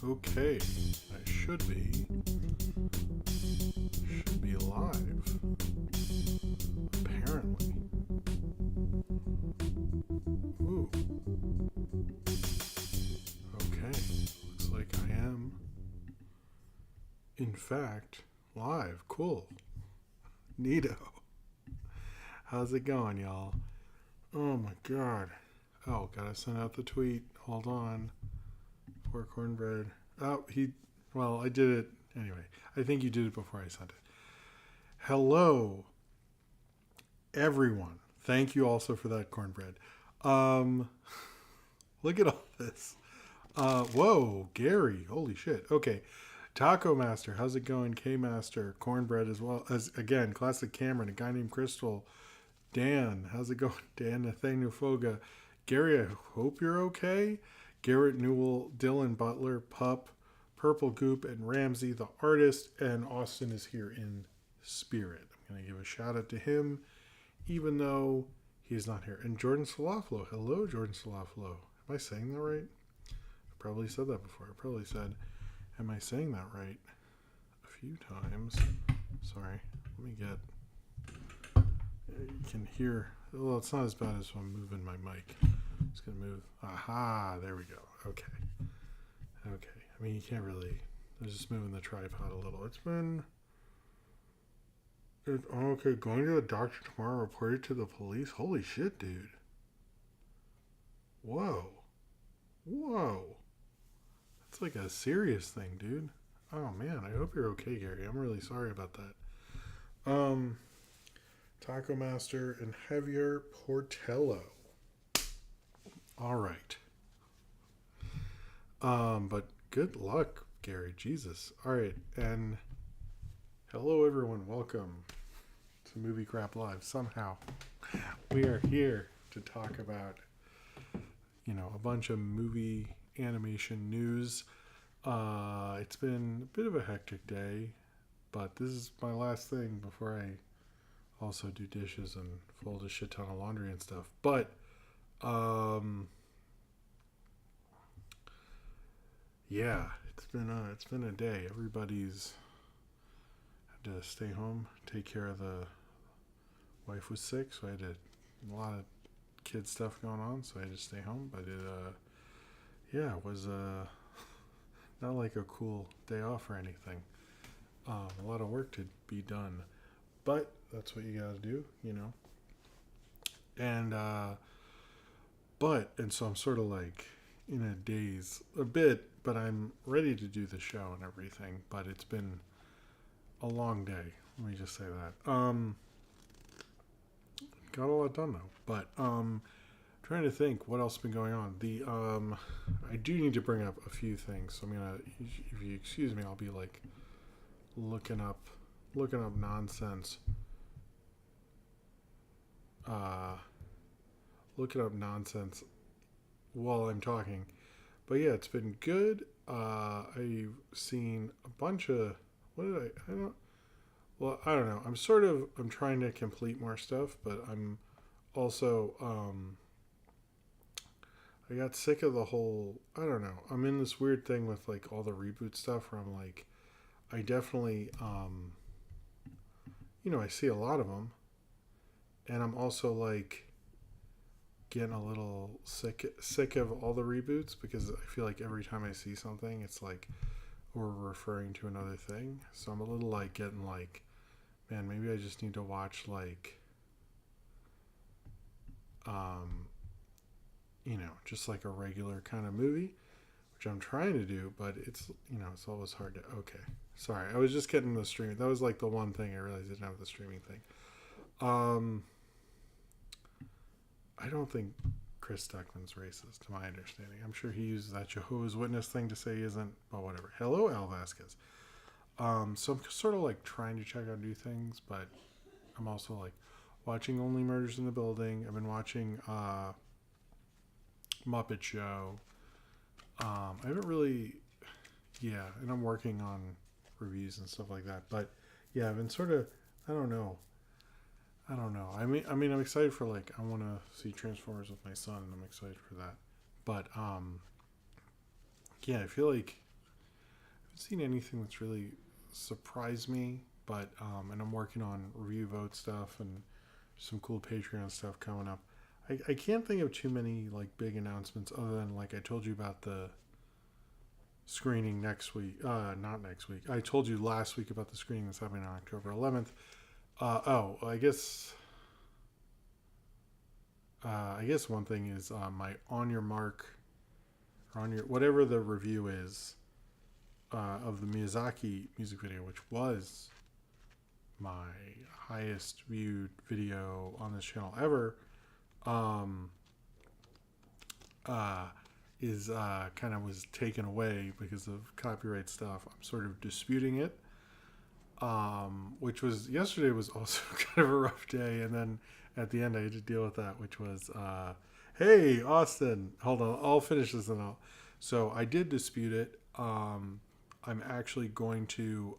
Okay, I should be live. Apparently. Ooh. Okay, looks like I am, in fact, live. Cool. Neato. How's it going, y'all? Oh my god. Oh, gotta send out the tweet. Hold on. Poor cornbread. Oh, I did it. Anyway, I think you did it before I sent it. Hello, everyone. Thank you also for that cornbread. Look at all this. Whoa, Gary. Holy shit. Okay. Taco Master, how's it going? K Master, cornbread as well as, again, Classic Cameron, a guy named Crystal. Dan, how's it going? Dan Nathaniel Foga. Gary, I hope you're okay. Garrett Newell, Dylan Butler, Pup, Purple Goop, and Ramsey, the artist, and Austin is here in spirit. I'm going to give a shout out to him, even though he's not here. And Jordan Salaflo. Hello, Jordan Salaflo. Am I saying that right? I probably said that before. I probably said, am I saying that right? A few times. Sorry. Let me get... You can hear... Well, it's not as bad as when I'm moving my mic. Just going to move. Aha, there we go. Okay. I mean, you can't really... I'm just moving the tripod a little. It's been... Okay, going to the doctor tomorrow, reported to the police. Holy shit, dude. Whoa. That's like a serious thing, dude. Oh, man, I hope you're okay, Gary. I'm really sorry about that. Taco Master and Javier Portello. All right. But good luck, Gary. Jesus. All right. And hello, everyone. Welcome to Movie Crap Live. Somehow we are here to talk about, a bunch of movie animation news. It's been a bit of a hectic day, but this is my last thing before I also do dishes and fold a shit ton of laundry and stuff. But, yeah, it's been a day. Everybody's had to stay home, take care of the wife was sick, so I had a lot of kid stuff going on, so I had to stay home. But it was not like a cool day off or anything. A lot of work to be done, but that's what you gotta do, And so I'm sort of like in a daze a bit, but I'm ready to do the show and everything. But it's been a long day. Let me just say that. Got a lot done though. But trying to think what else has been going on. I do need to bring up a few things. So I'm gonna, if you excuse me, I'll be like looking up nonsense. Looking up nonsense while I'm talking. But yeah, it's been good. I've seen a bunch of, I don't know. I'm trying to complete more stuff, but I'm also, I got sick of the whole, I don't know. I'm in this weird thing with like all the reboot stuff where I'm like, I definitely, I see a lot of them. And I'm also like getting a little sick of all the reboots because I feel like every time I see something, it's like we're referring to another thing. So I'm a little like getting like, man, maybe I just need to watch like, just like a regular kind of movie, which I'm trying to do, but it's, it's always hard to, okay. Sorry, I was just getting the stream. That was like the one thing I realized I didn't have the streaming thing. I don't think Chris Stuckman's racist, to my understanding. I'm sure he uses that Jehovah's Witness thing to say he isn't, but whatever. Hello, Al Vasquez. So I'm sort of like trying to check out new things, but I'm also like watching Only Murders in the Building. I've been watching Muppet Show. I haven't really, and I'm working on reviews and stuff like that. But yeah, I've been sort of, I don't know. I mean, I'm excited for like, I want to see Transformers with my son, and I'm excited for that. But yeah, I feel like seen anything that's really surprised me, but and I'm working on review vote stuff and some cool Patreon stuff coming up. I can't think of too many like big announcements other than like I told you about the screening next week. Not next week. I told you last week about the screening that's happening on October 11th. I guess one thing is my On Your Mark, or on your whatever the review is of the Miyazaki music video, which was my highest viewed video on this channel ever, is kind of was taken away because of copyright stuff. I'm sort of disputing it, which was yesterday was also kind of a rough day, and then at the end I had to deal with that, which was hey Austin, hold on, I'll finish this and I'll. So I did dispute it. I'm actually going to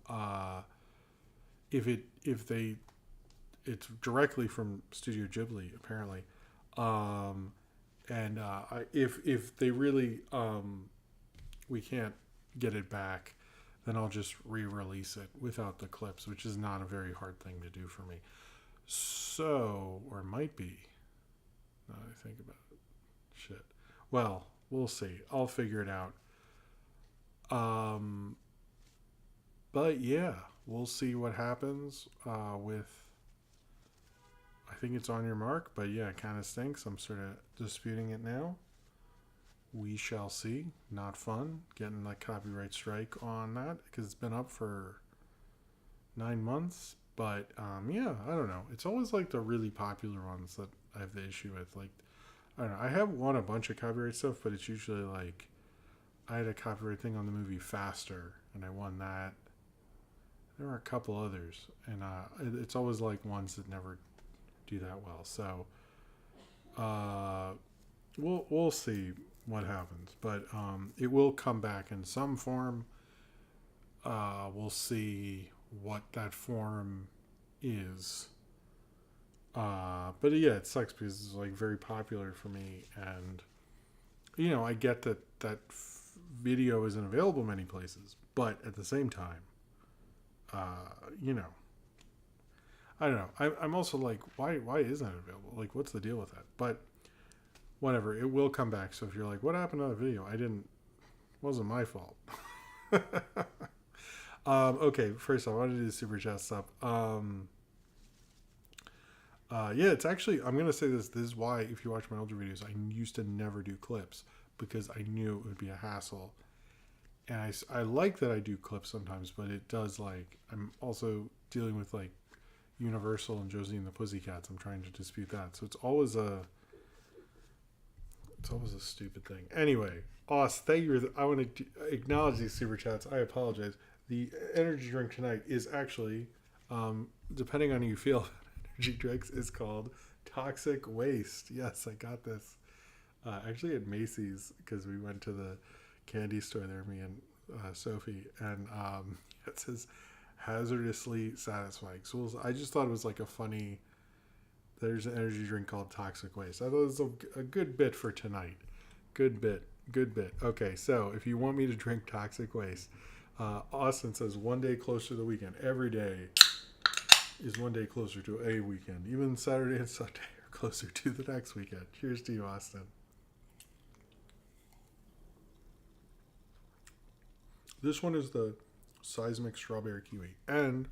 it's directly from Studio Ghibli apparently, and if they really we can't get it back, then I'll just re-release it without the clips, which is not a very hard thing to do for me. So, or it might be. Now that I think about it, shit. Well, we'll see. I'll figure it out. But yeah, we'll see what happens with. I think it's On Your Mark, but yeah, it kind of stinks. I'm sort of disputing it now. We shall see. Not fun getting a copyright strike on that because it's been up for 9 months. But yeah, I don't know. It's always like the really popular ones that I have the issue with. Like, I don't know. I have won a bunch of copyright stuff, but it's usually like I had a copyright thing on the movie Faster, and I won that. There are a couple others, and it's always like ones that never do that well. So we'll see what happens, but it will come back in some form. We'll see what that form is. But yeah, it sucks because it's like very popular for me, and you know, I get that video isn't available many places, but at the same time, you know, I don't know. I'm also like, why isn't it available? Like, what's the deal with that? But whatever, it will come back. So if you're like, what happened to that video? Wasn't my fault. Okay, first off, I wanted to do the super chat stuff. Yeah, it's actually, I'm going to say this is why, if you watch my older videos, I used to never do clips because I knew it would be a hassle. And I like that I do clips sometimes, but it does, like, I'm also dealing with, like, Universal and Josie and the Pussycats. I'm trying to dispute that. So it's always a stupid thing. Anyway, thank you. I want to acknowledge these super chats. I apologize. The energy drink tonight is actually, depending on how you feel about energy drinks, is called Toxic Waste. Yes, I got this. Actually at Macy's, because we went to the candy store there, me and Sophie, and it says hazardously satisfying. So I just thought it was like a funny, there's an energy drink called Toxic Waste. I thought it was a good bit for tonight. Good bit. Okay, so if you want me to drink Toxic Waste, Austin says 1 day closer to the weekend. Every day is 1 day closer to a weekend. Even Saturday and Sunday are closer to the next weekend. Cheers to you, Austin. This one is the Seismic Strawberry Kiwi. And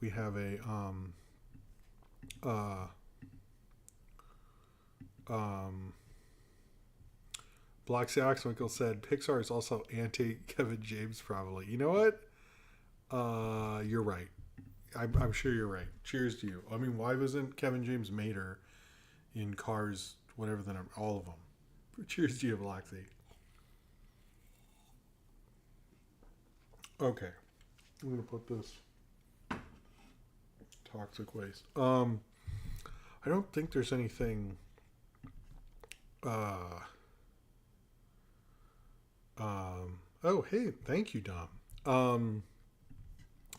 we have a Black Oxmichael said Pixar is also anti-Kevin James, probably. You know what? You're right. I'm sure you're right. Cheers to you. I mean, why wasn't Kevin James Mater in Cars, whatever the number, all of them? Cheers to you, Blacksy. Okay. I'm going to put this Toxic Waste. I don't think there's anything oh, hey, thank you, Dom.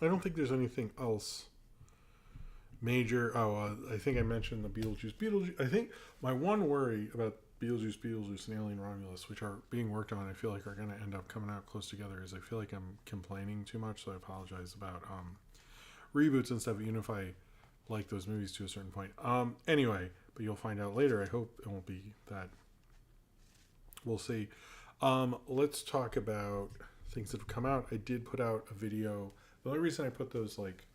I don't think there's anything else major. I think I mentioned the Beetlejuice. I think my one worry about Beetlejuice, and Alien Romulus, which are being worked on, I feel like are going to end up coming out close together. Is I feel like I'm complaining too much, so I apologize about reboots and stuff. Even if I like those movies to a certain point. Anyway, but you'll find out later. I hope it won't be that. We'll see. Let's talk about things that have come out. I did put out a video. The only reason I put those like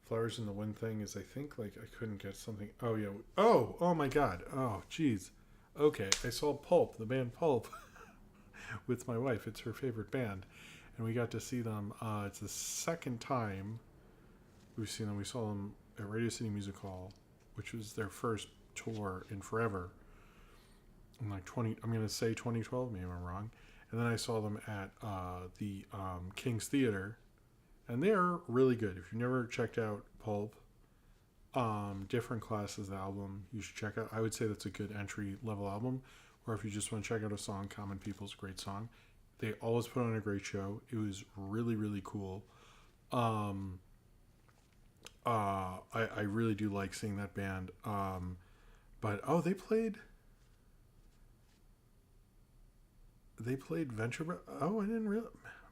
flowers in the wind thing is I think like I couldn't get something. Oh yeah. Oh my god. Oh geez. Okay. I saw Pulp, the band Pulp, with my wife. It's her favorite band, and we got to see them. It's the second time we've seen them. We saw them at Radio City Music Hall, which was their first tour in forever. In like 2012, maybe I'm wrong. And then I saw them at the King's Theater, and they're really good. If you've never checked out Pulp, Different Classes album, you should check out. I would say that's a good entry level album. Or if you just want to check out a song, Common People's a great song. They always put on a great show. It was really, really cool. I really do like seeing that band. But they played Venture. Oh, I didn't realize.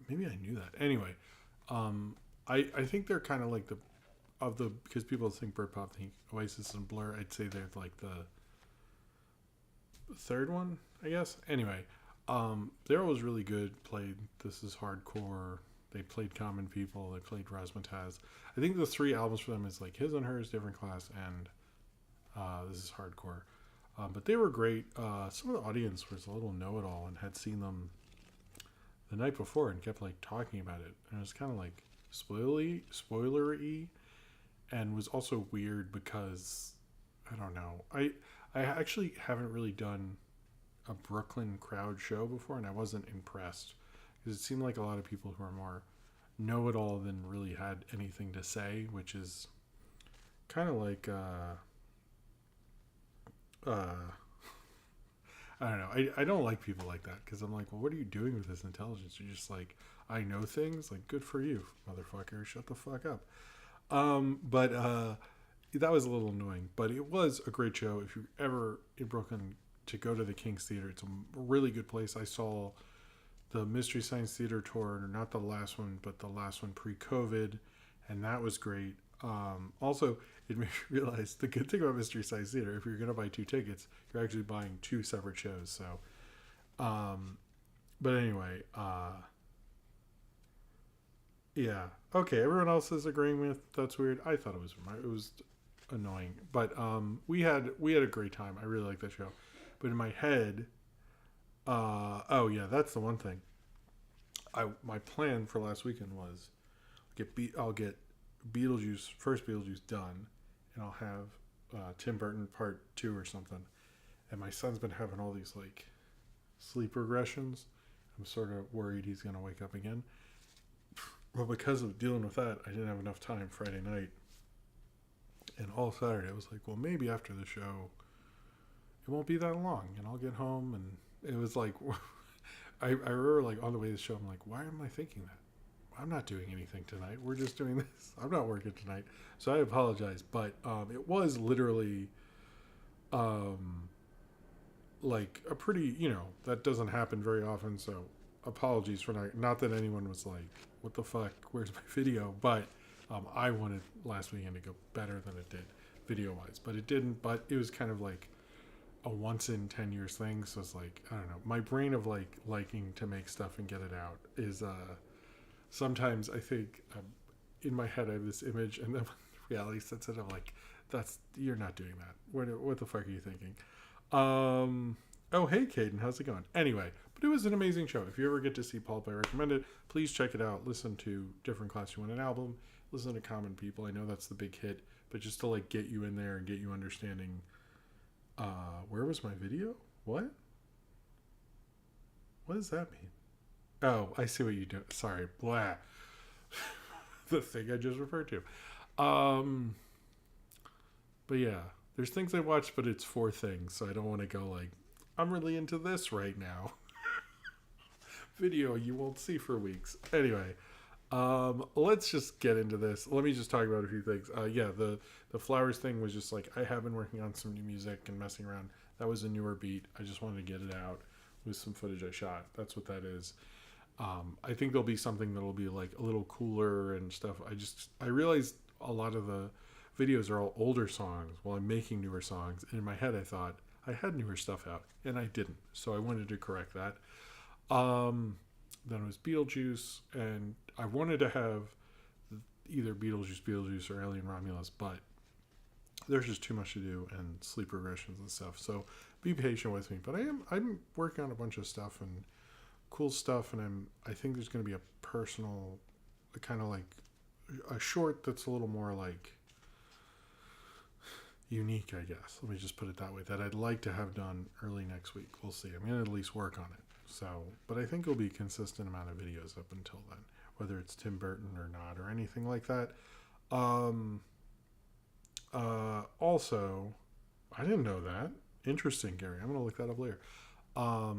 Maybe I knew that. Anyway, I think they're kind of like because people think Britpop think Oasis and Blur. I'd say they're like the third one, I guess. Anyway, they're always really good. Played This Is Hardcore. They played Common People. They played Razzmatazz. I think the 3 albums for them is like His and Hers, Different Class, and This Is Hardcore. But they were great. Some of the audience was a little know-it-all and had seen them the night before and kept like talking about it. And it was kind of like spoilery, and was also weird because I don't know. I actually haven't really done a Brooklyn crowd show before, and I wasn't impressed because it seemed like a lot of people who are more know-it-all than really had anything to say, which is kind of like I don't know. I don't like people like that because I'm like, well, what are you doing with this intelligence? You're just like, I know things. Like, good for you, motherfucker. Shut the fuck up. But that was a little annoying. But it was a great show. If you're ever in Brooklyn, to go to the King's Theater, it's a really good place. I saw the Mystery Science Theater tour, or not the last one, but the last one pre-COVID, and that was great. Also, it made me realize the good thing about Mystery Science Theater, if you're going to buy 2 tickets, you're actually buying 2 separate shows. So, but anyway, yeah. Okay, everyone else is agreeing with that's weird. I thought it was annoying, but we had a great time. I really liked that show. But in my head, oh yeah, that's the one thing. My plan for last weekend was I'll get first Beetlejuice done, and I'll have Tim Burton Part 2 or something. And my son's been having all these like sleep regressions. I'm sort of worried he's going to wake up again. Well, because of dealing with that, I didn't have enough time Friday night. And all Saturday, I was like, well, maybe after the show, it won't be that long, and I'll get home. And it was like, I remember like on the way to the show, I'm like, why am I thinking that? I'm not doing anything tonight. We're just doing this. I'm not working tonight. So I apologize. But it was literally like a pretty, that doesn't happen very often. So apologies for not that anyone was like, what the fuck? Where's my video? But I wanted last weekend to go better than it did video-wise. But it didn't. But it was kind of like a once in 10 years thing. So it's like, I don't know. My brain of like liking to make stuff and get it out is... sometimes I think in my head I have this image, and then reality sets it. I'm like, you're not doing that. What the fuck are you thinking? Oh, hey, Caden, how's it going? Anyway, but it was an amazing show. If you ever get to see Pulp, I recommend it. Please check it out. Listen to Different Class, You Want an Album. Listen to Common People. I know that's the big hit, but just to like get you in there and get you understanding. Where was my video? What does that mean? Oh, I see what you do. Sorry, blah. The thing I just referred to. But yeah, there's things I watched, but it's 4 things, so I don't want to go like, I'm really into this right now. Video you won't see for weeks. Anyway, Let's just get into this. Let me just talk about a few things. Yeah, the flowers thing was just like I have been working on some new music and messing around. That was a newer beat. I just wanted to get it out with some footage I shot. That's what that is. I think there'll be something that'll be like a little cooler and stuff. I realized a lot of the videos are all older songs while I'm making newer songs. And in my head, I thought I had newer stuff out, and I didn't. So I wanted to correct that. Then it was Beetlejuice, and I wanted to have either Beetlejuice, or Alien Romulus, but there's just too much to do and sleep regressions and stuff. So be patient with me. But I'm working on a bunch of stuff and cool stuff, and I think there's going to be a personal, kind of like a short that's a little more like unique, I guess. Let me just put it that way. That I'd like to have done early next week. We'll see. I'm going to at least work on it. So, but I think it'll be a consistent amount of videos up until then, whether it's Tim Burton or not or anything like that. Also, I didn't know that. Interesting, Gary. I'm going to look that up later. I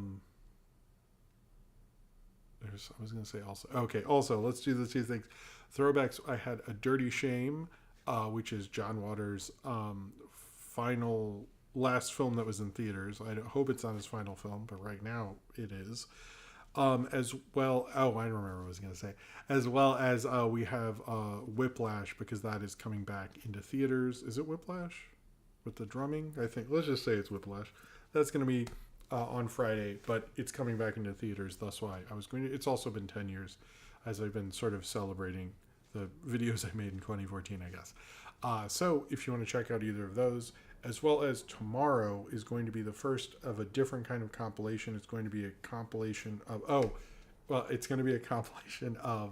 was going to say also. Okay, also, let's do the two things. Throwbacks, I had A Dirty Shame, which is John Waters' last film that was in theaters. I hope it's not his final film, but right now it is. As well, I don't remember what I was going to say. As well as we have Whiplash, because that is coming back into theaters. Is it Whiplash? With the drumming? I think. Let's just say it's Whiplash. That's going to be on Friday, but it's coming back into theaters. That's why I was going to. It's also been 10 years as I've been sort of celebrating the videos I made in 2014, I guess. So if you want to check out either of those, as well as tomorrow is going to be the first of a different kind of compilation. It's going to be a compilation of, it's going to be a compilation of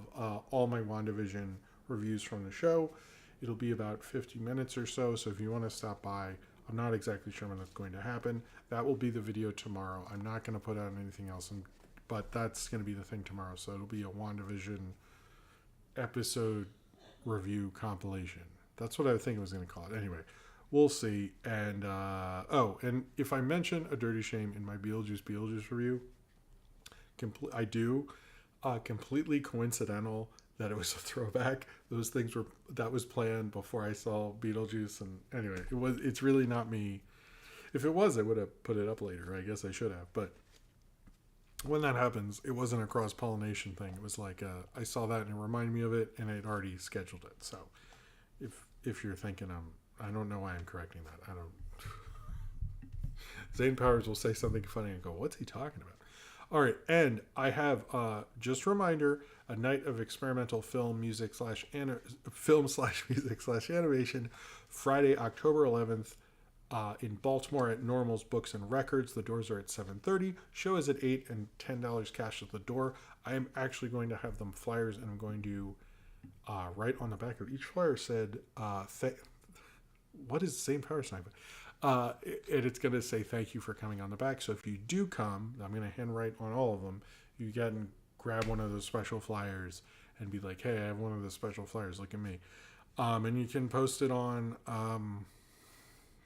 all my WandaVision reviews from the show. It'll be about 50 minutes or so. So if you want to stop by, I'm not exactly sure when that's going to happen. That will be the video tomorrow. I'm not going to put out anything else, but that's going to be the thing tomorrow. So it'll be a WandaVision episode review compilation. That's what I think I was going to call it. Anyway, we'll see. And and if I mention A Dirty Shame in my Beetlejuice review, I do. Completely coincidental that it was a throwback. That was planned before I saw Beetlejuice. And anyway, it's really not me. If it was, I would have put it up later. I guess I should have. But when that happens, it wasn't a cross-pollination thing. It was like I saw that and it reminded me of it, and I had already scheduled it. So if you're thinking I don't know why I'm correcting that. I don't. Zane Powers will say something funny and go, "What's he talking about?" All right, and I have just a reminder: a night of experimental film, music / animation, Friday, October 11th. In Baltimore at Normal's Books and Records. The doors are at 7:30. Show is at 8 and $10 cash at the door. I am actually going to have them flyers, and I'm going to write on the back of each flyer said, what is St. Power Sniper? And it's going to say thank you for coming on the back. So if you do come, I'm going to handwrite on all of them. You can grab one of those special flyers and be like, hey, I have one of those special flyers. Look at me. And you can post it on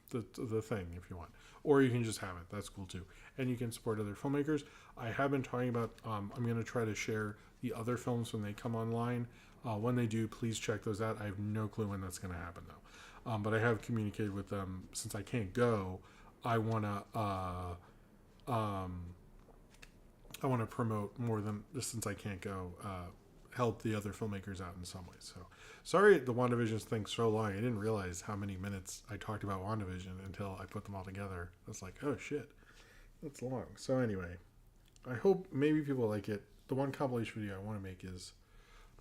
the thing if you want, or you can just have it. That's cool too. And you can support other filmmakers. I have been talking about I'm going to try to share the other films when they come online. When they do, please check those out. I have no clue when that's going to happen though, but I have communicated with them. Since I can't go, I want to promote more than just since I can't go, help the other filmmakers out in some ways. So sorry the WandaVision thing's so long. I didn't realize how many minutes I talked about WandaVision until I put them all together. It's like, oh shit, that's long. So anyway, I hope maybe people like it. The one compilation video I want to make is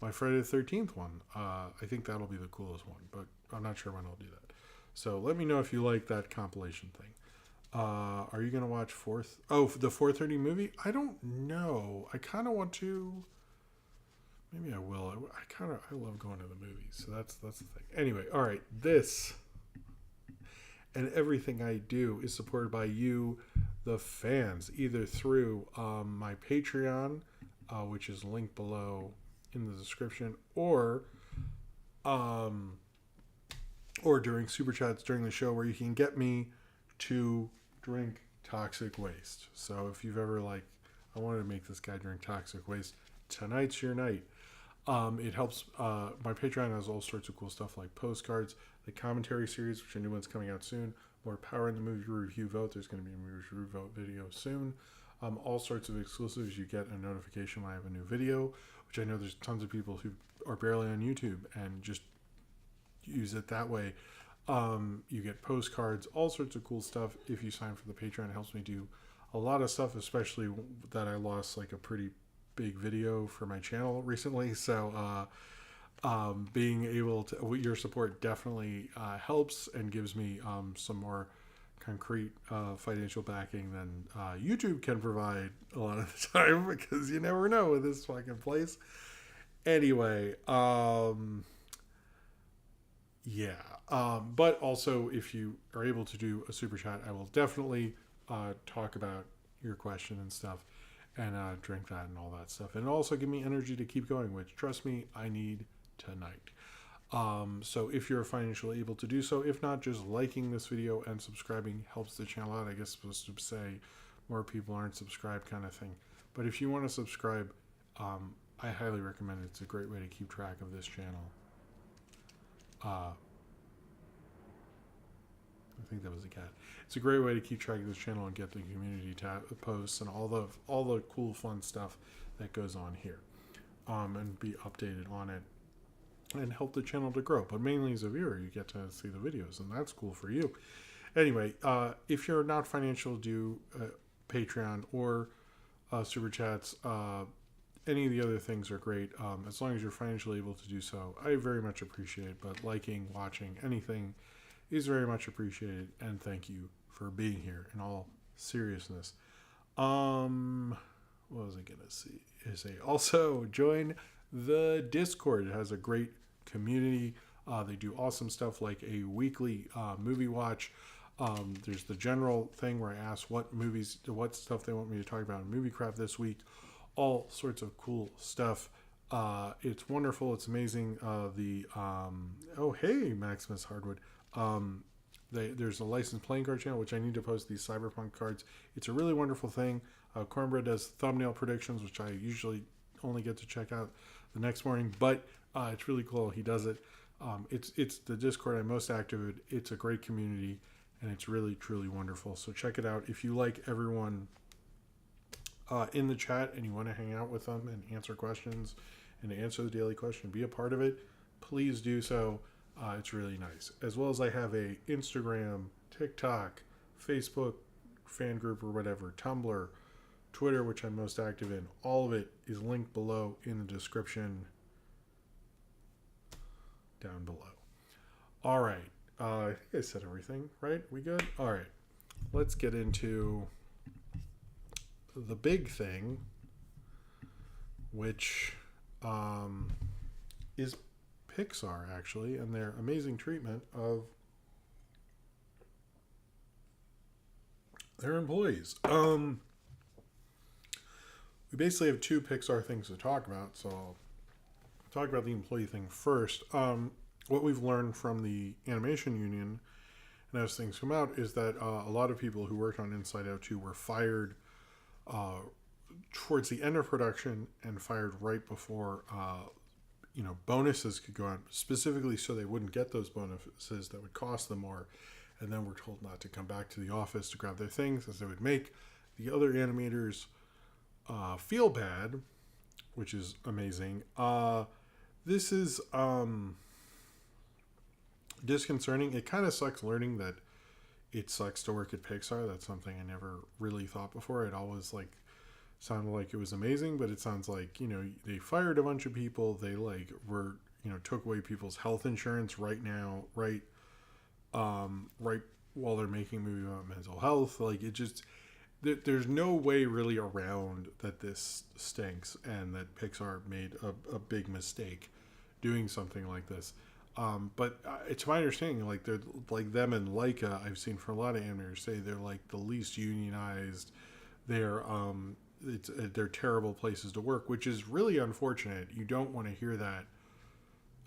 my Friday the 13th one. I think that'll be the coolest one, but I'm not sure when I'll do that. So let me know if you like that compilation thing. Are you going to watch the 4:30 movie? I don't know. I kind of want to. Maybe I will. I love going to the movies, so that's the thing. Anyway, all right. This and everything I do is supported by you, the fans, either through my Patreon, which is linked below in the description, or during super chats during the show, where you can get me to drink toxic waste. So if you've ever I wanted to make this guy drink toxic waste, tonight's your night. It helps. My Patreon has all sorts of cool stuff like postcards, the commentary series, which a new one's coming out soon. More Power in the Movie Review Vote. There's going to be a movie review vote video soon. All sorts of exclusives. You get a notification when I have a new video, which I know there's tons of people who are barely on YouTube and just use it that way. You get postcards, all sorts of cool stuff. If you sign for the Patreon, it helps me do a lot of stuff, especially that I lost like a pretty big video for my channel recently. So being able to, your support definitely helps and gives me some more concrete financial backing than YouTube can provide a lot of the time, because you never know with this fucking place. Anyway, yeah. But also, if you are able to do a super chat, I will definitely talk about your question and stuff, and drink that and all that stuff, and also give me energy to keep going, which, trust me, I need tonight. So if you're financially able to do so, if not, just liking this video and subscribing helps the channel out. I guess I'm supposed to say more people aren't subscribed kind of thing, but if you want to subscribe, I highly recommend it. It's a great way to keep track of this channel. I think that was a cat. It's a great way to keep track of this channel and get the community posts and all the cool fun stuff that goes on here, and be updated on it and help the channel to grow. But mainly as a viewer, you get to see the videos, and that's cool for you. Anyway, if you're not financial, do Patreon or super chats. Any of the other things are great, as long as you're financially able to do so. I very much appreciate it, but liking, watching, anything is very much appreciated, and thank you for being here in all seriousness. What was I gonna say? Also, join the Discord. It has a great community. They do awesome stuff like a weekly movie watch. There's the general thing where I ask what stuff they want me to talk about in Movie Craft this week. All sorts of cool stuff. It's wonderful. It's amazing. Oh, hey, Maximus Hardwood. There's a licensed playing card channel, which I need to post these Cyberpunk cards. It's a really wonderful thing. Cornbread does thumbnail predictions, which I usually only get to check out the next morning, but it's really cool. He does it. It's the Discord I'm most active in. It's a great community, and it's really, truly wonderful. So check it out. If you like everyone in the chat and you want to hang out with them and answer questions and answer the daily question, be a part of it, please do so. It's really nice. As well as I have a Instagram, TikTok, Facebook fan group or whatever, Tumblr, Twitter, which I'm most active in. All of it is linked below in the description down below. All right. I think I said everything, right? We good? All right. Let's get into the big thing, which is Pixar, actually, and their amazing treatment of their employees. We basically have two Pixar things to talk about, so I'll talk about the employee thing first. What we've learned from the animation union, and as things come out, is that a lot of people who worked on Inside Out 2 were fired towards the end of production and fired right before bonuses could go on, specifically so they wouldn't get those bonuses that would cost them more, and then were told not to come back to the office to grab their things, as they would make the other animators feel bad, which is amazing. This is disconcerting. It kind of sucks learning that it sucks to work at Pixar. That's something I never really thought before. It always sounded like it was amazing, but it sounds like, they fired a bunch of people. They were, took away people's health insurance right while they're making a movie about mental health. There's no way really around that this stinks and that Pixar made a big mistake doing something like this. But it's my understanding, they're like them and Laika. I've seen from a lot of animators say they're the least unionized. They're terrible places to work, which is really unfortunate. You don't want to hear that.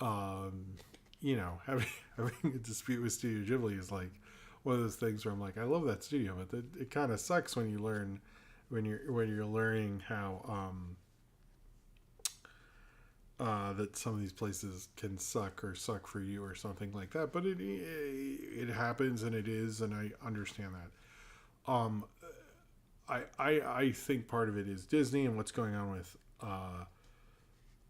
Having a dispute with Studio Ghibli is one of those things where I'm I love that studio, but it kind of sucks when you're learning how that some of these places can suck or suck for you or something like that. But it happens and it is, and I understand that. I think part of it is Disney and what's going on with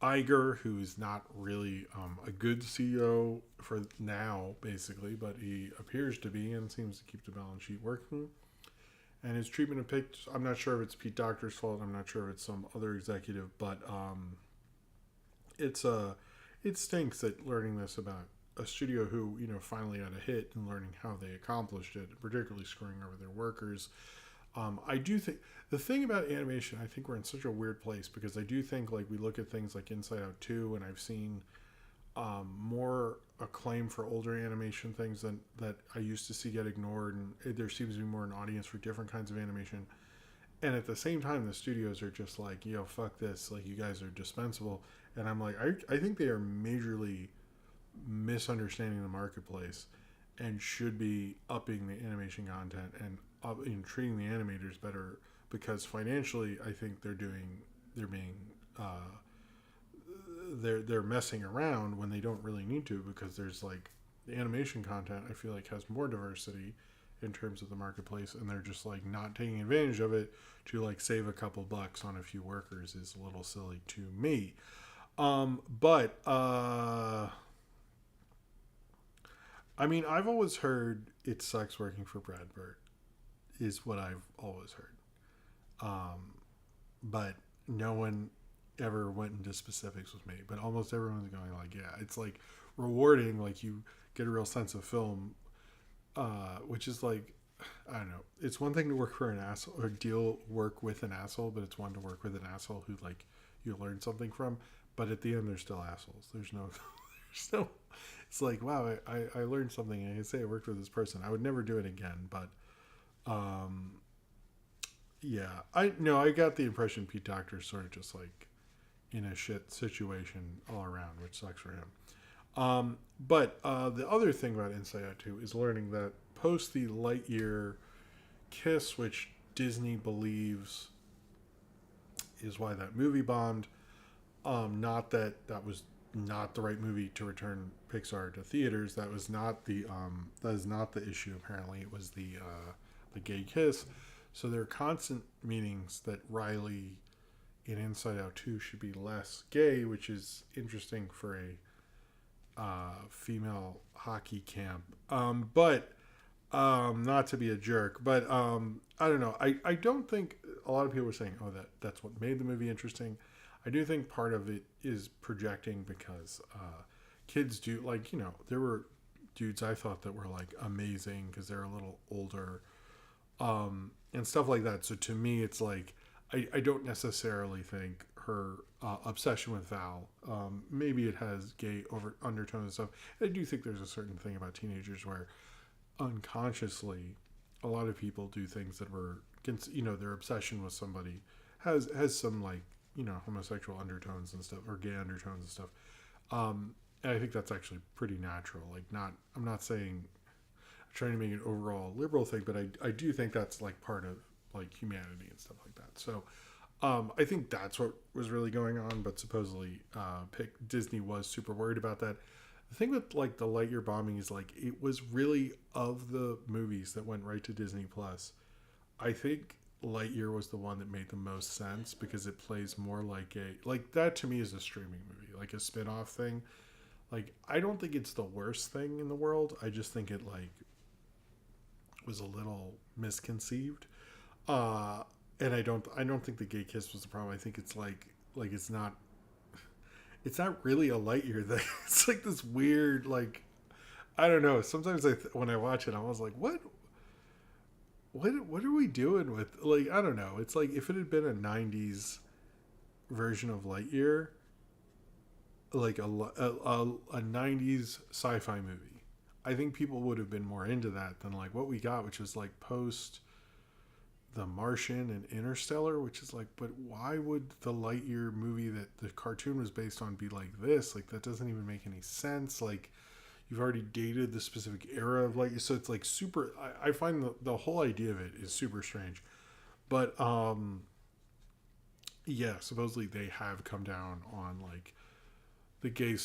Iger, who's not really a good CEO for now, basically, but he appears to be and seems to keep the balance sheet working. And his treatment of Pixar, I'm not sure if it's Pete Docter's fault. I'm not sure if it's some other executive, but it's it stinks that learning this about a studio who finally had a hit and learning how they accomplished it, particularly screwing over their workers. I do think the thing about animation, I think we're in such a weird place because I do think like we look at things like Inside Out 2, and I've seen more acclaim for older animation things than that I used to see get ignored, and there seems to be more an audience for different kinds of animation. And at the same time, the studios are just like, fuck this, like you guys are dispensable. And I'm like, I think they are majorly misunderstanding the marketplace and should be upping the animation content and treating the animators better, because financially I think they're messing around when they don't really need to, because there's like the animation content I feel like has more diversity in terms of the marketplace, and they're just like not taking advantage of it to like save a couple bucks on a few workers is a little silly to me. But I mean, I've always heard it sucks working for Brad Bird, is what I've always heard. But no one ever went into specifics with me. But almost everyone's going like, yeah, it's like rewarding. Like you get a real sense of film, which is like, I don't know. It's one thing to work for an asshole or work with an asshole, but it's one to work with an asshole who like you learn something from. But at the end, they're still assholes. There's no, there's no. It's like, wow, I learned something. And I can say I worked with this person. I would never do it again, but yeah, I got the impression Pete Docter's sort of just like in a shit situation all around, which sucks for him. But the other thing about Inside Out 2 is learning that post the Lightyear kiss, which Disney believes is why that movie bombed. Not that was not the right movie to return Pixar to theaters. That was not the that is not the issue. Apparently, it was the gay kiss. So there are constant meanings that Riley in Inside Out 2 should be less gay, which is interesting for a female hockey camp. But not to be a jerk, but I don't know. I don't think a lot of people were saying, oh, that's what made the movie interesting. I do think part of it is projecting, because kids do, like, there were dudes I thought that were like amazing because they're a little older, and stuff like that. So to me, it's like, I don't necessarily think her obsession with Val, maybe it has gay undertones and stuff. I do think there's a certain thing about teenagers where unconsciously a lot of people do things that were, their obsession with somebody has some like, homosexual undertones and stuff, or gay undertones and stuff. And I think that's actually pretty natural. Like, I'm not saying I'm trying to make an overall liberal thing, but I do think that's like part of like humanity and stuff like that. So I think that's what was really going on, but supposedly Disney was super worried about that. The thing with like the Lightyear bombing is like, it was really, of the movies that went right to Disney Plus, I think Lightyear was the one that made the most sense, because it plays more like that to me is a streaming movie, like a spin-off thing. Like, I don't think it's the worst thing in the world. I just think it like was a little misconceived. And I don't think the gay kiss was the problem. I think it's like it's not really a Lightyear thing. It's like this weird, like, I don't know. Sometimes when I watch it, I was like, what are we doing with, like, I don't know. It's like if it had been a 90s version of Lightyear, like a 90s sci-fi movie, I think people would have been more into that than like what we got, which was like post The Martian and Interstellar, which is like, but why would the Lightyear movie that the cartoon was based on be like this? Like, that doesn't even make any sense. Like, you've already dated the specific era of Lightyear, so it's like super. I find the whole idea of it is super strange. But yeah, supposedly they have come down on like the gay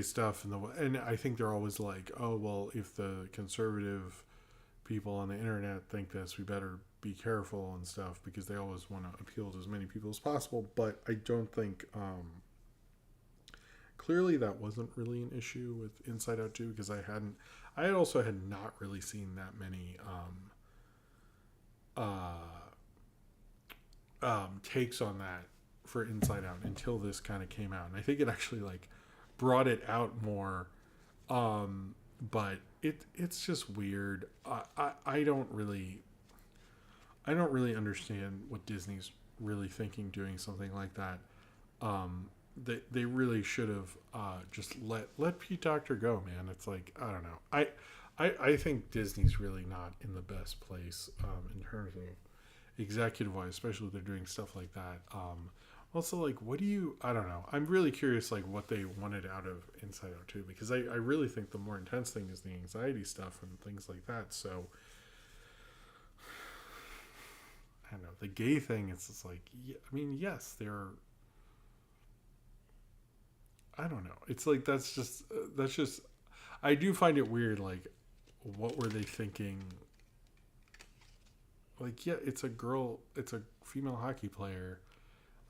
stuff, and I think they're always like, oh well, if the conservative people on the internet think this, we better be careful and stuff, because they always want to appeal to as many people as possible. But I don't think clearly that wasn't really an issue with Inside Out 2, because I also had not really seen that many takes on that for Inside Out until this kind of came out, and I think it actually like brought it out more. But it's just weird. I don't really understand what Disney's really thinking doing something like that. They really should have just let Pete Docter go, man. It's like, I don't know. I think Disney's really not in the best place in terms of executive wise, especially if they're doing stuff like that. Also, like, I don't know. I'm really curious, like, what they wanted out of Inside Out 2, because I really think the more intense thing is the anxiety stuff and things like that. So, I don't know. The gay thing, it's just like, yeah, I mean, yes, they're, I don't know. It's like, that's just, I do find it weird, like, what were they thinking? Like, yeah, it's a female hockey player.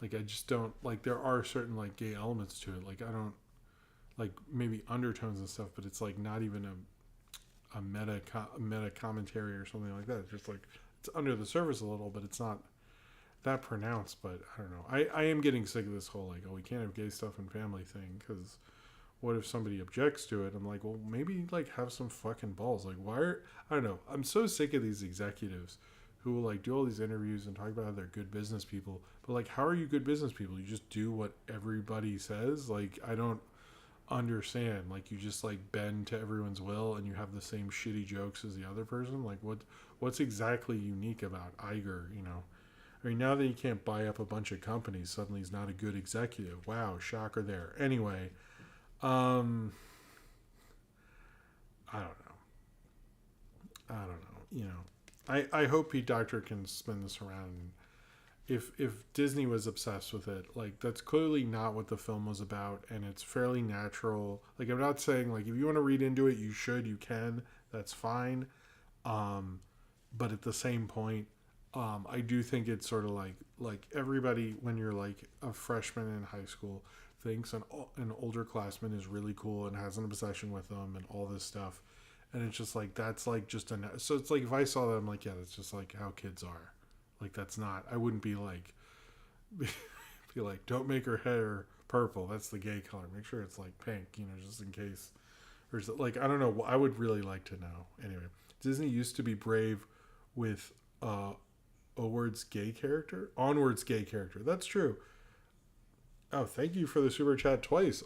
Like, I just don't, like, there are certain, like, gay elements to it. Like, I don't, like, maybe undertones and stuff, but it's, like, not even a meta commentary or something like that. It's just, like, it's under the surface a little, but it's not that pronounced. But I don't know. I am getting sick of this whole, like, oh, we can't have gay stuff in family thing, because what if somebody objects to it? I'm like, well, maybe, like, have some fucking balls. Like, I don't know. I'm so sick of these executives who will, like, do all these interviews and talk about how they're good business people. But, like, how are you good business people? You just do what everybody says? Like, I don't understand. Like, you just, like, bend to everyone's will and you have the same shitty jokes as the other person? Like, what's exactly unique about Iger, you know? I mean, now that he can't buy up a bunch of companies, suddenly he's not a good executive. Wow, shocker there. Anyway, I don't know. You know, I hope Pete Docter can spin this around. If Disney was obsessed with it, like, that's clearly not what the film was about, and it's fairly natural. Like, I'm not saying, like, if you want to read into it, you can. That's fine. But at the same point, I do think it's sort of like everybody, when you're like a freshman in high school, thinks an older classman is really cool and has an obsession with them and all this stuff. And it's just like, that's like just so it's like, if I saw that, I'm like, yeah, that's just like how kids are. Like, that's not, I wouldn't be like, be like, don't make her hair purple. That's the gay color. Make sure it's like pink, you know, just in case. Or is it like, I don't know. I would really like to know. Anyway, Disney used to be brave with Onward's gay character. That's true. Oh, thank you for the super chat twice.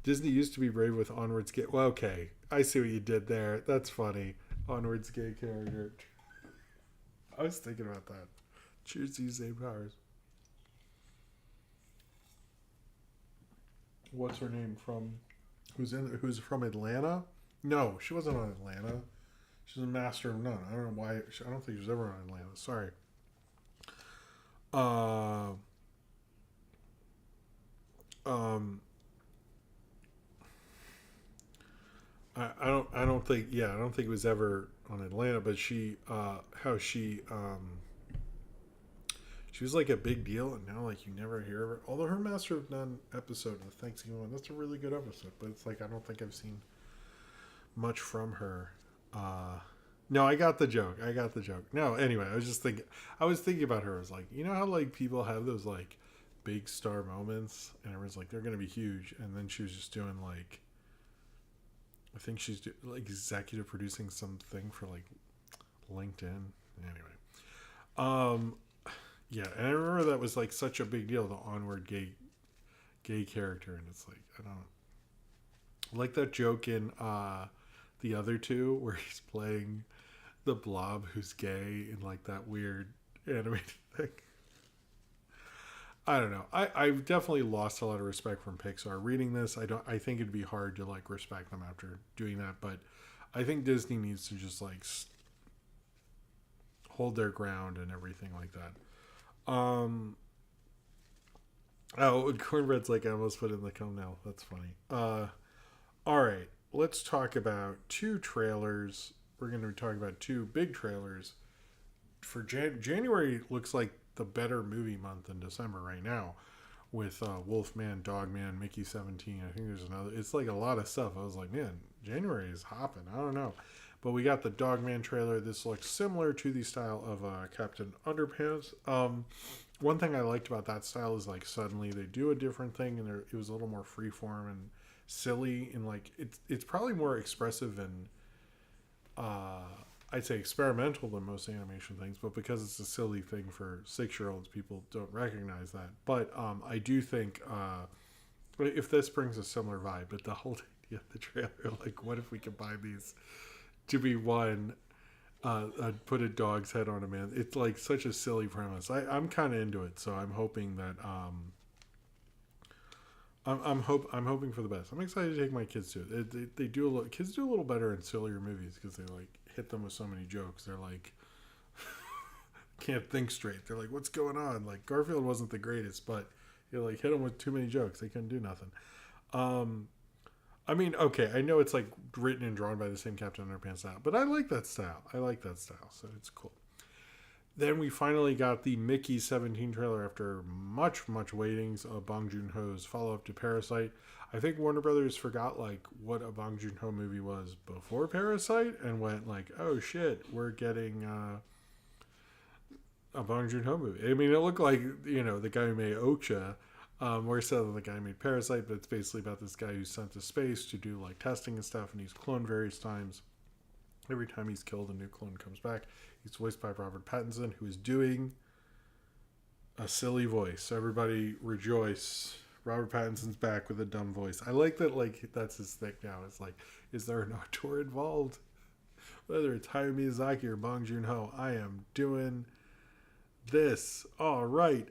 Disney used to be brave with Onward's gay. Well, okay, I see what you did there. That's funny. Onward's gay character. I was thinking about that. Cheers to you, same powers. What's her name from? Who's from Atlanta? No, she wasn't on Atlanta. She's a Master of None. I don't know why. I don't think she was ever on Atlanta. Sorry. I don't think it was ever on Atlanta, but she was like a big deal, and now like you never hear of her. Although her Master of None episode, the Thanksgiving one, that's a really good episode, but it's like I don't think I've seen much from her. No, I got the joke. No, anyway, I was thinking about her. I was like, you know how like people have those like big star moments, and everyone's like they're gonna be huge, and then she was just doing like, I think she's like executive producing something for like LinkedIn. Anyway, yeah, and I remember that was like such a big deal, the Onward gay character, and it's like I don't like that joke in the other two where he's playing the Blob who's gay in like that weird animated thing. I don't know. I've definitely lost a lot of respect from Pixar. Reading this, I think it'd be hard to like respect them after doing that, but I think Disney needs to just like hold their ground and everything like that. Oh, Cornbread's like I almost put in the thumbnail. That's funny. All right, let's talk about two trailers. We're going to be talking about two big trailers for January. Looks like the better movie month than December right now, with Wolfman, Dogman, Mickey 17. I think there's another. It's like a lot of stuff. I was like, man, January is hopping. I don't know. But we got the Dogman trailer. This looks similar to the style of Captain Underpants. One thing I liked about that style is like suddenly they do a different thing, and it was a little more freeform and silly, and like it's probably more expressive and uh, I'd say experimental than most animation things, but because it's a silly thing for 6-year-olds, people don't recognize that. But I do think if this brings a similar vibe, but the whole idea of the trailer, like, what if we combine these to be one? Put a dog's head on a man. It's like such a silly premise. I'm kind of into it, so I'm hoping that I'm hoping for the best. I'm excited to take my kids to it. They do a little, kids do a little better in sillier movies because they like hit them with so many jokes. They're like can't think straight. They're like, what's going on? Like Garfield wasn't the greatest, but you like hit them with too many jokes. They couldn't do nothing. Um, I mean, okay, I know it's like written and drawn by the same Captain Underpants style, but I like that style. I like that style, so it's cool. Then we finally got the Mickey 17 trailer after much waitings of Bong Joon Ho's follow up to Parasite. I think Warner Brothers forgot like what a Bong Joon Ho movie was before Parasite and went like, oh shit, we're getting a Bong Joon Ho movie. I mean, it looked like the guy who made Okja. More so than the guy who made Parasite, but it's basically about this guy who's sent to space to do like testing and stuff, and he's cloned various times. Every time he's killed, a new clone comes back. He's voiced by Robert Pattinson, who is doing a silly voice. So everybody rejoice. Robert Pattinson's back with a dumb voice. I like that, like, that's his thing now. It's like, is there an auteur involved? Whether it's Hayao Miyazaki or Bong Joon-ho, I am doing this. All right.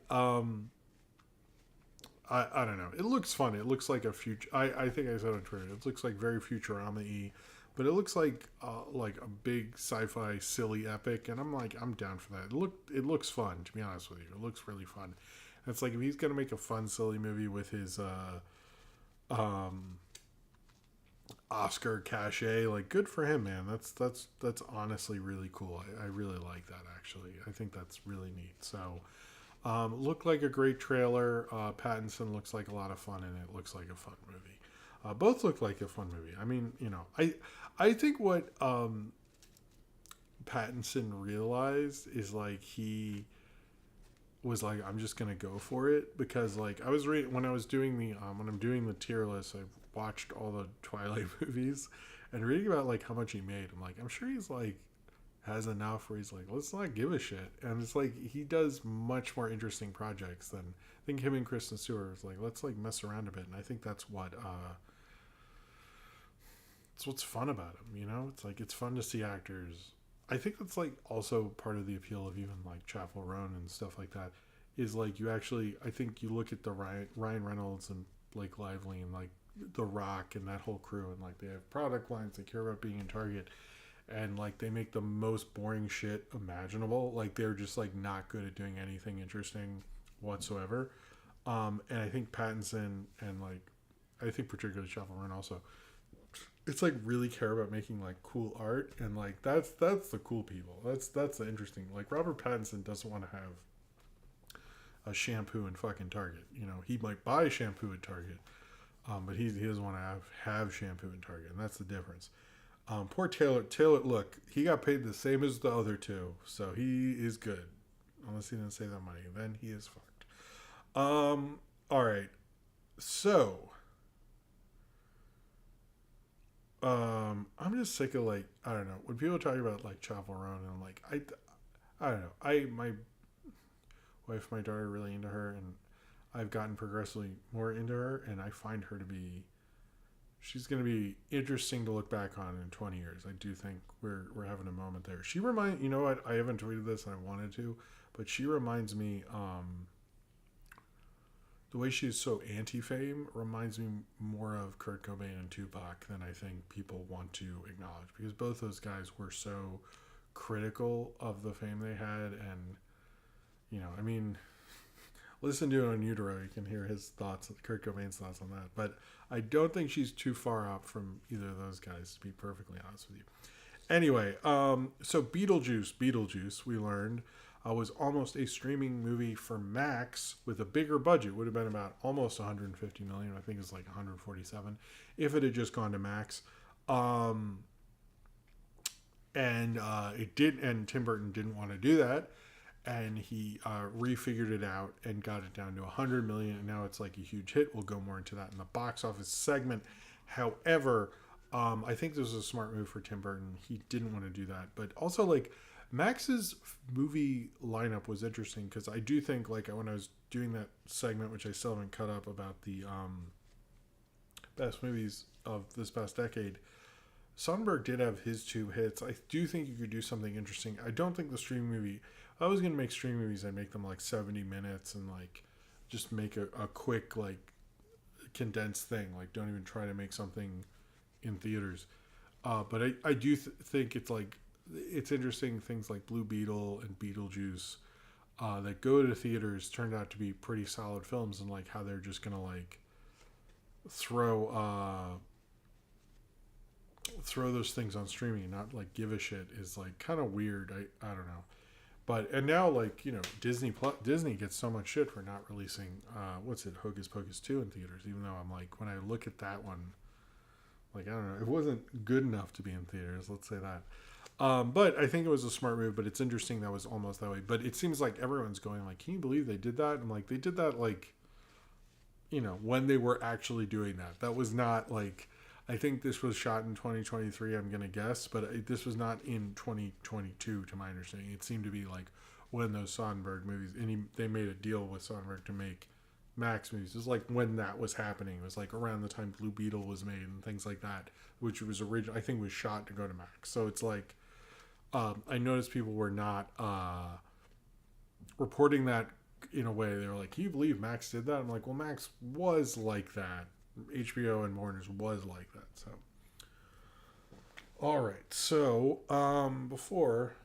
I don't know. It looks fun. It looks like a future. I think I said on Twitter. It looks like very Futurama-y, but it looks like a big sci-fi silly epic, and I'm down for that. It looks fun, to be honest with you. It looks really fun. And it's like if he's gonna make a fun silly movie with his um, Oscar cachet, like good for him, man. That's honestly really cool. I really like that actually. I think that's really neat. So. Looked like a great trailer. Pattinson looks like a lot of fun, and it looks like a fun movie. Both look like a fun movie. I mean, I think what Pattinson realized is like he was like, I'm just gonna go for it because like I was when I was doing the when I'm doing the tier list, I've watched all the Twilight movies and reading about like how much he made. I'm like, I'm sure he's like has enough where he's like, let's not give a shit. And it's like he does much more interesting projects than I think him and Kristen Stewart was like, let's like mess around a bit. And I think that's what's fun about him. It's like it's fun to see actors. I think that's like also part of the appeal of even like Chappell Roan and stuff like that is like you actually I think you look at the Ryan Reynolds and Blake Lively and like The Rock and that whole crew and like they have product lines, they care about being in Target, and like they make the most boring shit imaginable. Like they're just like not good at doing anything interesting whatsoever. And I think Pattinson and like I think particularly Chappell Roan also, it's like really care about making like cool art and like that's the cool people. That's the interesting. Like Robert Pattinson doesn't want to have a shampoo in fucking Target. He might buy shampoo at Target, but he doesn't want to have shampoo in Target, and that's the difference. Poor Taylor. Taylor, look, he got paid the same as the other two, so he is good. Unless he didn't save that money, then he is fucked. All right. So, I'm just sick of like I don't know when people talk about like Chappell Roan and I'm like I don't know. My wife, my daughter, are really into her, and I've gotten progressively more into her, and I find her to be she's going to be interesting to look back on in 20 years. I do think we're having a moment there. She you know what? I haven't tweeted this and I wanted to, but she reminds me, the way she's so anti-fame reminds me more of Kurt Cobain and Tupac than I think people want to acknowledge because both those guys were so critical of the fame they had. And, I mean, Listen to it on Utero. You can hear his thoughts, Kurt Cobain's thoughts on that. But I don't think she's too far out from either of those guys, to be perfectly honest with you. Anyway, so Beetlejuice, we learned, was almost a streaming movie for Max with a bigger budget. Would have been about almost 150 million. I think it's like 147 if it had just gone to Max. And it did, and Tim Burton didn't want to do that, and he refigured it out and got it down to 100 million, and now it's like a huge hit. We'll go more into that in the box office segment. However, I think this was a smart move for Tim Burton. He didn't want to do that, but also like Max's movie lineup was interesting because I do think like when I was doing that segment, which I still haven't cut up, about the best movies of this past decade, Sonnenberg did have his two hits. I do think you could do something interesting. I don't think the streaming movie, if I was going to make streaming movies, I'd make them like 70 minutes and like just make a quick like condensed thing. Like don't even try to make something in theaters. But I do think it's like, it's interesting things like Blue Beetle and Beetlejuice that go to theaters turned out to be pretty solid films, and like how they're just going to like throw those things on streaming and not like give a shit is like kind of weird. I don't know, but and now like Disney gets so much shit for not releasing what's it, Hocus Pocus 2 in theaters, even though I'm like, when I look at that one, like I don't know, it wasn't good enough to be in theaters, let's say that. But I think it was a smart move. But it's interesting that was almost that way. But it seems like everyone's going like, can you believe they did that? And like they did that like when they were actually doing that. That was not like, I think this was shot in 2023, I'm going to guess, but this was not in 2022, to my understanding. It seemed to be like when those Sonnenberg movies, and they made a deal with Sonnenberg to make Max movies. It was like when that was happening. It was like around the time Blue Beetle was made and things like that, which was original, I think was shot to go to Max. So it's like, I noticed people were not reporting that in a way. They were like, can you believe Max did that? I'm like, well, Max was like that. HBO and Warner's was like that. So, all right. So, before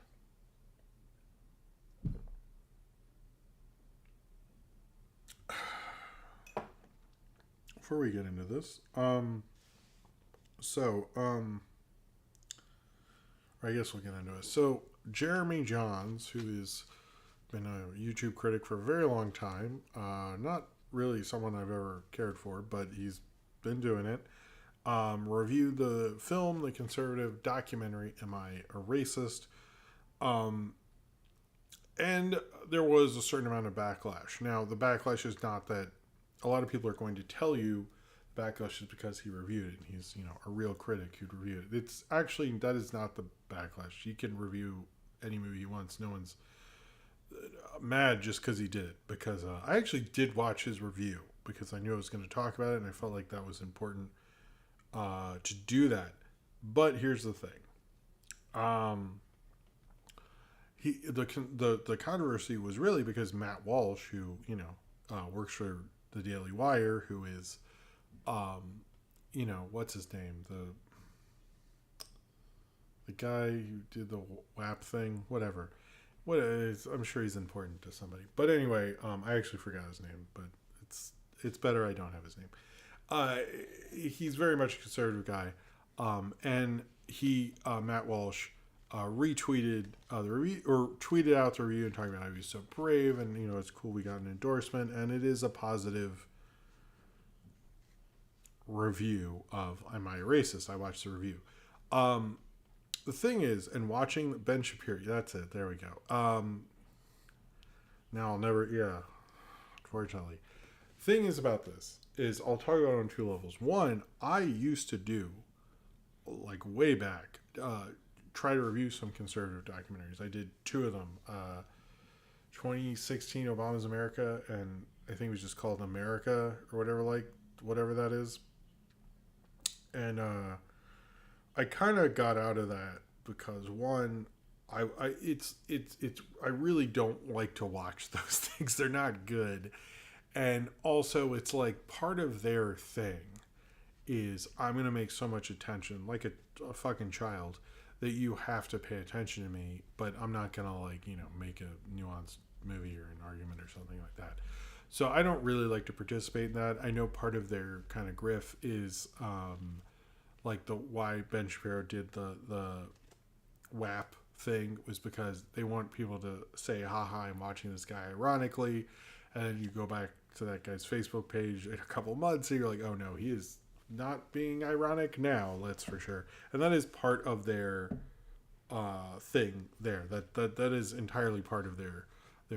we get into this, I guess we'll get into it. So, Jeremy Jahns, who has been a YouTube critic for a very long time, not really someone I've ever cared for, but he's been doing it. Reviewed the film, the conservative documentary, Am I a Racist? And there was a certain amount of backlash. Now, the backlash is not that a lot of people are going to tell you backlash is because he reviewed it. He's, a real critic who'd review it. It's actually, that is not the backlash. He can review any movie he wants. No one's mad just because he did it. Because I actually did watch his review because I knew I was going to talk about it, and I felt like that was important to do that. But here's the thing. The controversy was really because Matt Walsh, who works for the Daily Wire, who is what's his name, the guy who did the WAP thing, whatever. What is, I'm sure he's important to somebody. But anyway, I actually forgot his name, but it's better I don't have his name. He's very much a conservative guy, and he Matt Walsh retweeted the review, or tweeted out the review and talking about how he was so brave, and it's cool we got an endorsement, and it is a positive review of Am I a Racist? I watched the review. The thing is, and watching Ben Shapiro, that's it, there we go. Now I'll never, unfortunately. Thing is about this, is I'll talk about it on two levels. One, I used to do, like way back, try to review some conservative documentaries. I did two of them. 2016 Obama's America, and I think it was just called America, or whatever that is. And I kind of got out of that because one, I really don't like to watch those things. They're not good. And also it's like part of their thing is I'm going to make so much attention, like a fucking child, that you have to pay attention to me, but I'm not going to make a nuanced movie or an argument or something like that. So I don't really like to participate in that. I know part of their kind of grift is like the why Ben Shapiro did the WAP thing was because they want people to say, haha, I'm watching this guy ironically. And then you go back to that guy's Facebook page in a couple months and you're like, oh no, he is not being ironic now, that's for sure. And that is part of their thing there. That is entirely part of their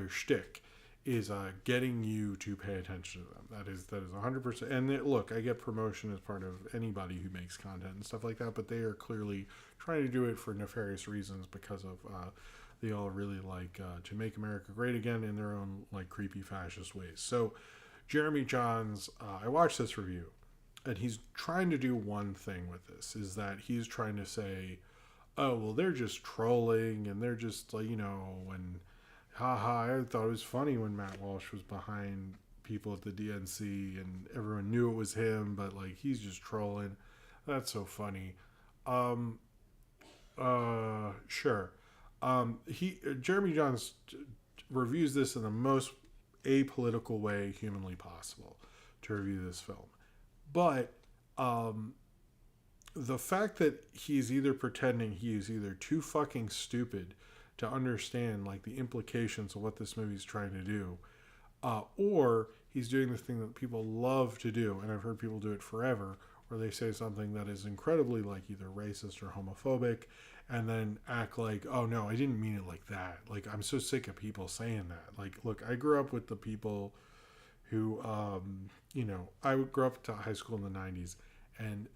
shtick is getting you to pay attention to them. That is 100%. And look, I get promotion as part of anybody who makes content and stuff like that, but they are clearly trying to do it for nefarious reasons because of they all really like to make America great again in their own like creepy fascist ways. So Jeremy Jahns, I watched this review, and he's trying to do one thing with this, is that he's trying to say, oh, well, they're just trolling, and they're just, like, and haha, I thought it was funny when Matt Walsh was behind people at the DNC, and everyone knew it was him, but, like, he's just trolling. That's so funny. Um, sure. Jeremy Jahns reviews this in the most apolitical way humanly possible to review this film. But the fact that he's either pretending he is either too fucking stupid to understand like the implications of what this movie's trying to do, or he's doing the thing that people love to do, and I've heard people do it forever, where they say something that is incredibly like either racist or homophobic, and then act like, oh no, I didn't mean it like that. Like, I'm so sick of people saying that. Like, look, I grew up with the people who, I grew up to high school in the 90s, and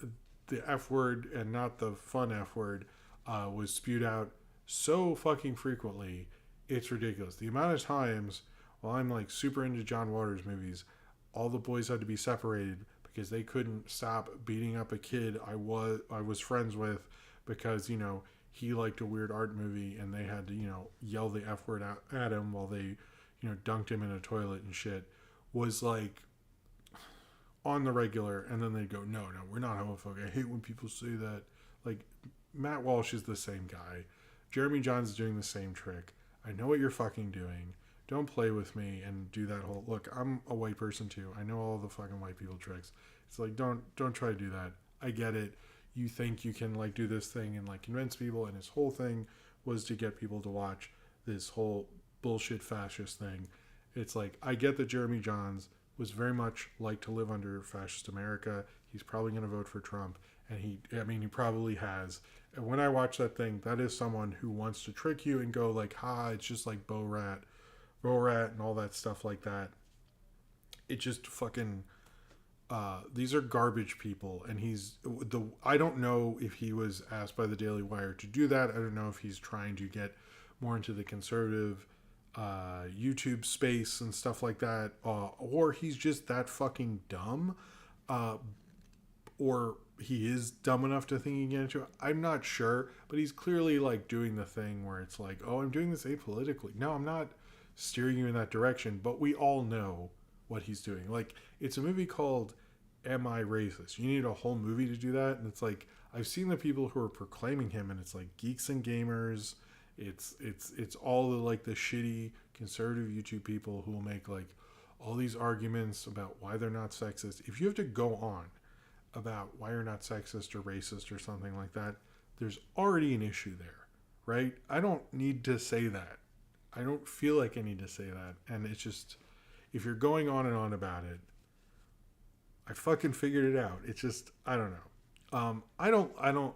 the F word, and not the fun F word, was spewed out so fucking frequently, it's ridiculous. The amount of times, while I'm like super into John Waters movies, all the boys had to be separated because they couldn't stop beating up a kid I was friends with because, he liked a weird art movie, and they had to, yell the F word out at him while they, dunked him in a toilet and shit, was like on the regular. And then they'd go, no, we're not homophobic. I hate when people say that. Like, Matt Walsh is the same guy. Jeremy Jahns is doing the same trick. I know what you're fucking doing. Don't play with me and do that whole, look, I'm a white person too. I know all the fucking white people tricks. It's like, don't try to do that. I get it. You think you can like do this thing and like convince people, and his whole thing was to get people to watch this whole bullshit fascist thing. It's like, I get that Jeremy Jahns was very much like to live under fascist America. He's probably going to vote for Trump, and he probably has. And when I watch that thing, that is someone who wants to trick you and go like, it's just like Borat and all that stuff like that. It just fucking, these are garbage people, and I don't know if he was asked by the Daily Wire to do that. I don't know if he's trying to get more into the conservative YouTube space and stuff like that, or he's just that fucking dumb, or he is dumb enough to think he can get into it. I'm not sure, but he's clearly like doing the thing where it's like, oh, I'm doing this apolitically. No, I'm not steering you in that direction, but we all know what he's doing. Like, it's a movie called Am I Racist? You need a whole movie to do that, and it's like, I've seen the people who are proclaiming him, and it's like Geeks and Gamers. It's all the like the shitty conservative YouTube people who will make like all these arguments about why they're not sexist. If you have to go on about why you're not sexist or racist or something like that, there's already an issue there, right? I don't need to say that. I don't feel like I need to say that. And it's just, if you're going on and on about it, I fucking figured it out. It's just, I don't know. I don't know.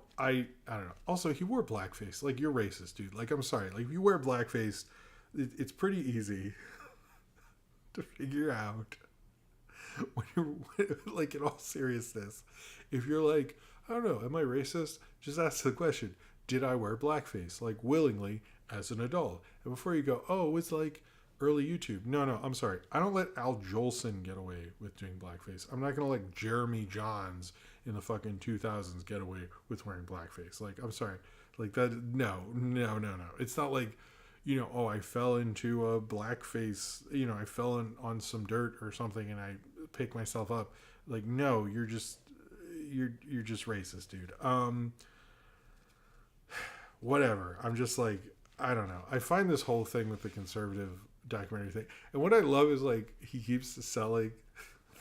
Also, he wore blackface. Like, you're racist, dude. Like, I'm sorry. Like, if you wear blackface, it's pretty easy to figure out when you're, like, in all seriousness. If you're like, I don't know, am I racist? Just ask the question, did I wear blackface? Like, willingly as an adult. And before you go, oh, it's like early YouTube. No, I'm sorry. I don't let Al Jolson get away with doing blackface. I'm not going to let Jeremy Jahns in the fucking 2000s get away with wearing blackface. Like, I'm sorry. Like, that, no. It's not like, oh, I fell into a blackface, I fell on some dirt or something and I picked myself up. Like, no, you're just racist, dude. Whatever. I'm just like, I don't know. I find this whole thing with the conservative documentary thing. And what I love is like he keeps selling.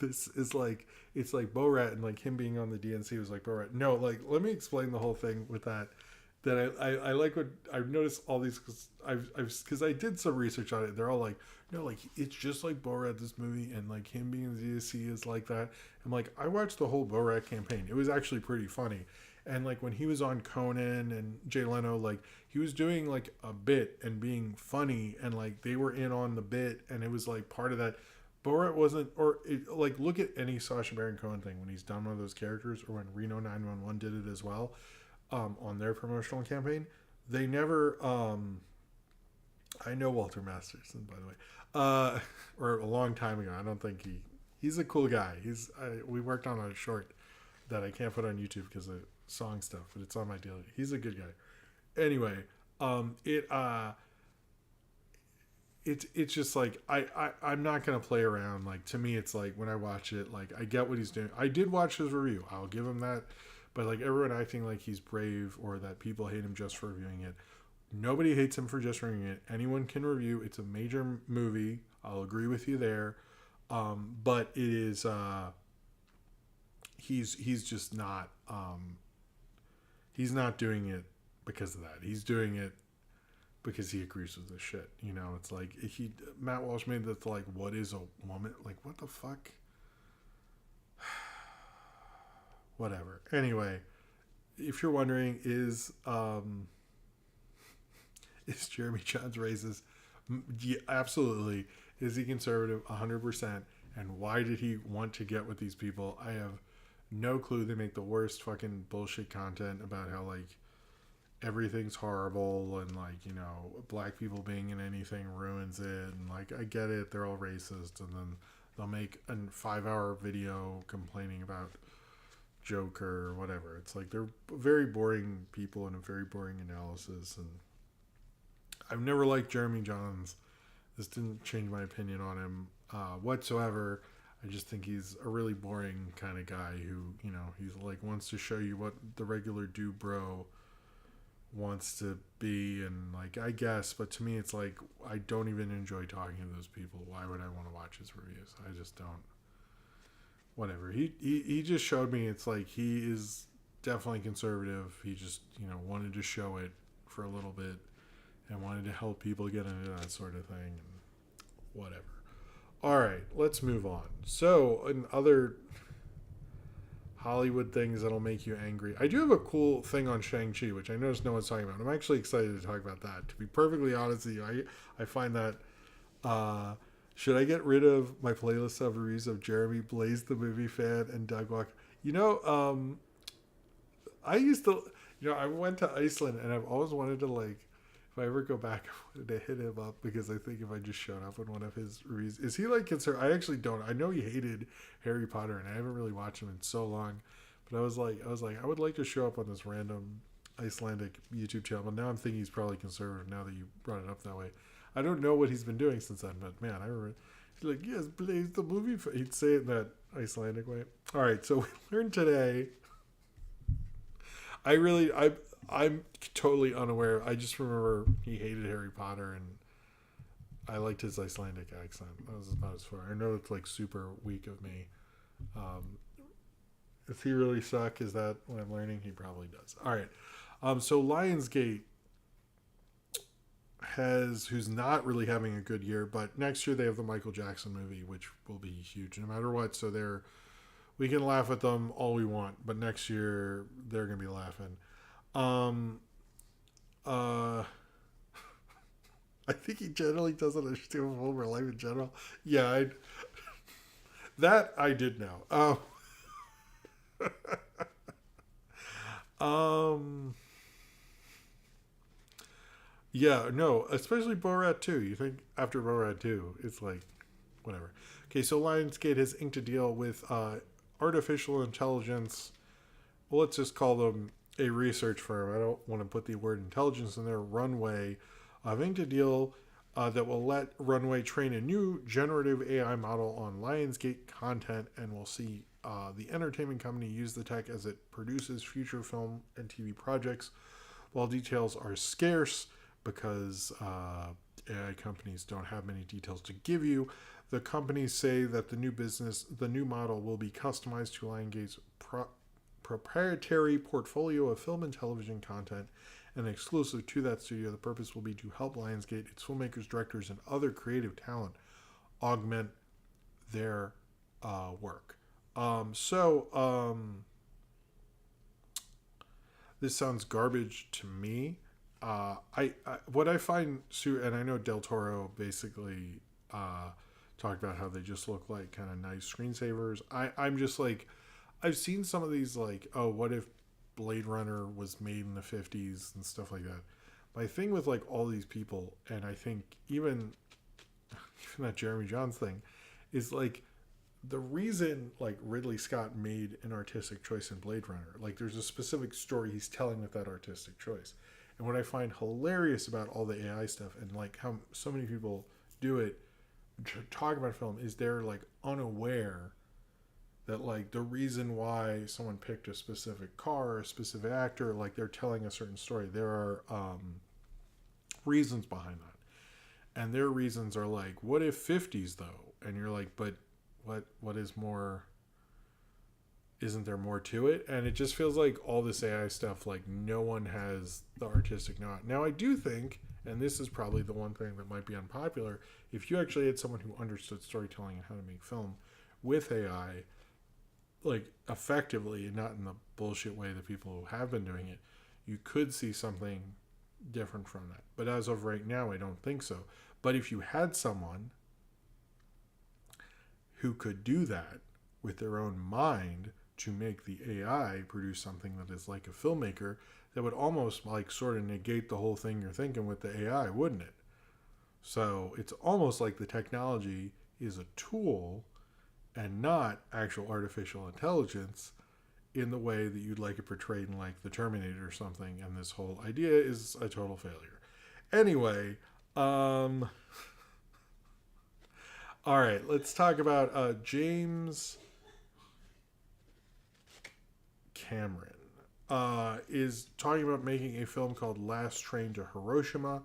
This is like it's like Borat and like him being on the DNC was like Borat. No, like let me explain the whole thing with that. That I like what I've noticed all these because I did some research on it. They're all like, no, like it's just like Borat this movie and like him being in the DNC is like that. I'm like I watched the whole Borat campaign. It was actually pretty funny. And like when he was on Conan and Jay Leno, like he was doing like a bit and being funny, and like they were in on the bit, and it was like part of that. Borat wasn't, or it, like look at any Sacha Baron Cohen thing when he's done one of those characters, or when Reno 911 did it as well, on their promotional campaign. They never. I know Walter Masterson, by the way, or a long time ago. I don't think he's a cool guy. We worked on a short that I can't put on YouTube because of song stuff, but it's on my daily. He's a good guy. Anyway, it's just like I'm not gonna play around. Like to me, it's like when I watch it, like I get what he's doing. I did watch his review. I'll give him that. But like everyone acting like he's brave or that people hate him just for reviewing it. Nobody hates him for just reviewing it. Anyone can review. It's a major movie. I'll agree with you there. But it is. He's just not. He's not doing it because of that. He's doing it because he agrees with this shit. You know, it's like Matt Walsh made that like, what is a woman? Like, what the fuck? Whatever. Anyway, if you're wondering, is Jeremy Jahns racist? Yeah, absolutely. Is he conservative? 100%. And why did he want to get with these people? I have no clue. They make the worst fucking bullshit content about how like everything's horrible and like, you know, black people being in anything ruins it, and like I get it, they're all racist, and then they'll make a 5-hour video complaining about Joker or whatever. It's like they're very boring people and a very boring analysis, and I've never liked Jeremy Jahns. This didn't change my opinion on him whatsoever. I just think he's a really boring kind of guy who, you know, he's like wants to show you what the regular dude bro wants to be, and like I guess, but to me it's like I don't even enjoy talking to those people. Why would I want to watch his reviews? I just don't. Whatever. He just showed me it's like he is definitely conservative. He just, you know, wanted to show it for a little bit and wanted to help people get into that sort of thing, and whatever. All right, let's move on. So, in other Hollywood things that'll make you angry, I do have a cool thing on Shang-Chi, which I noticed no one's talking about. I'm actually excited to talk about that. To be perfectly honest with you, I find that... should I get rid of my playlist of reviews of Jeremy, Blaze the movie fan, and Doug Walker? You know, I used to... You know, I went to Iceland, and I've always wanted to, like... If I ever go back, I wanted to hit him up, because I think if I just showed up in one of his reviews... Is he, like, concerned? I actually don't. I know he hated Harry Potter, and I haven't really watched him in so long. But I was like, I would like to show up on this random Icelandic YouTube channel. But now I'm thinking he's probably conservative now that you brought it up that way. I don't know what he's been doing since then, but man, I remember he's like, yes, Blaze the movie. He'd say it in that Icelandic way. All right, so we learned today. I'm totally unaware. I just remember he hated Harry Potter, and I liked his Icelandic accent. That was about as far. I know it's like super weak of me. Does he really suck? Is that what I'm learning? He probably does. All right. So Lionsgate who's not really having a good year, but next year they have the Michael Jackson movie, which will be huge no matter what. So we can laugh at them all we want, but next year they're gonna be laughing. I think he generally doesn't understand film or life in general. Yeah, I did know. Yeah, no, especially Borat 2. You think after Borat 2, it's like, whatever. Okay, so Lionsgate has inked a deal with artificial intelligence. Well, let's just call them a research firm. I don't want to put the word intelligence in there. Runway. I've inked a deal that will let Runway train a new generative AI model on Lionsgate content, and we'll see the entertainment company use the tech as it produces future film and TV projects. While details are scarce, because AI companies don't have many details to give you. The companies say that the new model will be customized to Lionsgate's proprietary portfolio of film and television content and exclusive to that studio. The purpose will be to help Lionsgate, its filmmakers, directors, and other creative talent augment their work. This sounds garbage to me. I what I find, and I know Del Toro basically talked about how they just look like kind of nice screensavers. I'm just like, I've seen some of these like, oh, what if Blade Runner was made in the 50s and stuff like that. My thing with like all these people, and I think even that Jeremy Jahns thing, is like the reason like Ridley Scott made an artistic choice in Blade Runner, like there's a specific story he's telling with that artistic choice. And what I find hilarious about all the AI stuff and like how so many people do it, talk about film, is they're like unaware that like the reason why someone picked a specific car or a specific actor, like they're telling a certain story. There are reasons behind that. And their reasons are like, what if 50s though? And you're like, but what is more, isn't there more to it? And it just feels like all this AI stuff, like no one has the artistic knowledge. Now I do think, and this is probably the one thing that might be unpopular, if you actually had someone who understood storytelling and how to make film with AI, like effectively and not in the bullshit way that people who have been doing it, you could see something different from that. But as of right now, I don't think so. But if you had someone who could do that with their own mind to make the AI produce something that is like a filmmaker, that would almost like sort of negate the whole thing you're thinking with the AI, wouldn't it? So it's almost like the technology is a tool and not actual artificial intelligence in the way that you'd like it portrayed in like the Terminator or something. And this whole idea is a total failure. Anyway, all right, let's talk about James Cameron is talking about making a film called Last Train to Hiroshima,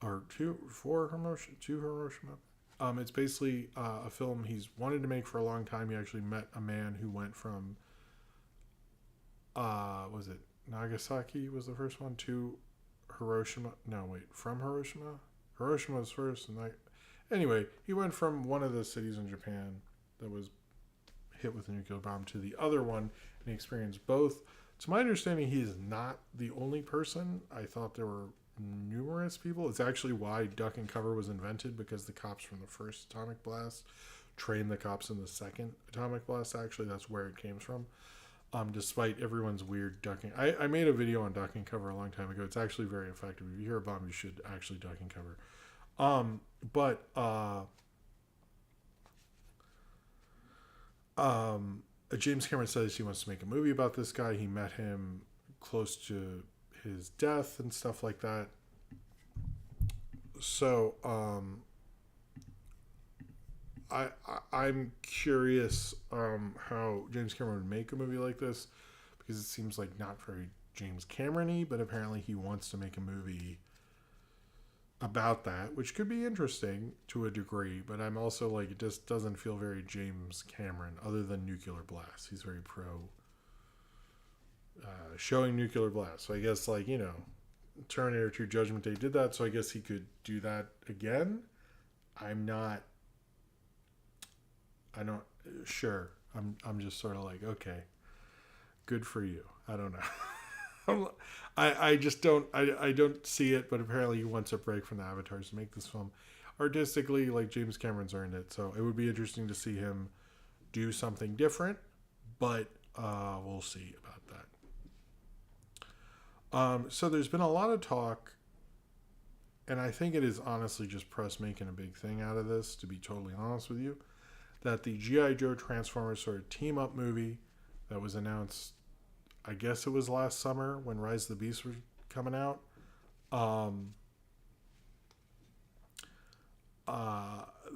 or to Hiroshima. It's basically a film he's wanted to make for a long time. He actually met a man who went from, was it Nagasaki was the first one, to Hiroshima? No, wait, from Hiroshima? Hiroshima was first, and anyway, he went from one of the cities in Japan that was hit with a nuclear bomb to the other one, and he experienced both. To my understanding, he is not the only person. I thought there were numerous people. It's actually why duck and cover was invented, because the cops from the first atomic blast trained the cops in the second atomic blast. Actually, that's where it came from. Despite everyone's weird ducking. I made a video on duck and cover a long time ago. It's actually very effective. If you hear a bomb, you should actually duck and cover. James Cameron says he wants to make a movie about this guy. He met him close to his death and stuff like that. So I'm curious how James Cameron would make a movie like this, because it seems like not very James Cameron-y, but apparently he wants to make a movie about that, which could be interesting to a degree, but I'm also like, it just doesn't feel very James Cameron, other than nuclear blast. He's very pro showing nuclear blast. So I guess, like, you know, Terminator 2 Judgment Day did that, so I guess he could do that again. I'm sure. I'm just sort of like, okay, good for you. I don't know. I just don't see it, but apparently he wants a break from the avatars to make this film. Artistically, like, James Cameron's earned it, so it would be interesting to see him do something different, but we'll see about that. So there's been a lot of talk, and I think it is honestly just press making a big thing out of this, to be totally honest with you, that the G.I. Joe Transformers sort of team-up movie that was announced, I guess it was last summer when Rise of the Beast was coming out,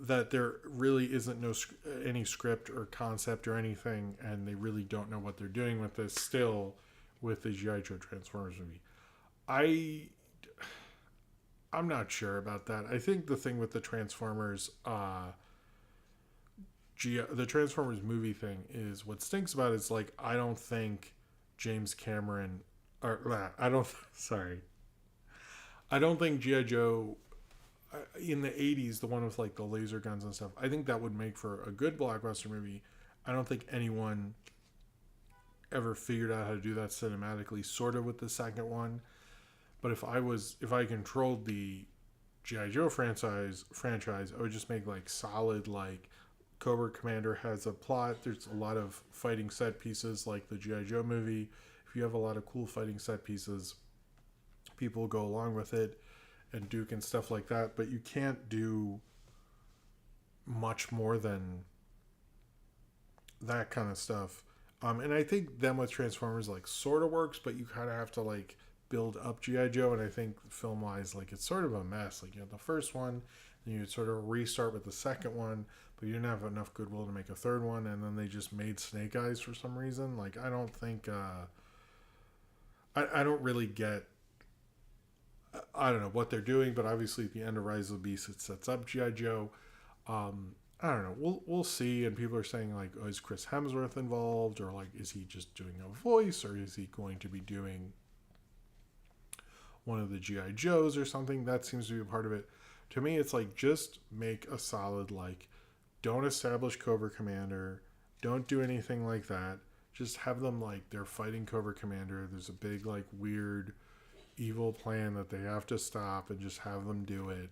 that there really isn't any script or concept or anything, and they really don't know what they're doing with this still with the G.I. Joe Transformers movie. I'm not sure about that. I think the thing with the Transformers, the Transformers movie thing is what stinks about it is like I don't think James Cameron, or I don't, sorry, I don't think GI Joe in the '80s, the one with like the laser guns and stuff. I think that would make for a good blockbuster movie. I don't think anyone ever figured out how to do that cinematically, sort of with the second one. But if I controlled the GI Joe franchise, I would just make like solid like Cobra Commander has a plot. There's a lot of fighting set pieces like the GI Joe movie. If you have a lot of cool fighting set pieces, people go along with it, and Duke and stuff like that. But you can't do much more than that kind of stuff. And I think them with Transformers like sort of works, but you kind of have to like build up GI Joe. And I think film wise, like it's sort of a mess. Like you have the first one, and you sort of restart with the second one, but you didn't have enough goodwill to make a third one, and then they just made Snake Eyes for some reason. Like I don't think I don't really get. I don't know what they're doing, but obviously at the end of Rise of the Beast, it sets up GI Joe. I don't know. We'll see. And people are saying like, oh, is Chris Hemsworth involved, or like, is he just doing a voice, or is he going to be doing one of the GI Joes or something? That seems to be a part of it. To me, it's like just make a solid like, don't establish Cobra Commander, don't do anything like that. Just have them like they're fighting Cobra Commander. There's a big like weird evil plan that they have to stop, and just have them do it.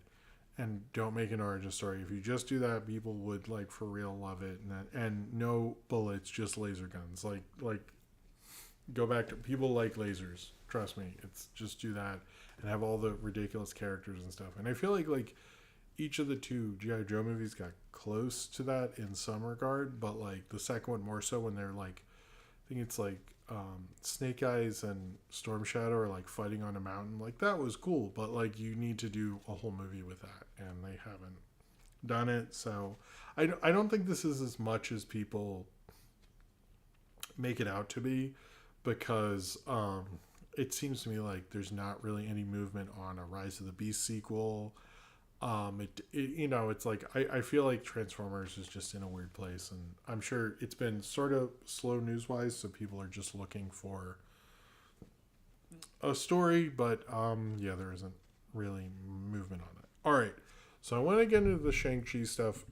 And don't make an origin story. If you just do that, people would like for real love it. And no bullets, just laser guns. Like go back to people like lasers. Trust me, it's just do that and have all the ridiculous characters and stuff. And I feel like each of the two GI Joe movies got close to that in some regard, but like the second one more so when they're like, I think it's like Snake Eyes and Storm Shadow are like fighting on a mountain. Like that was cool, but like you need to do a whole movie with that, and they haven't done it. So I don't think this is as much as people make it out to be, because it seems to me like there's not really any movement on a Rise of the Beast sequel. It's like I feel like Transformers is just in a weird place, and I'm sure it's been sort of slow news wise, so people are just looking for a story, but there isn't really movement on it. All right, so I want to get into the Shang-Chi stuff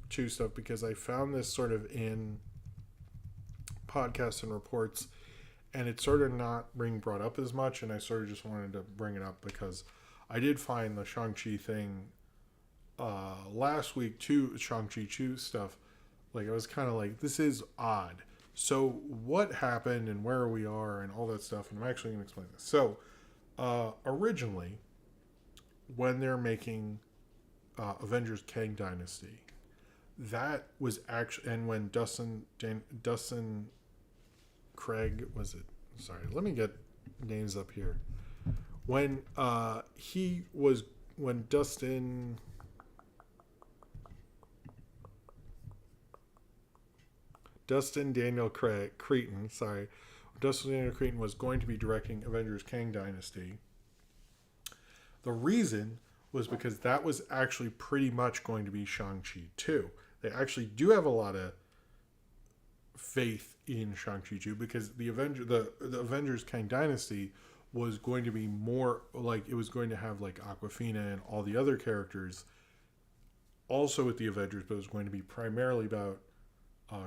because I found this sort of in podcasts and reports, and it's sort of not being brought up as much, and I sort of just wanted to bring it up because I did find the Shang-Chi thing last week too. Shang-Chi 2 stuff, like I was kind of like, this is odd. So what happened and where we are and all that stuff, and I'm actually going to explain this. So originally, when they're making Avengers Kang Dynasty, that was actually, and when Dustin Craig was it? Sorry, let me get names up here. When Dustin Daniel Cretton was going to be directing Avengers Kang Dynasty. The reason was because that was actually pretty much going to be Shang-Chi 2. They actually do have a lot of faith in Shang-Chi 2 because the Avengers Kang Dynasty was going to be more like, it was going to have like Awkwafina and all the other characters also with the Avengers, but it was going to be primarily about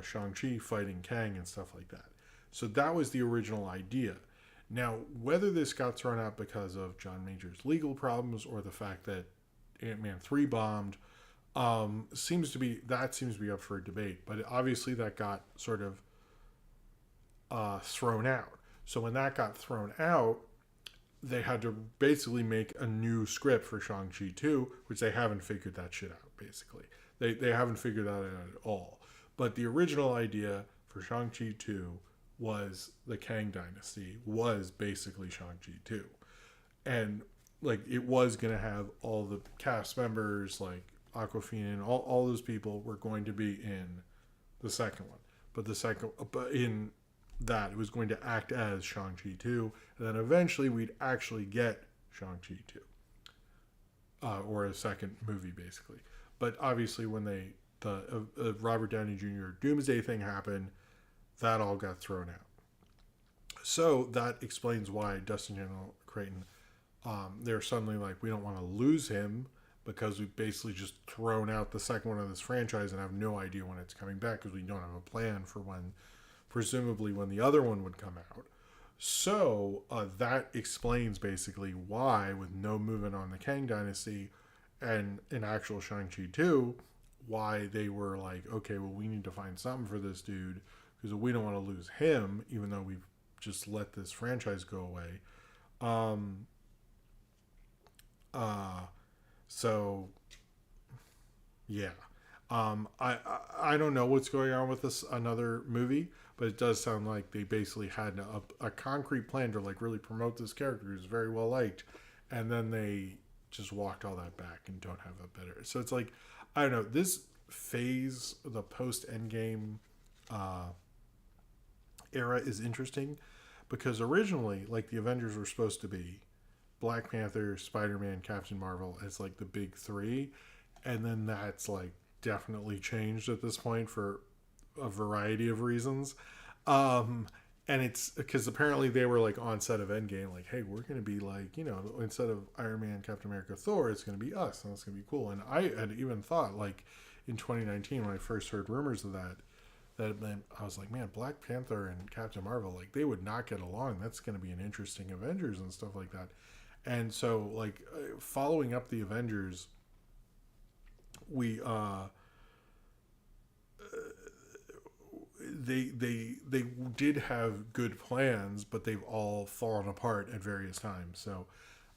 Shang-Chi fighting Kang and stuff like that. So that was the original idea. Now, whether this got thrown out because of John Major's legal problems or the fact that Ant-Man 3 bombed, seems to be up for debate. But obviously that got sort of thrown out. So when that got thrown out, they had to basically make a new script for Shang-Chi 2, which they haven't figured that shit out, basically. They haven't figured that out at all. But the original idea for Shang-Chi 2 was the Kang Dynasty, was basically Shang-Chi 2. And, like, it was going to have all the cast members, like Awkwafina and all those people were going to be in the second one. But in that, it was going to act as Shang-Chi 2, and then eventually we'd actually get Shang-Chi 2. or a second movie basically. But obviously, when the Robert Downey Jr. Doomsday thing happened, that all got thrown out. So that explains why Dustin Daniel Creighton, they're suddenly like, we don't want to lose him because we've basically just thrown out the second one of this franchise and have no idea when it's coming back because we don't have a plan for when, presumably, when the other one would come out. So that explains basically why, with no movement on the Kang Dynasty and in actual Shang-Chi 2, why they were like, okay, well, we need to find something for this dude because we don't want to lose him, even though we've just let this franchise go away. Um, so, yeah. I don't know what's going on with this another movie, but it does sound like they basically had a concrete plan to like really promote this character who's very well liked, and then they just walked all that back and don't have a better. So it's like, I don't know, this phase, the post Endgame era is interesting because originally, like, the Avengers were supposed to be Black Panther, Spider-Man, Captain Marvel as like the big three, and then that's like definitely changed at this point for a variety of reasons. Um, and it's because apparently they were like on set of Endgame, like, hey, we're going to be like, instead of Iron Man, Captain America, Thor, it's going to be us, and it's going to be cool. And I had even thought, like, in 2019 when I first heard rumors of that meant I was like, man, Black Panther and Captain Marvel, like, they would not get along. That's going to be an interesting Avengers and stuff like that. And so, like, following up the Avengers, we they did have good plans, but they've all fallen apart at various times. So,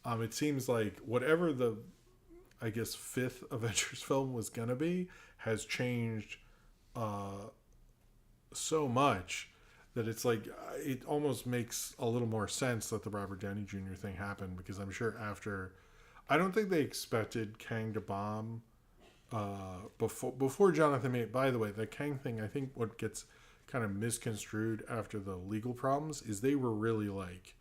it seems like whatever the, I guess, fifth Avengers film was gonna be has changed so much that it's like it almost makes a little more sense that the Robert Downey Jr. thing happened because I'm sure after, I don't think they expected Kang to bomb before Jonathan made. By the way, the Kang thing, I think what gets kind of misconstrued after the legal problems is they were really like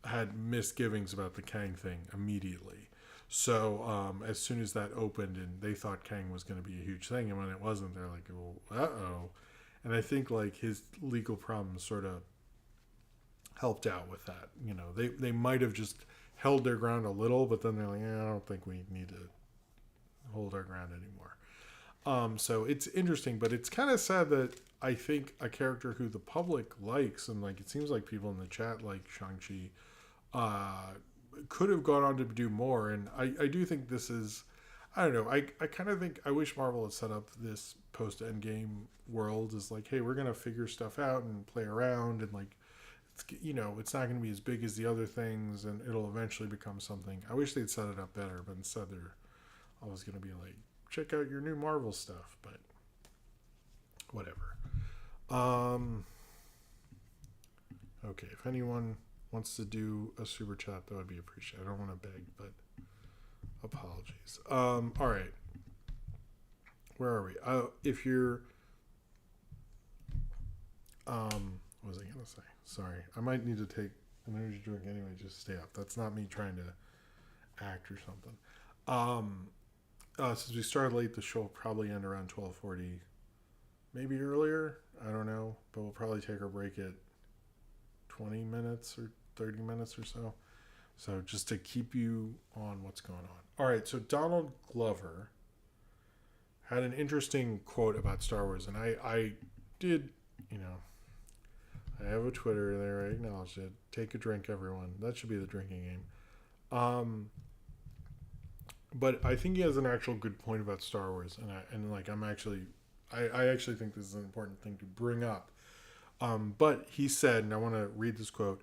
had misgivings about the Kang thing immediately. So as soon as that opened and they thought Kang was going to be a huge thing, and when it wasn't, they're like, well, uh-oh. And I think like his legal problems sort of helped out with that. They might have just held their ground a little, but then they're like, I don't think we need to hold our ground anymore. So it's interesting, but it's kind of sad that I think a character who the public likes, and like it seems like people in the chat like Shang-Chi, could have gone on to do more. And I do think this is, I don't know, I kind of think I wish Marvel had set up this post-Endgame world as like, hey, we're going to figure stuff out and play around, and like, it's not going to be as big as the other things, and it'll eventually become something. I wish they'd set it up better, but instead they're always going to be like, check out your new Marvel stuff, but whatever. Okay, if anyone wants to do a super chat, that would be appreciated. I don't want to beg, but apologies. All right. Where are we? If you're, what was I going to say? Sorry. I might need to take an energy drink anyway, just stay up. That's not me trying to act or something. Since we started late, the show will probably end around 12:40, maybe earlier. I don't know, but we'll probably take our break at 20 minutes or 30 minutes or so. So just to keep you on what's going on. All right, so Donald Glover had an interesting quote about Star Wars, and I did, I have a Twitter there. I acknowledged it. Take a drink, everyone. That should be the drinking game. But I think he has an actual good point about Star Wars, and I actually think this is an important thing to bring up. But he said, and I want to read this quote,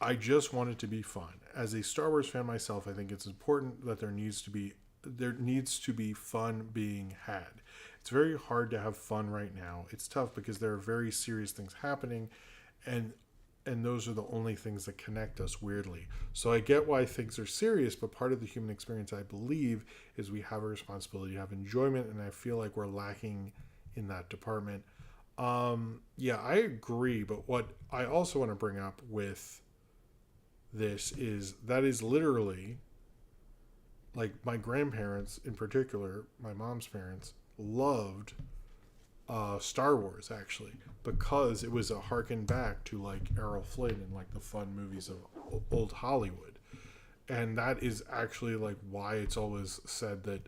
I just want it to be fun. As a Star Wars fan myself, I think it's important that there needs to be fun being had. It's very hard to have fun right now. It's tough because there are very serious things happening, and those are the only things that connect us weirdly. So I get why things are serious, but part of the human experience, I believe, is we have a responsibility to have enjoyment, and I feel like we're lacking in that department. Yeah, I agree, but what I also want to bring up with this is that is literally like my grandparents in particular, my mom's parents loved Star Wars actually because it was a harken back to like Errol Flynn and like the fun movies of old Hollywood, and that is actually like why it's always said that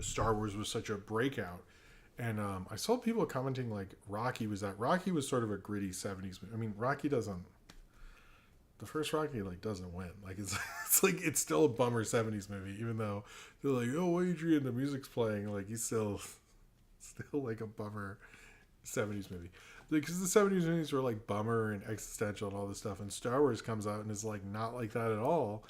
Star Wars was such a breakout. And I saw people commenting like Rocky was sort of a gritty '70s movie. I mean, Rocky doesn't. The first Rocky like doesn't win. Like it's like it's still a bummer '70s movie, even though they're like, oh Adrian, the music's playing. Like he's still like a bummer '70s movie. Because the '70s movies were like bummer and existential and all this stuff, and Star Wars comes out and is like not like that at all,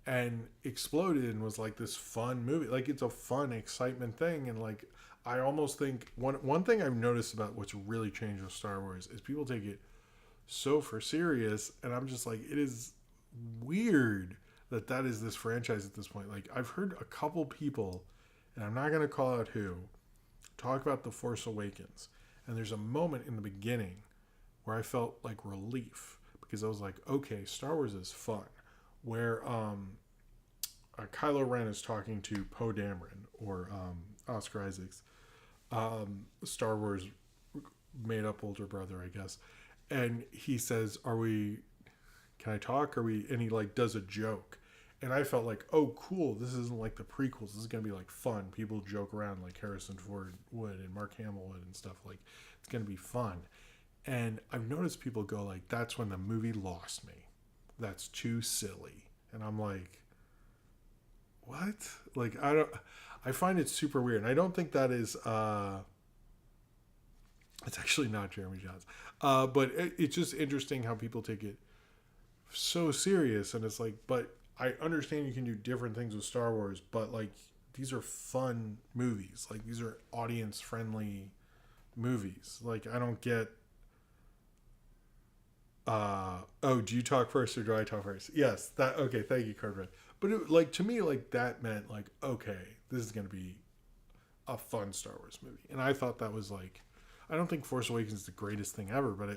and exploded and was like this fun movie. Like it's a fun excitement thing, and like I almost think one thing I've noticed about what's really changed with Star Wars is people take it so for serious, and I'm just like, it is weird that is this franchise at this point. Like I've heard a couple people, and I'm not gonna call out who, talk about The Force Awakens, and there's a moment in the beginning where I felt like relief because I was like, okay, Star Wars is fun, where Kylo Ren is talking to Poe Dameron or Oscar Isaac's Star Wars made up older brother, I guess. And he says, can I talk? And he like does a joke. And I felt like, oh, cool. This isn't like the prequels. This is going to be like fun. People joke around like Harrison Ford would and Mark Hamill would and stuff. Like, it's going to be fun. And I've noticed people go like, that's when the movie lost me. That's too silly. And I'm like, what? Like, I find it super weird. And I don't think that is, it's actually not Jeremy Jahns. But it's just interesting how people take it so serious. And it's like, but I understand you can do different things with Star Wars, but like, these are fun movies. Like, these are audience friendly movies. Like, I don't get, oh, do you talk first or do I talk first? Yes, okay, thank you, Cardred. But it, like, to me, like, that meant like, okay, this is going to be a fun Star Wars movie. And I thought that was like, I don't think Force Awakens is the greatest thing ever, but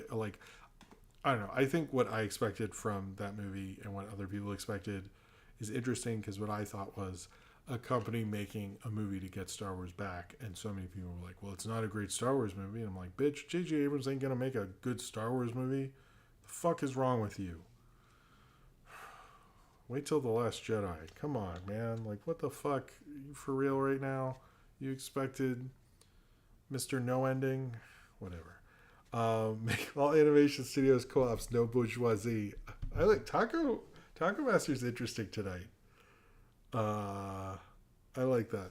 I don't know. I think what I expected from that movie and what other people expected is interesting because what I thought was a company making a movie to get Star Wars back, and so many people were like, well, it's not a great Star Wars movie. And I'm like, bitch, J.J. Abrams ain't going to make a good Star Wars movie. The fuck is wrong with you? Wait till The Last Jedi. Come on, man. Like, what the fuck? You for real right now? You expected Mr. No Ending? Whatever. Make all animation studios co-ops, no bourgeoisie. I like Taco Master's interesting tonight. I like that.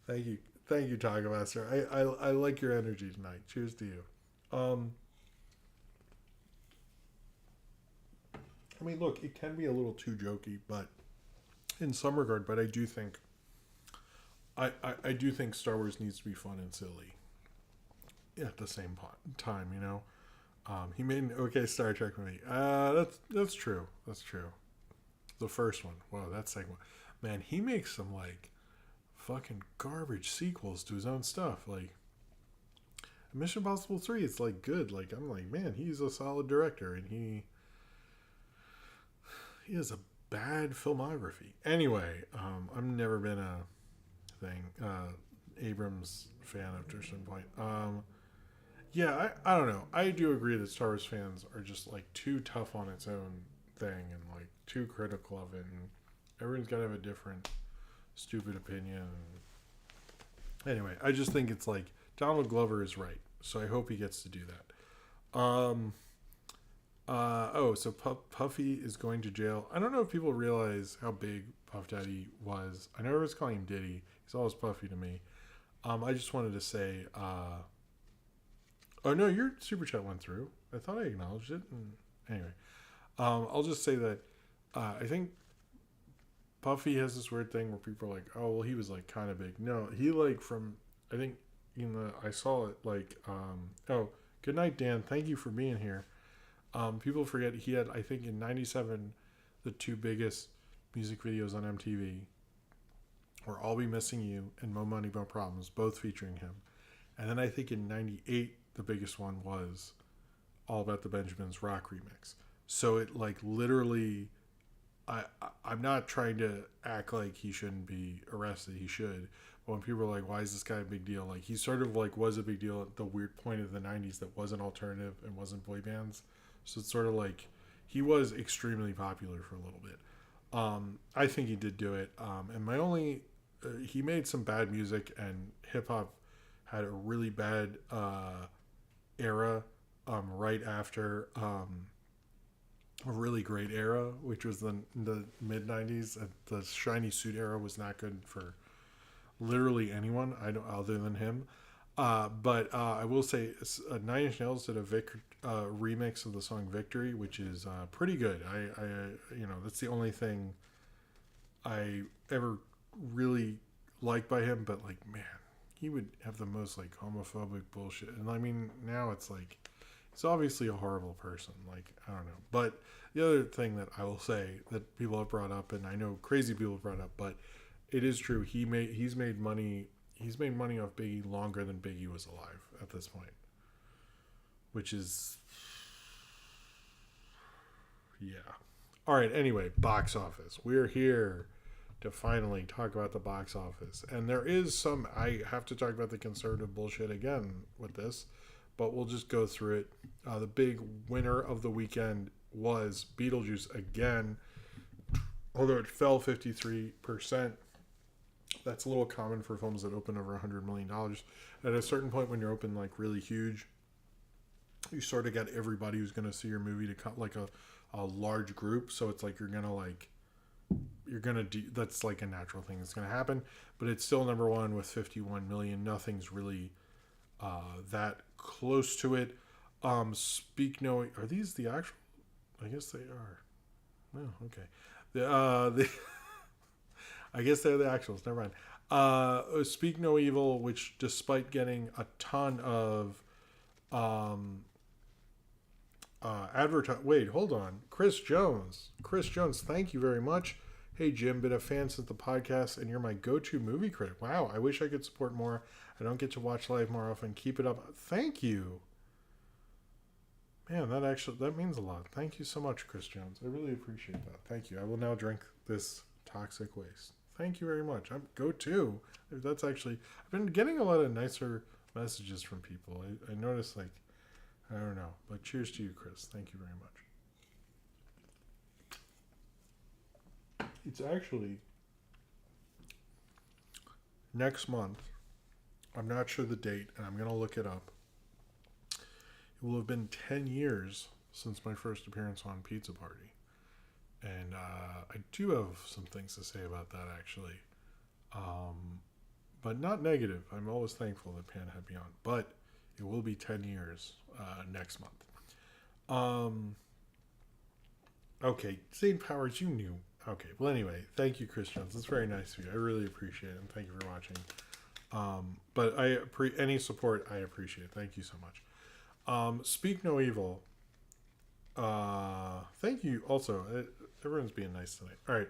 Thank you, Taco Master. I like your energy tonight. Cheers to you. I mean, look, it can be a little too jokey, but in some regard, but I do think I do think Star Wars needs to be fun and silly at the same time, you know. He made an okay Star Trek movie. That's true. That's true. The first one. Whoa, that second one. Man, he makes some like fucking garbage sequels to his own stuff. Like Mission Impossible 3, it's like good. Like I'm like, man, he's a solid director and he has a bad filmography. Anyway, I've never been a Abrams fan up to a certain point. Yeah, I don't know. I do agree that Star Wars fans are just like too tough on its own thing and like too critical of it, and everyone's got to have a different stupid opinion. Anyway, I just think it's like Donald Glover is right, so I hope he gets to do that. So Puffy is going to jail. I don't know if people realize how big Puff Daddy was. I never was calling him Diddy. He's always Puffy to me. I just wanted to say, oh no, your super chat went through. I thought I acknowledged it. Anyway, I'll just say that I think Puffy has this weird thing where people are like, oh well, he was like kind of big. No, he like from I think I saw it like oh, good night Dan, thank you for being here. People forget he had, I think in '97, the two biggest music videos on MTV were I'll Be Missing You and Mo Money, Mo Problems, both featuring him. And then I think in '98, the biggest one was All About the Benjamins rock remix. So it like literally I'm not trying to act like he shouldn't be arrested. He should. But when people are like, "Why is this guy a big deal?" Like he sort of like was a big deal at the weird point of the '90s that wasn't alternative and wasn't boy bands. So it's sort of like he was extremely popular for a little bit. I think he did do it. And my only he made some bad music, and hip hop had a really bad era right after a really great era, which was the mid '90s. The shiny suit era was not good for literally anyone I know other than him. But I will say, Nine Inch Nails did a remix of the song "Victory," which is pretty good. That's the only thing I ever really liked by him. But like, man, he would have the most like homophobic bullshit, and I mean, now it's like he's obviously a horrible person. Like, I don't know. But the other thing that I will say that people have brought up, and I know crazy people have brought up, but it is true. He's made money. He's made money off Biggie longer than Biggie was alive at this point, which is, yeah. All right. Anyway, box office. We're here to finally talk about the box office, and there is some. I have to talk about the conservative bullshit again with this, but we'll just go through it. The big winner of the weekend was Beetlejuice again, although it fell 53%. That's a little common for films that open over $100 million. At a certain point, when you're open like really huge, you sort of get everybody who's going to see your movie to cut like a large group. So it's like that's like a natural thing that's going to happen. But it's still number one with 51 million. Nothing's really that close to it. Speak No. Are these the actual? I guess they are. Oh, okay. The I guess they're the actuals. Never mind. Speak No Evil, which despite getting a ton of Wait, hold on. Chris Jones, thank you very much. Hey Jim, been a fan since the podcast, and you're my go-to movie critic. Wow, I wish I could support more. I don't get to watch live more often. Keep it up. Thank you. Man, that means a lot. Thank you so much, Chris Jones. I really appreciate that. Thank you. I will now drink this toxic waste. Thank you very much. I'm go-to. That's actually, I've been getting a lot of nicer messages from people. I noticed, like, I don't know, but cheers to you, Chris. Thank you very much. It's actually next month. I'm not sure the date, and I'm going to look it up. It will have been 10 years since my first appearance on Pizza Party. And I do have some things to say about that, actually. But not negative. I'm always thankful that Pan had me on. But it will be 10 years next month. Okay, St. Powers, you knew. Okay, well, anyway, thank you, Chris Jones. That's very nice of you. I really appreciate it, and thank you for watching. But any support, I appreciate. Thank you so much. Speak No Evil. Thank you. Also, everyone's being nice tonight. All right.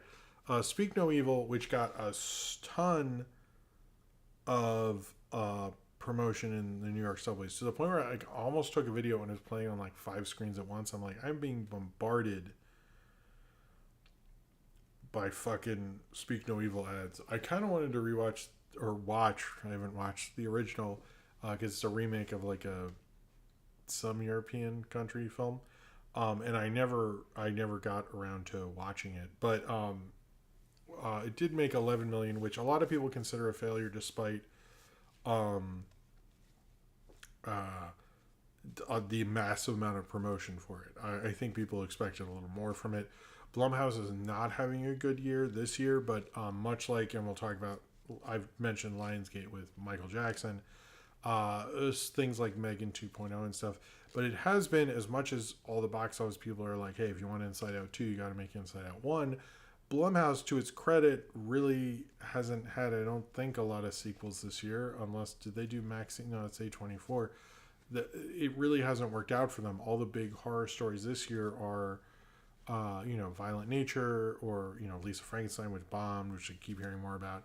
Speak No Evil, which got a ton of promotion in the New York subways, to the point where I almost took a video and it was playing on like 5 screens at once. I'm like, I'm being bombarded by fucking Speak No Evil ads. I kind of wanted to rewatch or watch. I haven't watched the original because it's a remake of like some European country film. And I never got around to watching it, but it did make 11 million, which a lot of people consider a failure, despite the massive amount of promotion for it. I think people expected a little more from it. Blumhouse is not having a good year this year, but much like, and we'll talk about, I've mentioned Lionsgate with Michael Jackson, things like Megan 2.0 and stuff. But it has been, as much as all the box office people are like, hey, if you want Inside Out 2, you got to make Inside Out 1. Blumhouse, to its credit, really hasn't had, I don't think, a lot of sequels this year, unless, did they do Maxine? No, it's A24. It really hasn't worked out for them. All the big horror stories this year are, Violent Nature, or, Lisa Frankenstein, which bombed, which I keep hearing more about.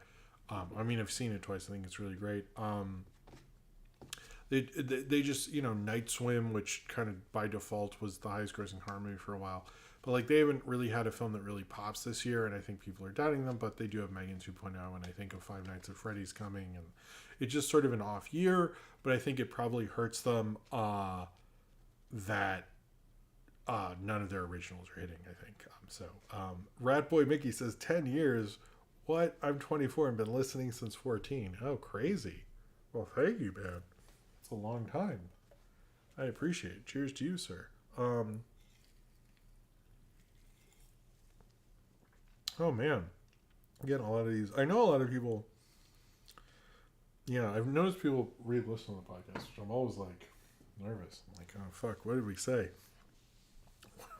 I've seen it twice. I think it's really great. They just, Night Swim, which kind of by default was the highest grossing horror movie for a while, But like they haven't really had a film that really pops this year, and I think people are doubting them. But they do have Megan 2.0, and I think of Five Nights at Freddy's coming, and it's just sort of an off year. But I think it probably hurts them that none of their originals are hitting. I think Rat Boy Mickey says 10 years. What? I'm 24 and been listening since 14. Oh, crazy. Well, thank you, man. It's a long time. I appreciate it. Cheers to you, sir. Oh, man. Again, a lot of these. I know a lot of people. Yeah, I've noticed people re-listen to the podcast, which I'm always like nervous. I'm like, oh, fuck, what did we say?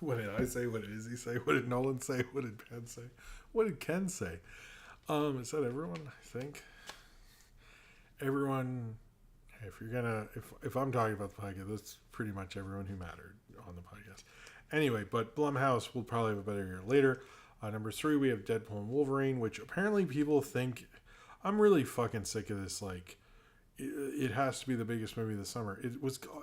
What did I say? What did Izzy say? What did Nolan say? What did Ben say? What did Ken say? Is that everyone? I think everyone. If you're gonna, if I'm talking about the podcast, that's pretty much everyone who mattered on the podcast. Anyway, but Blumhouse will probably have a better year later. Number 3, we have Deadpool and Wolverine, which apparently people think. I'm really fucking sick of this. Like, it has to be the biggest movie of the summer.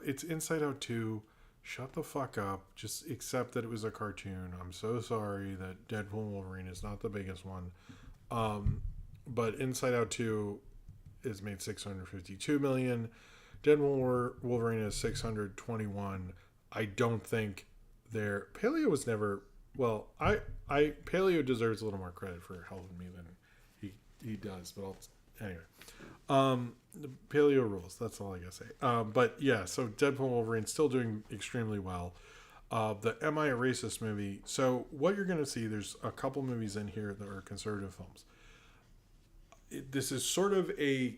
It's Inside Out 2. Shut the fuck up. Just accept that it was a cartoon. I'm so sorry that Deadpool and Wolverine is not the biggest one. But Inside Out 2 is made $652 million. Deadpool and Wolverine is $621. I don't think Paleo was never. Well, Paleo deserves a little more credit for helping me than he does. But anyway. The Paleo rules. That's all I gotta say. But yeah, so Deadpool and Wolverine still doing extremely well. The Am I a Racist movie. So what you're gonna see, there's a couple movies in here that are conservative films. This is sort of a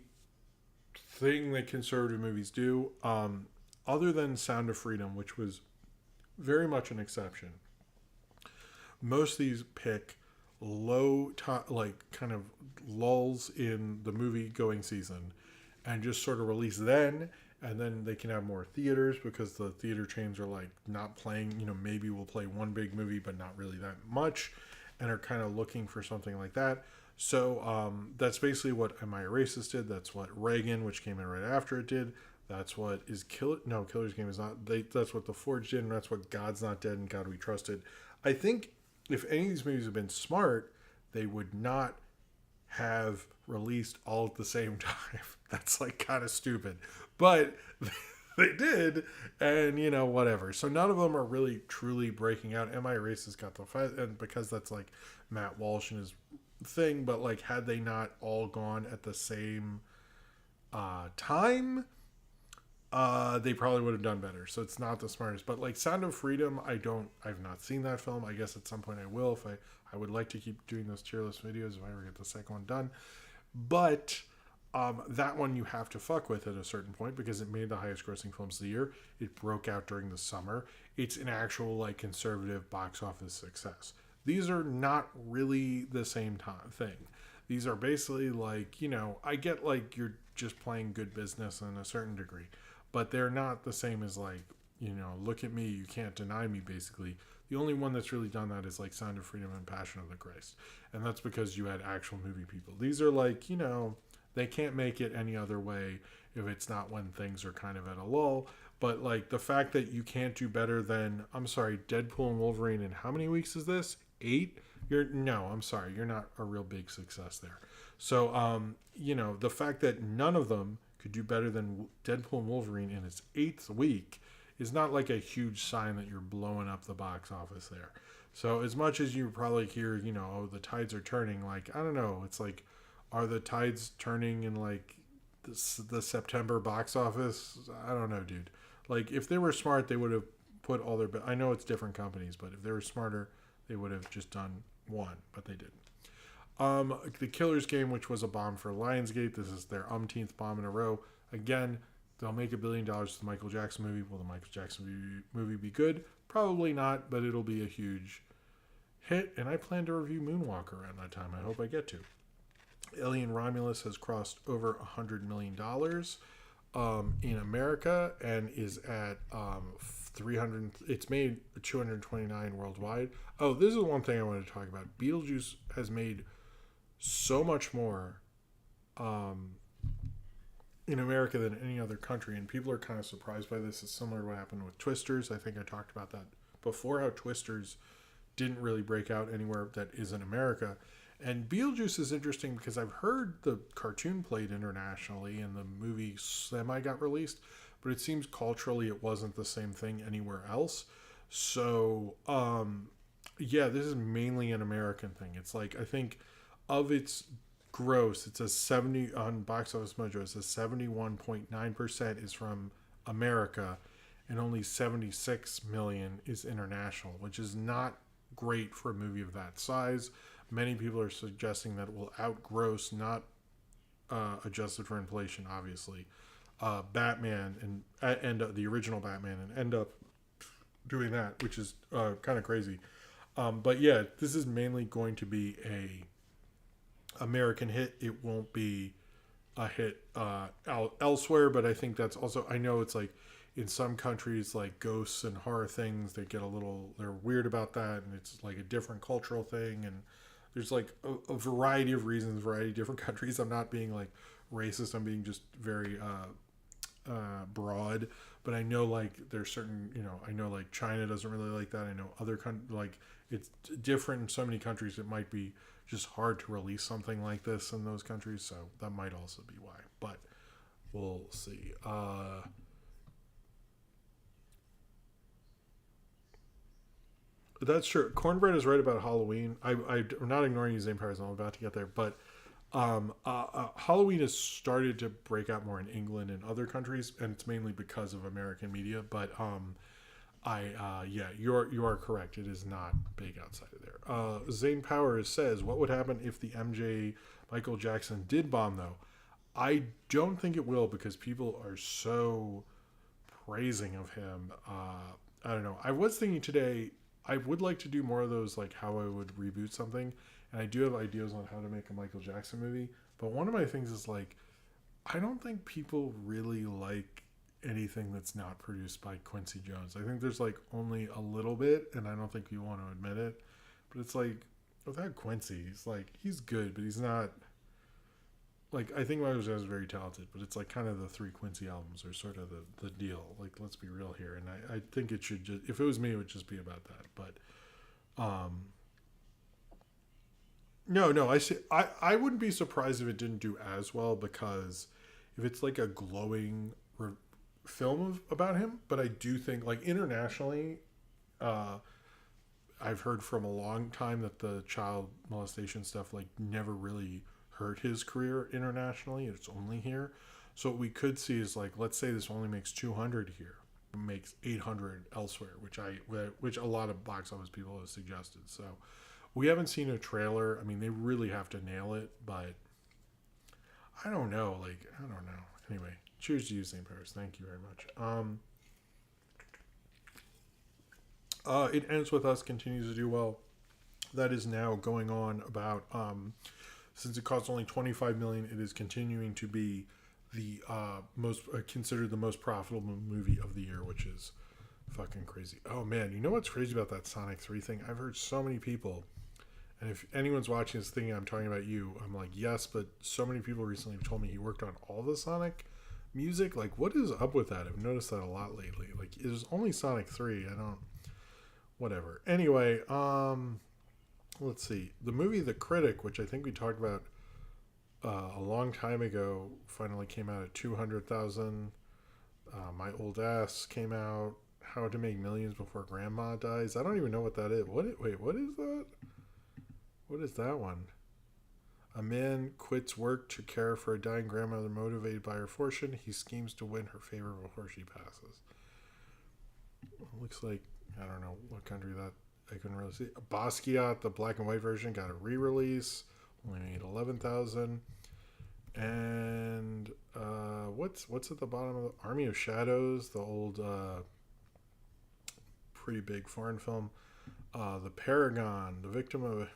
thing that conservative movies do. Other than Sound of Freedom, which was very much an exception. Most of these pick kind of lulls in the movie going season and just sort of release then, and then they can have more theaters because the theater chains are like not playing, maybe we'll play one big movie but not really that much, and are kind of looking for something like that. So that's basically what Am I a Racist did. That's what Reagan, which came in right after it, did. That's what is Killer's Game is not. That's what The Forge did, and that's what God's Not Dead and God We Trusted. I think if any of these movies had been smart, they would not have released all at the same time. That's like kind of stupid. But they did, and whatever. So none of them are really truly breaking out. Am I a Racist got the fight, and because that's like Matt Walsh and his thing, but like had they not all gone at the same time, they probably would have done better. So it's not the smartest. But like Sound of Freedom, I've not seen that film. I guess at some point I will. If I would like to keep doing those tier list videos if I ever get the second one done. But that one you have to fuck with at a certain point because it made the highest grossing films of the year. It broke out during the summer. It's an actual like conservative box office success. These are not really the same thing. These are basically like, I get like you're just playing good business in a certain degree. But they're not the same as like, look at me, you can't deny me, basically. The only one that's really done that is like Sound of Freedom and Passion of the Christ. And that's because you had actual movie people. These are like, they can't make it any other way if it's not when things are kind of at a lull. But like the fact that you can't do better than, Deadpool and Wolverine in how many weeks is this? 8? You're not a real big success there. So, the fact that none of them could do better than Deadpool and Wolverine in its 8th week is not like a huge sign that you're blowing up the box office there. So as much as you probably hear, the tides are turning, like, I don't know, it's like, are the tides turning in like the September box office? I don't know, dude. Like if they were smart, they would have put all their, I know it's different companies, but if they were smarter, they would have just done one, but they didn't. The Killer's Game, which was a bomb for Lionsgate. This is their umpteenth bomb in a row. Again, they'll make $1 billion with the Michael Jackson movie. Will the Michael Jackson movie be good? Probably not, but it'll be a huge hit. And I plan to review Moonwalker around that time. I hope I get to. Alien Romulus has crossed over $100 million in America and is at 300. It's made 229 worldwide. Oh, this is one thing I wanted to talk about. Beetlejuice has made so much more in America than any other country, and people are kind of surprised by this. It's similar to what happened with Twisters. I think I talked about that before, how Twisters didn't really break out anywhere that isn't America. And Beetlejuice is interesting because I've heard the cartoon played internationally and the movie semi got released, but it seems culturally it wasn't the same thing anywhere else. So, yeah, this is mainly an American thing. It's like, I think of its gross, it says 70 on Box Office Mojo, it says 71.9% is from America and only 76 million is international, which is not great for a movie of that size. Many people are suggesting that it will outgross, not adjusted for inflation, obviously, Batman and the original Batman, and end up doing that, which is kind of crazy. But yeah, this is mainly going to be a American hit. It won't be a hit elsewhere, but I think that's also, I know it's like in some countries like ghosts and horror things, they get a little, they're weird about that, and it's like a different cultural thing, and there's like a variety of reasons, variety of different countries. I'm not being like racist, I'm being just very broad, but I know like there's certain, I know like China doesn't really like that. I know other like it's different in so many countries. It might be just hard to release something like this in those countries, so that might also be why, but we'll see. That's true. Cornbread is right about Halloween. I'm not ignoring his name powers. I'm about to get there, but Halloween has started to break out more in England and other countries, and it's mainly because of American media. But yeah, you are correct. It is not big outside of there. Zane Powers says, "What would happen if the MJ Michael Jackson did bomb though?" I don't think it will because people are so praising of him. I don't know. I was thinking today I would like to do more of those, like how I would reboot something, and I do have ideas on how to make a Michael Jackson movie. But one of my things is like, I don't think people really like anything that's not produced by Quincy Jones. I think there's like only a little bit, and I don't think you want to admit it. But it's like without Quincy, he's good, but he's not. Like, I think Michael Jackson is very talented, but it's like kind of the three Quincy albums are sort of the deal. Like, let's be real here. And I think it should just, if it was me, it would just be about that. But, no, I wouldn't be surprised if it didn't do as well because if it's like a glowing film about him, but I do think, like, internationally, I've heard from a long time that the child molestation stuff, like, never really hurt his career internationally. It's only here. So what we could see is like, let's say this only makes 200 here, makes 800 elsewhere, which a lot of box office people have suggested. So we haven't seen a trailer. I mean, they really have to nail it, but I don't know. I don't know. Anyway, cheers to you, St. Paris. Thank you very much. It Ends With Us continues to do well. That is now going on about since it costs only $25 million, it is continuing to be the most considered the most profitable movie of the year, which is fucking crazy. Oh man, you know what's crazy about that Sonic 3 thing? I've heard so many people, and if anyone's watching this thing, I'm talking about you. I'm like, yes, but so many people recently have told me he worked on all the Sonic music. Like, what is up with that? I've noticed that a lot lately. Like, it was only Sonic 3. Whatever. Anyway, let's see. The movie The Critic, which I think we talked about a long time ago, finally came out at 200,000. My Old Ass came out. How to Make Millions Before Grandma Dies. I don't even know what that is. Wait, what is that? What is that one? A man quits work to care for a dying grandmother motivated by her fortune. He schemes to win her favor before she passes. It looks like, I don't know what country that, I couldn't really see. Basquiat, the black and white version, got a re-release. Only made 11,000. And what's at the bottom of the Army of Shadows, the old pretty big foreign film. The Paragon, the victim of.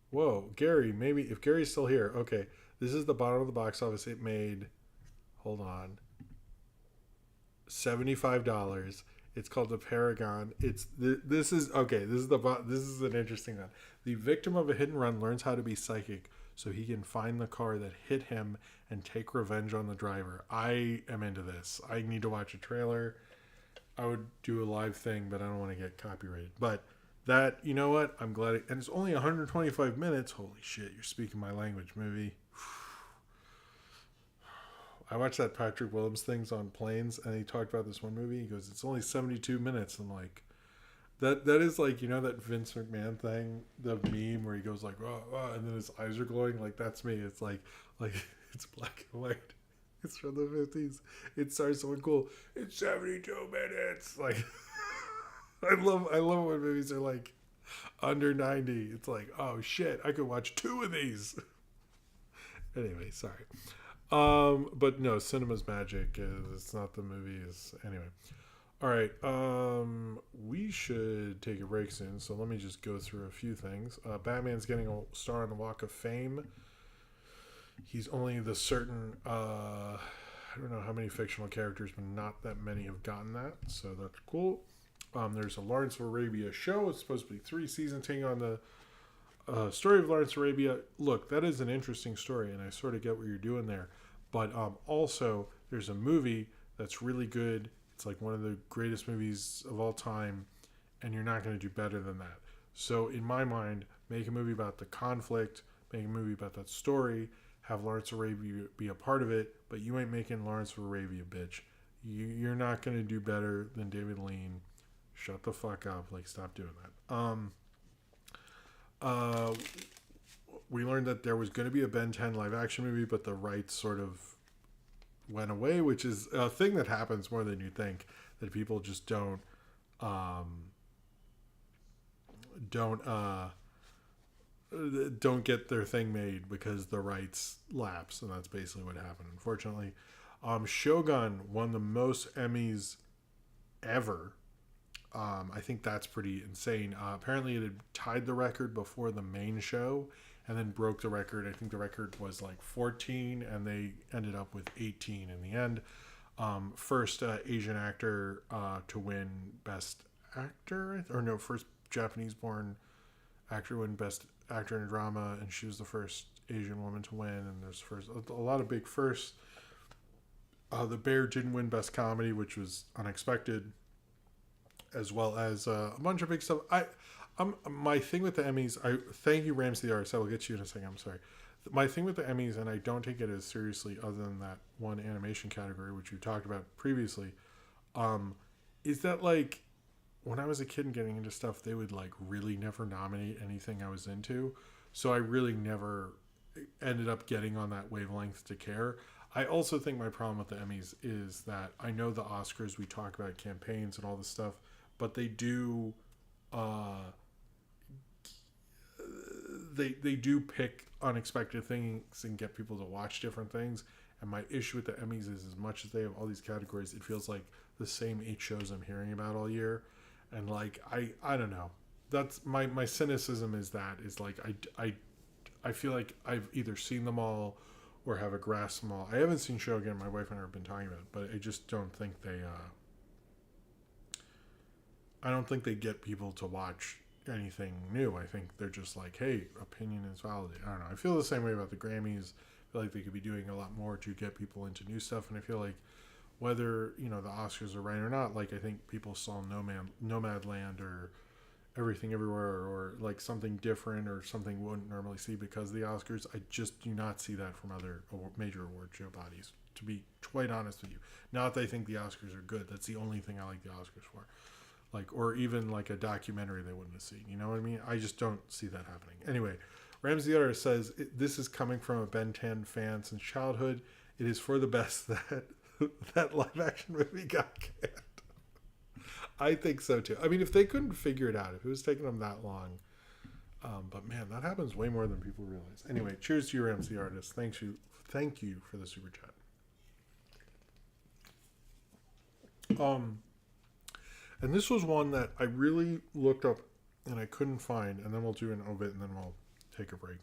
Whoa, Gary, maybe if Gary's still here. Okay, this is the bottom of the box office. It made, hold on, $75. It's called The Paragon. This is an interesting one. The victim of a hit and run learns how to be psychic so he can find the car that hit him and take revenge on the driver. I am into this. I need to watch a trailer. I would do a live thing, but I don't want to get copyrighted. But that, you know what? I'm glad and it's only 125 minutes. Holy shit, you're speaking my language, movie. I watched that Patrick Williams things on planes, and he talked about this one movie. He goes, "It's only 72 minutes." I'm like, that is like, you know, that Vince McMahon thing, the meme where he goes like, "Oh, oh," and then his eyes are glowing. Like that's me. It's like it's black and white. It's from the 50s. It starts so cool. It's 72 minutes. Like I love when movies are like under 90. It's like, oh shit, I could watch two of these. Anyway, sorry. But no, cinema's magic. It's not the movies. Anyway. All right. We should take a break soon. So let me just go through a few things. Batman's getting a star on the Walk of Fame. He's only the certain. I don't know how many fictional characters, but not that many have gotten that. So that's cool. There's a Lawrence of Arabia show. It's supposed to be 3 seasons, taking on the story of Lawrence of Arabia. Look, that is an interesting story, and I sort of get what you're doing there. But also, there's a movie that's really good. It's like one of the greatest movies of all time, and you're not going to do better than that. So, in my mind, make a movie about the conflict, make a movie about that story, have Lawrence of Arabia be a part of it, but you ain't making Lawrence of Arabia, bitch. You're not going to do better than David Lean. Shut the fuck up. Like, stop doing that. We learned that there was going to be a Ben 10 live action movie, but the rights sort of went away, which is a thing that happens more than you think, that people just don't get their thing made because the rights lapse, and that's basically what happened, unfortunately. Shogun won the most Emmys ever. I think that's pretty insane. Apparently it had tied the record before the main show and then broke the record. I think the record was like 14 and they ended up with 18 in the end. First Asian actor to win Best Actor, or no, first Japanese born actor to win Best Actor in a Drama, and she was the first Asian woman to win, and there's a lot of big firsts. The Bear didn't win Best Comedy, which was unexpected, as well as a bunch of big stuff. My thing with the Emmys, thank you, Rams the Artist. I will get you in a second. I'm sorry. My thing with the Emmys, and I don't take it as seriously other than that one animation category, which we talked about previously, is that like when I was a kid and getting into stuff, they would like really never nominate anything I was into. So I really never ended up getting on that wavelength to care. I also think my problem with the Emmys is that I know the Oscars, we talk about campaigns and all this stuff, but they do they do pick unexpected things and get people to watch different things. And my issue with the Emmys is, as much as they have all these categories, it feels like the same 8 shows I'm hearing about all year. And like I don't know. That's my cynicism is like I feel like I've either seen them all or have a grasp them all. I haven't seen Shogun. My wife and I have been talking about it, but I just don't think they get people to watch anything new. I think they're just like, hey, opinion is valid. I don't know. I feel the same way about the Grammys. I feel like they could be doing a lot more to get people into new stuff, and I feel like whether, you know, the Oscars are right or not, like I think people saw Nomadland or Everything Everywhere or like something different or something we wouldn't normally see because of the Oscars. I just do not see that from other major award show bodies, to be quite honest with you. Not that I think the Oscars are good. That's the only thing I like the Oscars for. Like, or even like a documentary they wouldn't have seen. You know what I mean? I just don't see that happening. Anyway, Ramsey Otter says, this is coming from a Ben 10 fan since childhood. It is for the best that that live action movie got canned. I think so too. I mean, if they couldn't figure it out, if it was taking them that long, but man, that happens way more than people realize. Anyway, cheers to your MC Artist. Thank you for the super chat. And this was one that I really looked up and I couldn't find, and then we'll do an obit and then we'll take a break.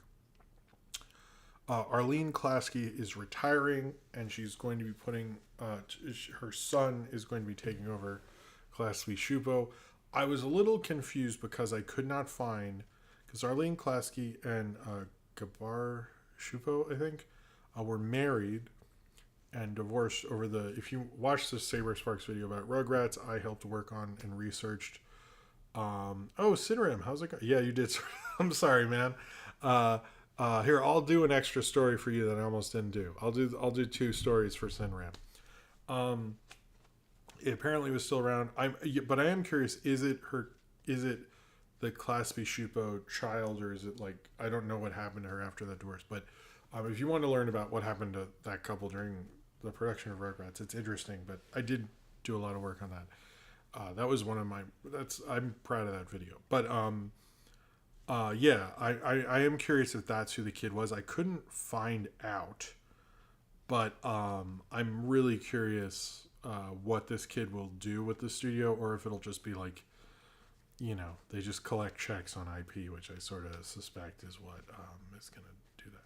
Arlene Klasky is retiring, and she's going to be putting her son is going to be taking over Klasky Shupo. I was a little confused because I could not find, because Arlene Klasky and Gabar Shupo, I think, were married, and divorced over the. If you watch the Saber Sparks video about Rugrats, I helped work on and researched. Oh, Cinram, how's it going? Yeah, you did. I'm sorry, man. Here, I'll do an extra story for you that I almost didn't do. I'll do two stories for Cinram. Um, it apparently was still around. But I am curious. Is it her? Is it the Class B Shupo child, or is it like I don't know what happened to her after that divorce? But if you want to learn about what happened to that couple during the production of Rugrats, it's interesting. But I did do a lot of work on that. That was one of my. I'm proud of that video. But yeah, I am curious if that's who the kid was. I couldn't find out, but I'm really curious what this kid will do with the studio, or if it'll just be like, they just collect checks on IP, which I sort of suspect is what is going to do that.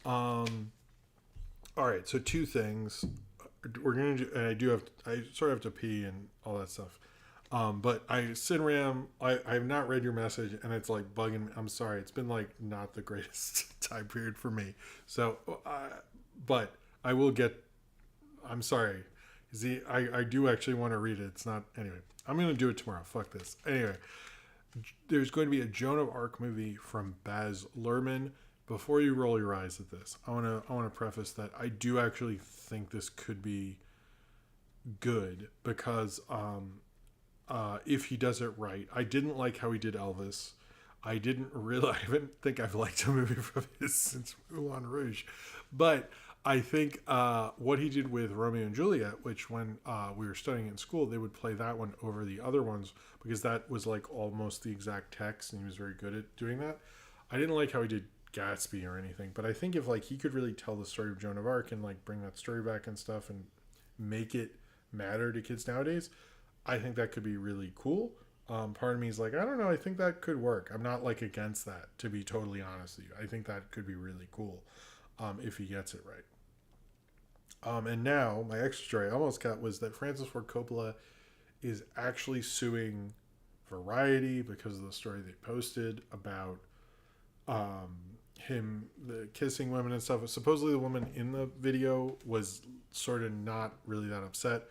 All right, so two things we're gonna do, and I sort of have to pee and all that stuff. But Sinram, I have not read your message, and it's like bugging me. I'm sorry, it's been like not the greatest time period for me. So, but I will get. I'm sorry. See, I do actually want to read it. It's not anyway. I'm gonna do it tomorrow. Fuck this. Anyway, there's going to be a Joan of Arc movie from Baz Luhrmann. Before you roll your eyes at this, I wanna preface that I do actually think this could be good because if he does it right. I didn't like how he did Elvis. I haven't think I've liked a movie from his since Moulin Rouge, but I think what he did with Romeo and Juliet, which when we were studying in school, they would play that one over the other ones because that was like almost the exact text, and he was very good at doing that. I didn't like how he did Gatsby or anything, but I think if like he could really tell the story of Joan of Arc and like bring that story back and stuff and make it matter to kids nowadays, I think that could be really cool. Part of me is like, I don't know, I think that could work. I'm not like against that, to be totally honest with you. I think that could be really cool if he gets it right. And now my extra story I almost got was that Francis Ford Coppola is actually suing Variety because of the story they posted about him kissing women and stuff. Supposedly the woman in the video was sort of not really that upset.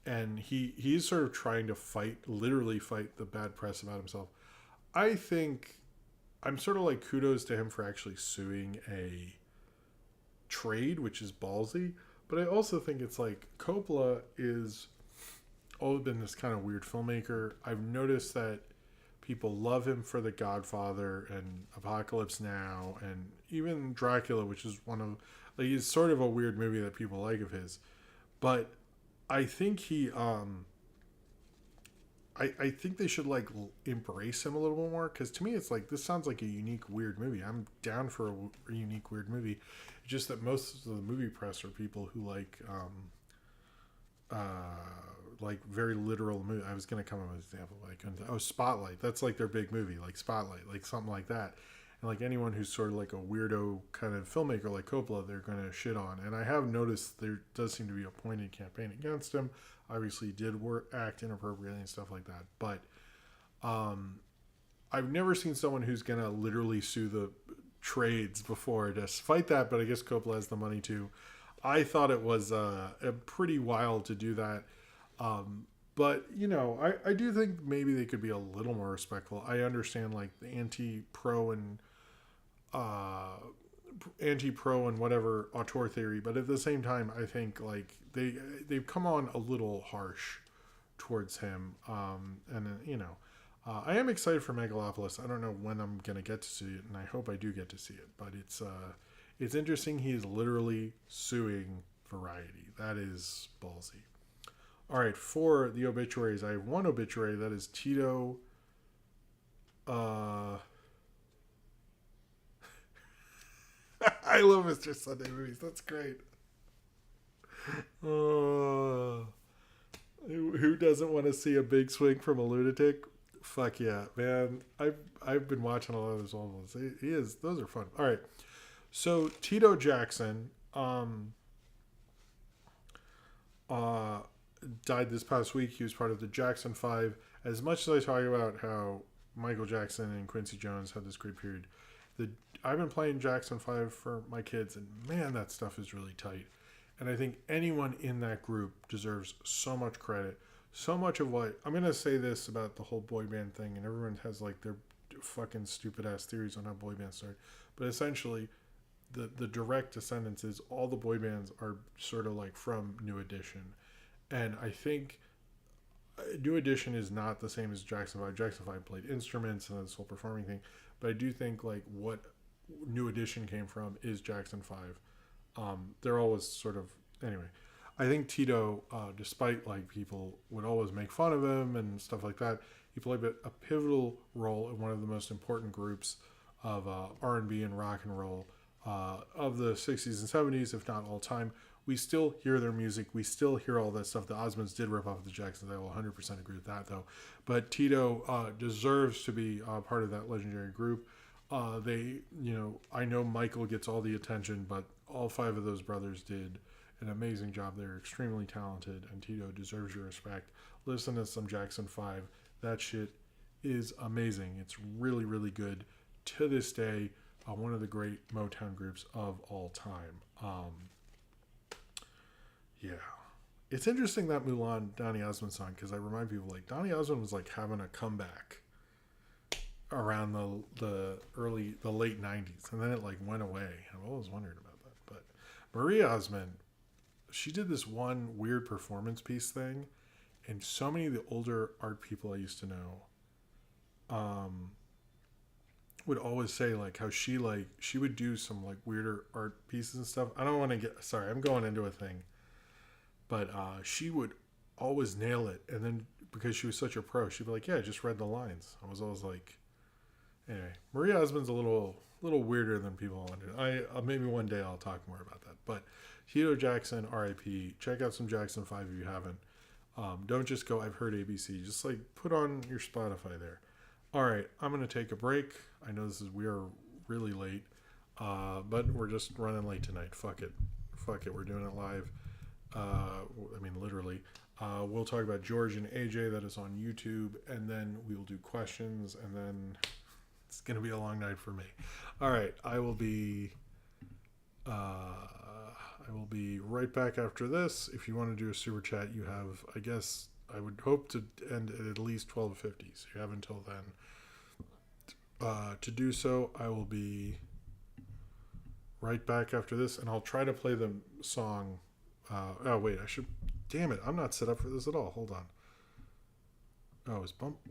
And he's sort of trying to literally fight the bad press about himself. I think I'm sort of like kudos to him for actually suing a trade, which is ballsy. But I also think it's like Coppola is always been this kind of weird filmmaker. I've noticed that people love him for The Godfather and Apocalypse Now and even Dracula, which is one of like it's sort of a weird movie that people like of his. But I think he I think they should like embrace him a little bit more, because to me it's like this sounds like a unique weird movie. I'm down for a unique weird movie. It's just that most of the movie press are people who like very literal movie. I was gonna come up with an example like Spotlight. That's like their big movie, like Spotlight, like something like that. And like anyone who's sort of like a weirdo kind of filmmaker like Coppola, they're gonna shit on. And I have noticed there does seem to be a pointed campaign against him. Obviously, he did act inappropriately and stuff like that. But I've never seen someone who's gonna literally sue the trades before to fight that. But I guess Coppola has the money to. I thought it was a pretty wild to do that. But, I do think maybe they could be a little more respectful. I understand, like, the anti-pro and whatever auteur theory. But at the same time, I think, like, they've come on a little harsh towards him. I am excited for Megalopolis. I don't know when I'm going to get to see it, and I hope I do get to see it. But it's interesting. He is literally suing Variety. That is ballsy. All right, for the obituaries, I have one obituary. That is Tito. I love Mr. Sunday movies. That's great. Who doesn't want to see a big swing from a lunatic? Fuck yeah, man. I've been watching a lot of those old ones. Those are fun. All right. So Tito Jackson died this past week. He was part of the Jackson 5. As much as I talk about how Michael Jackson and Quincy Jones had this great period, the I've been playing Jackson 5 for my kids, and man, that stuff is really tight. And I think anyone in that group deserves so much credit. So much of what I'm gonna say this about the whole boy band thing, and everyone has like their fucking stupid ass theories on how boy bands start, but essentially, the direct descendants is all the boy bands are sort of like from New Edition, and I think New Edition is not the same as Jackson 5. Jackson 5 played instruments and this whole performing thing, but I do think like what New Edition came from is Jackson 5. They're always sort of anyway. I think Tito, despite like people would always make fun of him and stuff like that, he played a pivotal role in one of the most important groups of R&B and rock and roll of the 60s and 70s, if not all time. We still hear their music. We still hear all that stuff. The Osmonds did rip off the Jacksons. I will 100% agree with that, though. But Tito deserves to be part of that legendary group. I know Michael gets all the attention, but all 5 of those brothers did an amazing job. They're extremely talented, and Tito deserves your respect. Listen to some Jackson 5. That shit is amazing. It's really, really good. To this day, one of the great Motown groups of all time. Yeah. It's interesting that Mulan Donny Osmond song, because I remind people like Donny Osmond was like having a comeback around the late 90s, and then it like went away. I've always wondered about that. But Marie Osmond, she did this one weird performance piece thing, and so many of the older art people I used to know would always say like how she would do some like weirder art pieces and stuff. I don't want to get sorry, I'm going into a thing. But she would always nail it, and then because she was such a pro, she'd be like, "Yeah, I just read the lines." I was always like, anyway, Maria Osmond's a little weirder than people wanted. Maybe one day I'll talk more about that. But Tito Jackson, R.I.P. Check out some Jackson 5 if you haven't. Don't just go, I've heard ABC. Just like put on your Spotify there. All right, I'm gonna take a break. I know we are really late, but we're just running late tonight. Fuck it. We're doing it live. Literally. We'll talk about George and AJ, that is on YouTube, and then we'll do questions, and then it's going to be a long night for me. All right, I will be right back after this. If you want to do a super chat, you have, I guess, I would hope to end at least 12:50, so you have until then to do so. I will be right back after this, and I'll try to play the song. Damn it, I'm not set up for this at all. Hold on.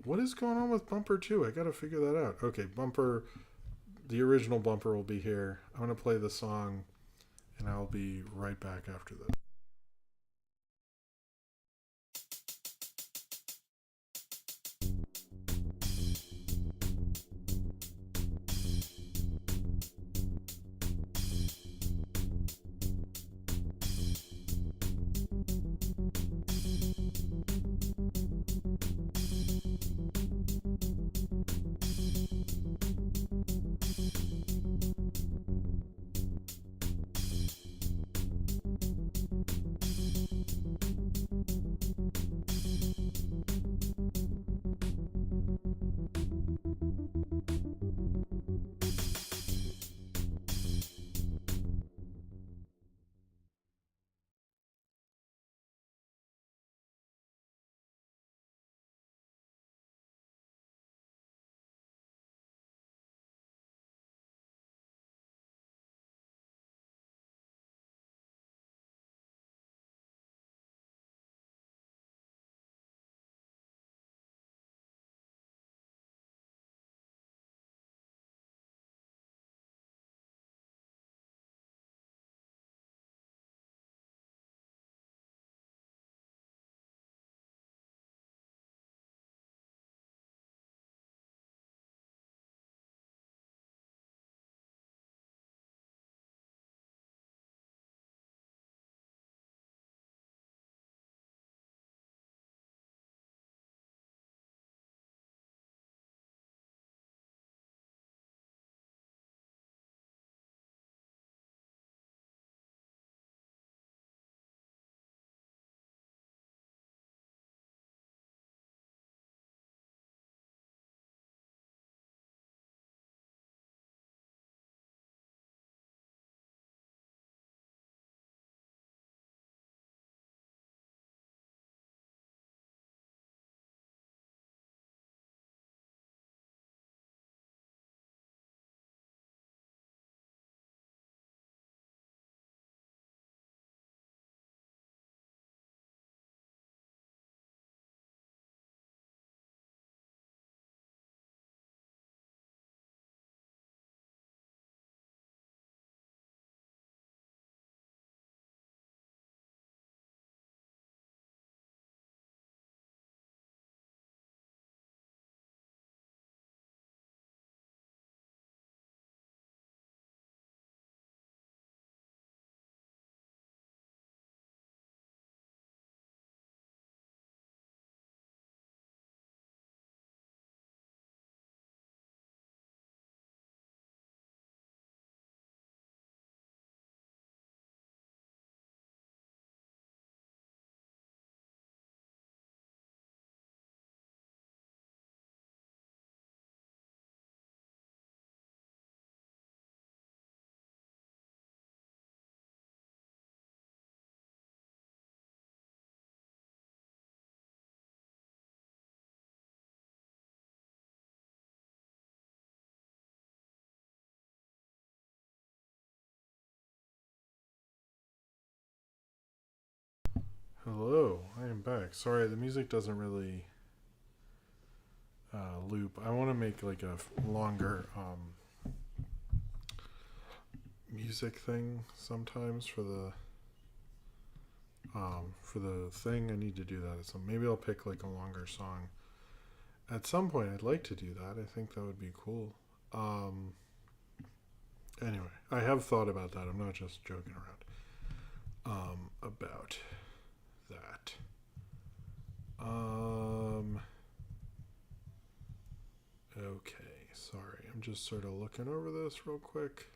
What is going on with Bumper 2? I gotta figure that out. Okay, Bumper, the original Bumper will be here. I'm gonna play the song, and I'll be right back after this. Hello, I am back. Sorry, the music doesn't really loop. I want to make like a longer music thing sometimes for the thing. I need to do that. So maybe I'll pick like a longer song at some point. I'd like to do that. I think that would be cool. Um, anyway, I have thought about that. I'm not just joking around about that. Um, okay, sorry. I'm just sort of looking over this real quick.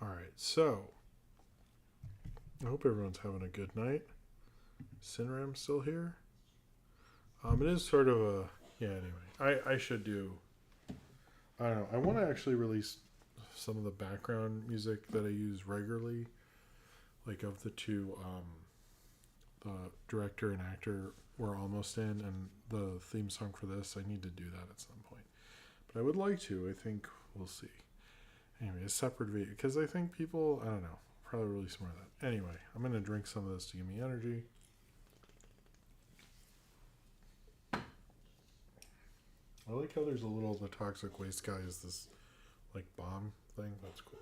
All right, so I hope everyone's having a good night. Sinram's still here. It is sort of a yeah. Anyway, I should do. I don't know. I want to actually release some of the background music that I use regularly, like of the two. The director and actor were almost in, and the theme song for this. I need to do that at some point, but I would like to. I think we'll see. Anyway, a separate video because I think people. I don't know. Probably release more of that. Anyway, I'm gonna drink some of this to give me energy. I like how there's a little the toxic waste guy is this like bomb thing. That's cool.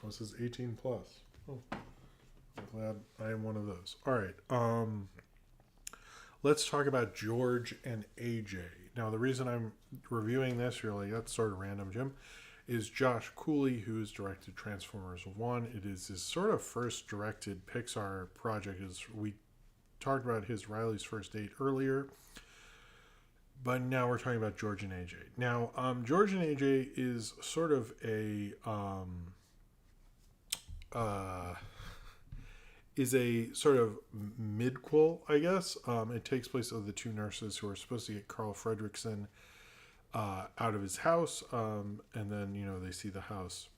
Oh, this is 18 plus. Oh, I'm glad I am one of those. All right. Let's talk about George and AJ. Now, the reason I'm reviewing this, really, that's sort of random, Jim, is Josh Cooley, who's directed Transformers 1. It is his sort of first directed Pixar project. As we talked about his Riley's First Date earlier. But now we're talking about George and AJ. Now, George and AJ is sort of a sort of midquel, I guess. It takes place of the two nurses who are supposed to get Carl Fredricksen out of his house, and then they see the house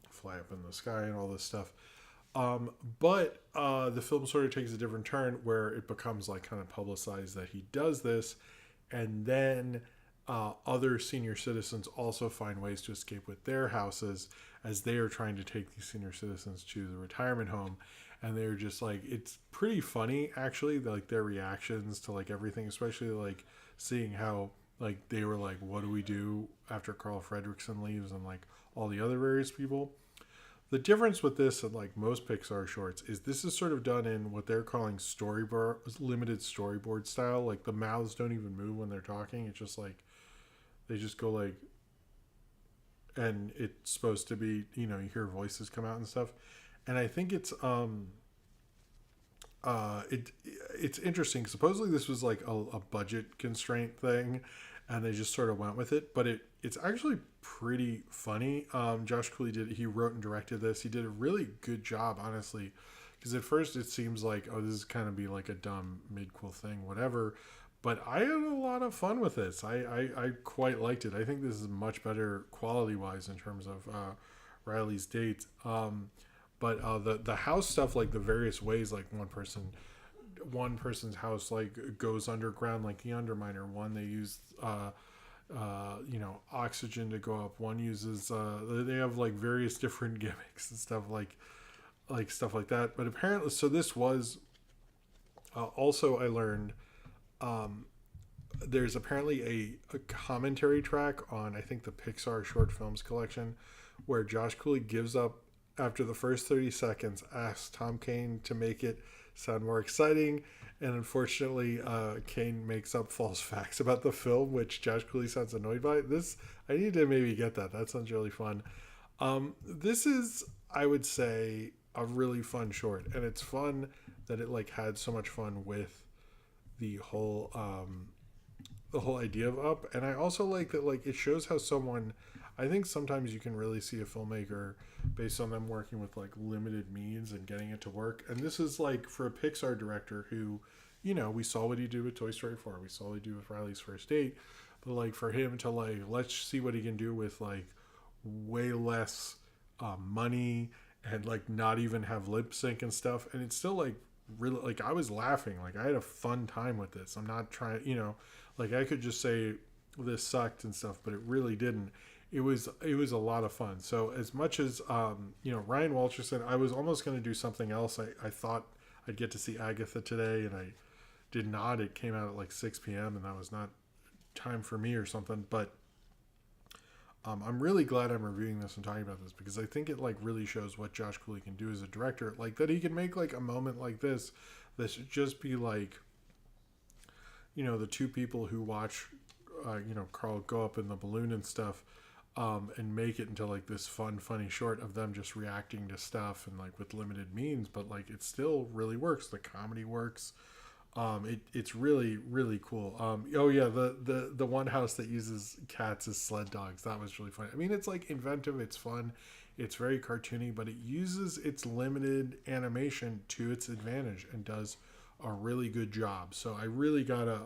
fly up in the sky and all this stuff. But the film sort of takes a different turn where it becomes like kind of publicized that he does this, and then other senior citizens also find ways to escape with their houses as they are trying to take these senior citizens to the retirement home. And they're just like, it's pretty funny actually, like their reactions to like everything, especially like seeing how like they were like, what do we do after Carl Fredricksen leaves, and like all the other various people. The difference with this and like most Pixar shorts is this is sort of done in what they're calling storyboard, limited storyboard style. Like the mouths don't even move when they're talking. It's just like they just go like, and it's supposed to be, you hear voices come out and stuff. And I think it's interesting. Supposedly this was like a budget constraint thing, and they just sort of went with it. But it's actually pretty funny. Josh Cooley he wrote and directed this. He did a really good job, honestly, because at first it seems like, oh, this is kind of be like a dumb midquel thing, whatever. But I had a lot of fun with this. I quite liked it. I think this is much better quality wise in terms of Riley's dates. But the house stuff, like the various ways, like one person's house like goes underground, like the Underminer one. They use oxygen to go up. One uses they have like various different gimmicks and stuff like stuff like that. But apparently, so this was also I learned there's apparently a commentary track on I think the Pixar short films collection where Josh Cooley gives up after the first 30 seconds, asks Tom Kane to make it sound more exciting, and unfortunately Kane makes up false facts about the film, which Josh Cooley sounds annoyed by. This I need to maybe get that sounds really fun. This is, I would say, a really fun short, and it's fun that it like had so much fun with the whole idea of Up. And I also like that like it shows how someone, I think sometimes you can really see a filmmaker based on them working with like limited means and getting it to work. And this is like for a Pixar director who, we saw what he did with Toy Story 4, we saw what he did with Riley's First Date, but like for him to like, let's see what he can do with like way less money and like not even have lip sync and stuff. And it's still like really, like I was laughing, like I had a fun time with this. I'm not trying, like I could just say this sucked and stuff, but it really didn't. It was a lot of fun. So as much as Ryan Walcher said, I was almost going to do something else. I thought I'd get to see Agatha today, and I did not. It came out at like 6 p.m. and that was not time for me or something. But I'm really glad I'm reviewing this and talking about this, because I think it like really shows what Josh Cooley can do as a director. Like that he can make like a moment like this that should just be like, the two people who watch, Carl go up in the balloon and stuff, and make it into like this funny short of them just reacting to stuff and like with limited means, but like it still really works. The comedy works. It's really really cool. Oh yeah, the one house that uses cats as sled dogs, that was really fun. I mean, it's like inventive, it's fun, it's very cartoony, but it uses its limited animation to its advantage and does a really good job. So I really gotta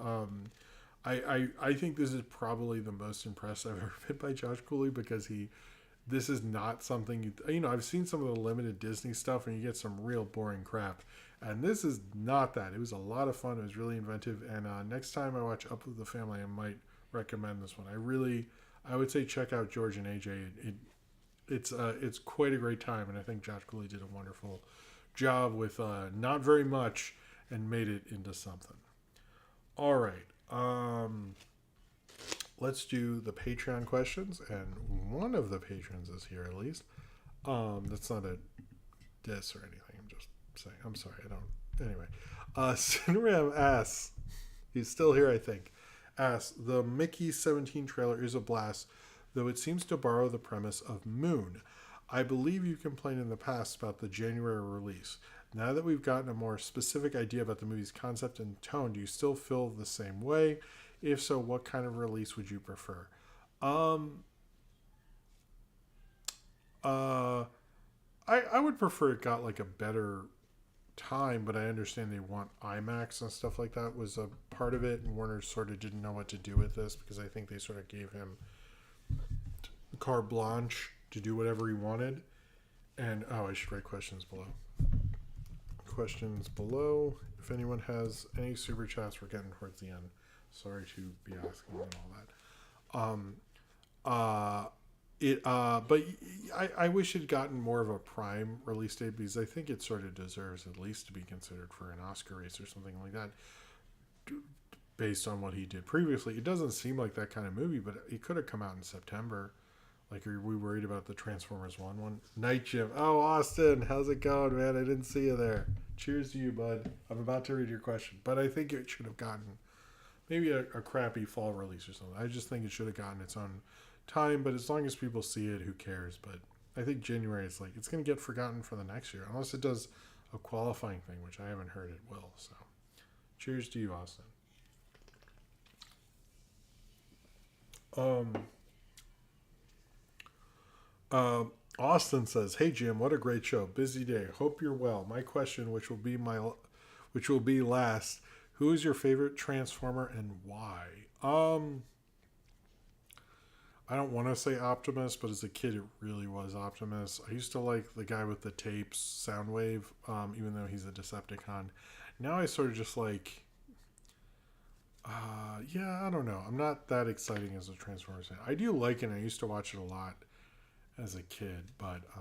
I think this is probably the most impressed I've ever been by Josh Cooley, because this is not something I've seen some of the limited Disney stuff and you get some real boring crap, and this is not that. It was a lot of fun. It was really inventive, and next time I watch Up with the Family, I might recommend this one. I would say check out George and AJ. It's quite a great time, and I think Josh Cooley did a wonderful job with not very much and made it into something. All right. Let's do the Patreon questions, and one of the patrons is here at least. That's not a diss or anything. I'm just saying. I'm sorry. I don't. Anyway, Cinram asks, he's still here, I think. Asks, the Mickey 17 trailer is a blast, though it seems to borrow the premise of Moon. I believe you complained in the past about the January release. Now that we've gotten a more specific idea about the movie's concept and tone, do you still feel the same way? If so, what kind of release would you prefer? I would prefer it got like a better time, but I understand they want IMAX and stuff like that was a part of it, and Warner sort of didn't know what to do with this, because I think they sort of gave him carte blanche to do whatever he wanted. And I should write questions below. Questions below. If anyone has any super chats, we're getting towards the end. Sorry to be asking and all that. But I wish it had gotten more of a prime release date, because I think it sort of deserves at least to be considered for an Oscar race or something like that, based on what he did previously. It doesn't seem like that kind of movie, but it could have come out in September. Like, are we worried about the Transformers 1 one? Night Gym. Oh, Austin, how's it going, man? I didn't see you there. Cheers to you, bud. I'm about to read your question. But I think it should have gotten maybe a crappy fall release or something. I just think it should have gotten its own time. But as long as people see it, who cares? But I think January is like, it's going to get forgotten for the next year. Unless it does a qualifying thing, which I haven't heard it will. So cheers to you, Austin. Austin says, "Hey Jim, what a great show. Busy day. Hope you're well. My question, which will be last, who is your favorite Transformer and why?" I don't want to say Optimus, but as a kid, it really was Optimus. I used to like the guy with the tapes, Soundwave, even though he's a Decepticon. Now I sort of just like, I don't know. I'm not that exciting as a Transformers fan. I do like it. I used to watch it a lot as a kid, but I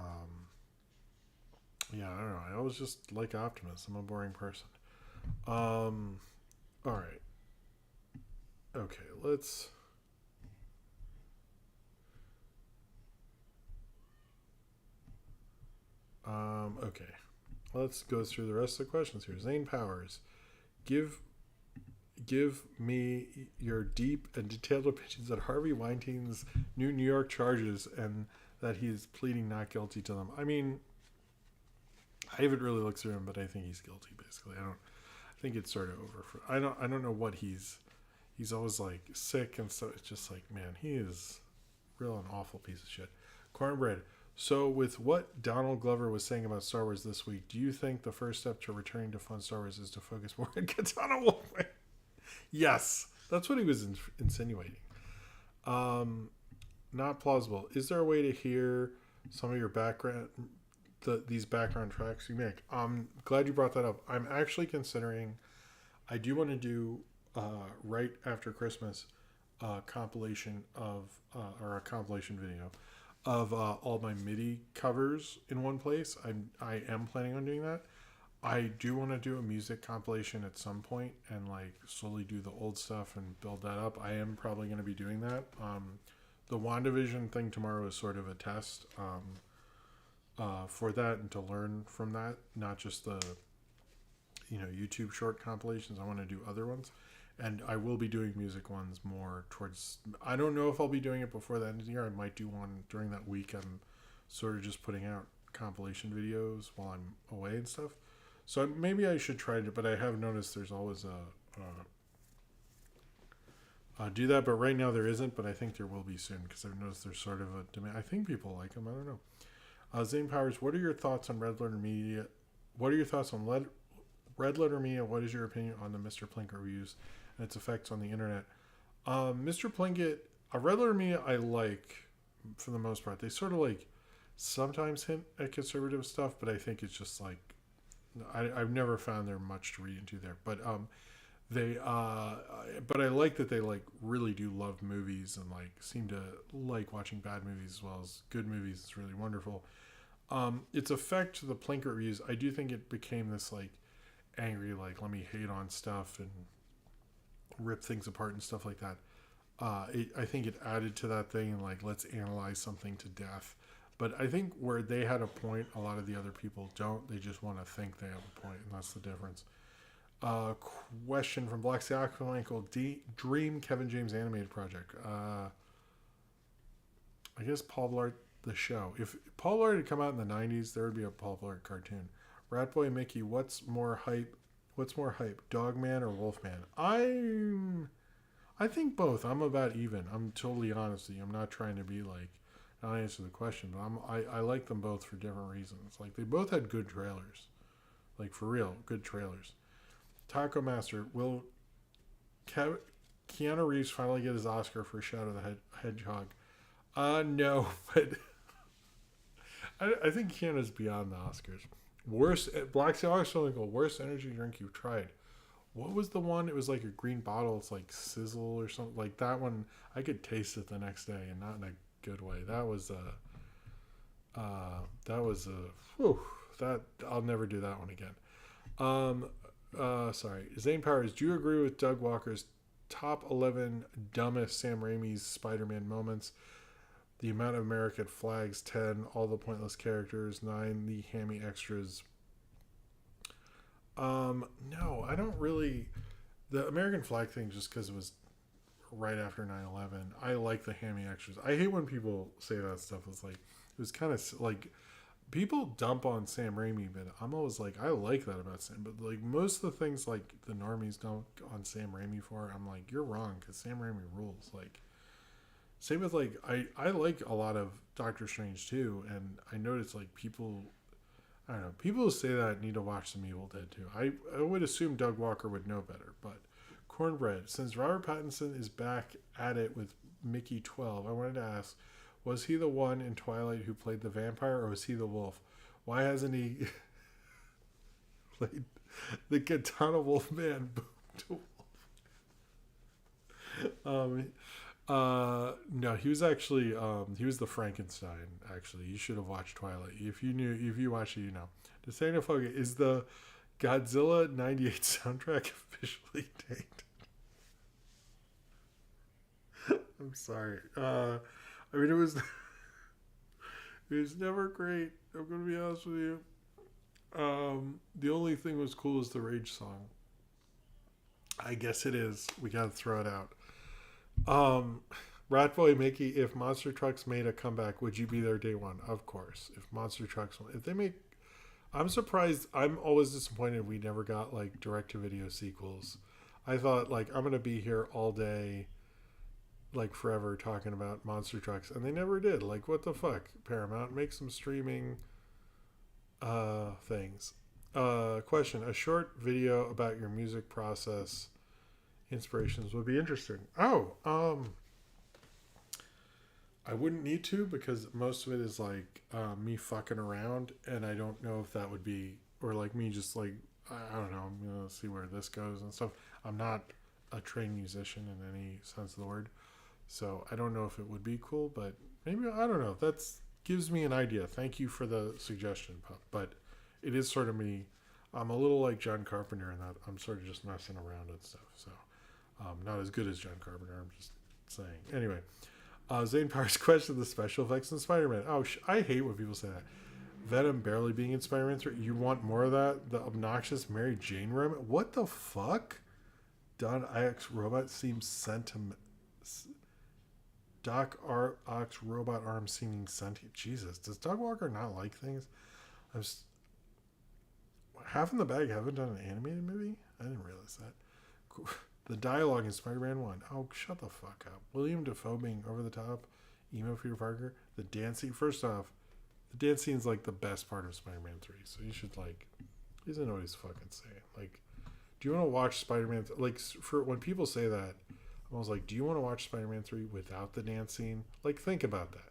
don't know. I always just like Optimus. I'm a boring person. All right. Okay, let's. Okay, let's go through the rest of the questions here. Zane Powers, give me your deep and detailed opinions on Harvey Weinstein's new New York charges and that he's pleading not guilty to them. I mean, I haven't really looked through him, but I think he's guilty. Basically, I think it's sort of over. I don't know what he's always like sick and so. It's just like, man, he is real an awful piece of shit. Cornbread. So with what Donald Glover was saying about Star Wars this week, do you think the first step to returning to fun Star Wars is to focus more on Katana Wolfman? Yes, that's what he was insinuating. Not plausible. Is there a way to hear some of your background, these background tracks you make? I'm glad you brought that up. I'm actually considering, I do want to do right after Christmas compilation of or a compilation video of all my MIDI covers in one place. I am planning on doing that. I do want to do a music compilation at some point and like slowly do the old stuff and build that up. I am probably going to be doing that. The WandaVision thing tomorrow is sort of a test for that and to learn from that, not just the YouTube short compilations. I want to do other ones, and I will be doing music ones more towards. I don't know if I'll be doing it before the end of the year. I might do one during that week. I'm sort of just putting out compilation videos while I'm away and stuff. So maybe I should try to, but I have noticed there's always do that. But right now there isn't, but I think there will be soon because I've noticed there's sort of a demand. I think people like them. I don't know. Zane Powers, what are your thoughts on Red Letter Media? What are your thoughts on Red Letter Media? What is your opinion on the Mr. Plinkett reviews and its effects on the internet? Mr. Plinkett, Red Letter Media, I like for the most part. They sort of like sometimes hint at conservative stuff, but I think it's just like I've never found there much to read into there. But but I like that they like really do love movies and like seem to like watching bad movies as well as good movies. It's really wonderful. Its effect to the Plinkett reviews, I do think it became this like angry, like let me hate on stuff and rip things apart and stuff like that. I think it added to that thing and like let's analyze something to death. But I think where they had a point, a lot of the other people don't. They just want to think they have a point, and that's the difference. Question from Black Seattle Ankle. Dream Kevin James animated project. I guess Paul Blart the show. If Paul Blart had come out in the 90s, there would be a Paul Blart cartoon. Ratboy Mickey, what's more hype? Dogman or Wolfman? I think both. I'm about even. I'm totally honest with you. I'm not trying to be like not answer the question, but I like them both for different reasons. Like they both had good trailers. Like for real, good trailers. Taco Master, will Keanu Reeves finally get his Oscar for Shadow the Hedgehog? No, but I think Keanu's beyond the Oscars. Worst Black Sox worst energy drink you've tried. What was the one? It was like a green bottle. It's like Sizzle or something. Like that one, I could taste it the next day, and not in a good way. That was whew, that I'll never do that one again. Sorry. Zane Powers, do you agree with Doug Walker's top 11 dumbest Sam Raimi's Spider-Man moments? The amount of American flags, 10, all the pointless characters, 9, the hammy extras. No, I don't really. The American flag thing, just because it was right after 9/11. I like the hammy extras. I hate when people say that stuff. It's like, it was kind of like, people dump on Sam Raimi, but I'm always like, I like that about Sam. But like most of the things like the normies don't on Sam Raimi for, I'm like, you're wrong because Sam Raimi rules. Like, same with like, I like a lot of Doctor Strange too, and I notice like people, I don't know, people who say that need to watch some Evil Dead too. I would assume Doug Walker would know better, but Cornbread, since Robert Pattinson is back at it with Mickey 12, I wanted to ask, was he the one in Twilight who played the vampire, or was he the wolf? Why hasn't he played the Katana Wolfman to wolf? No, he was actually he was the Frankenstein. Actually, you should have watched Twilight. If you watch it, you know. Desagnafoga, is the Godzilla '98 soundtrack officially tanked? I'm sorry. I mean, it was never great. I'm gonna be honest with you. The only thing was cool is the Rage song. I guess it is. We gotta throw it out. Ratboy Mickey, if Monster Trucks made a comeback, would you be there day one? Of course. If Monster Trucks, if they make, I'm surprised. I'm always disappointed we never got like direct-to-video sequels. I thought like I'm gonna be here all day, like forever, talking about Monster Trucks, and they never did. Like, what the fuck, Paramount, make some streaming things. Question: a short video about your music process inspirations would be interesting. I wouldn't need to, because most of it is like me fucking around, and I don't know if that would be, or like me just like, I don't know, I'm gonna see where this goes and stuff. I'm not a trained musician in any sense of the word. So I don't know if it would be cool, but maybe I don't know. That's gives me an idea. Thank you for the suggestion, Pup. But it is sort of me. I'm a little like John Carpenter in that I'm sort of just messing around and stuff. So not as good as John Carpenter. I'm just saying. Anyway, Zane Powers questioned the special effects in Spider-Man. Oh, I hate when people say that. Venom barely being in Spider-Man 3. You want more of that? The obnoxious Mary Jane romance? What the fuck? Don Ox robot seems sentiment. Ox robot arm seeming sentient. Jesus, does Doug Walker not like things? I'm half in the bag. Haven't done an animated movie. I didn't realize that. The dialogue in Spider-Man 1. Oh, shut the fuck up. William Dafoe being over the top. Emo Peter Parker. The dance scene. First off, the dance scene is like the best part of Spider-Man 3. So you should like. He doesn't know what he's fucking saying. Like, do you want to watch Spider-Man? Like, for when people say that, I was like, do you want to watch Spider-Man 3 without the dance scene? Like, think about that.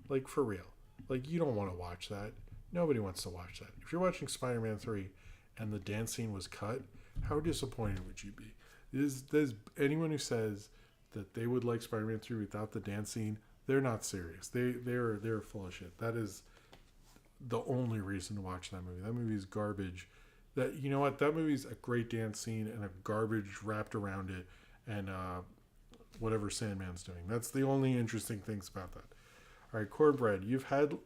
Like, for real. Like, you don't want to watch that. Nobody wants to watch that. If you're watching Spider-Man 3 and the dance scene was cut, how disappointed would you be? There's anyone who says that they would like Spider-Man 3 without the dance scene, they're not serious. They're full of shit. That is the only reason to watch that movie. That movie is garbage. That, you know what? That movie's a great dance scene and a garbage wrapped around it, and whatever Sandman's doing. That's the only interesting things about that. All right, Cornbread, you've had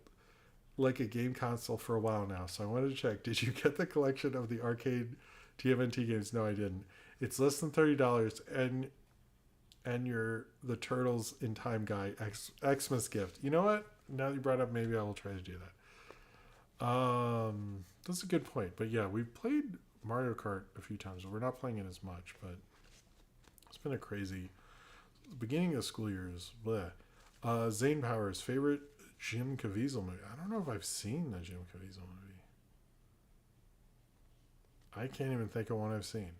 like a game console for a while now, so I wanted to check. Did you get the collection of the arcade TMNT games? No, I didn't. It's less than $30, and you're the Turtles in Time guy Xmas gift. You know what? Now that you brought it up, maybe I will try to do that. That's a good point. But yeah, we've played Mario Kart a few times. We're not playing it as much, but it's been a crazy beginning of school years. Bleh. Zane Powers, favorite Jim Caviezel movie. I don't know if I've seen the Jim Caviezel movie. I can't even think of one I've seen.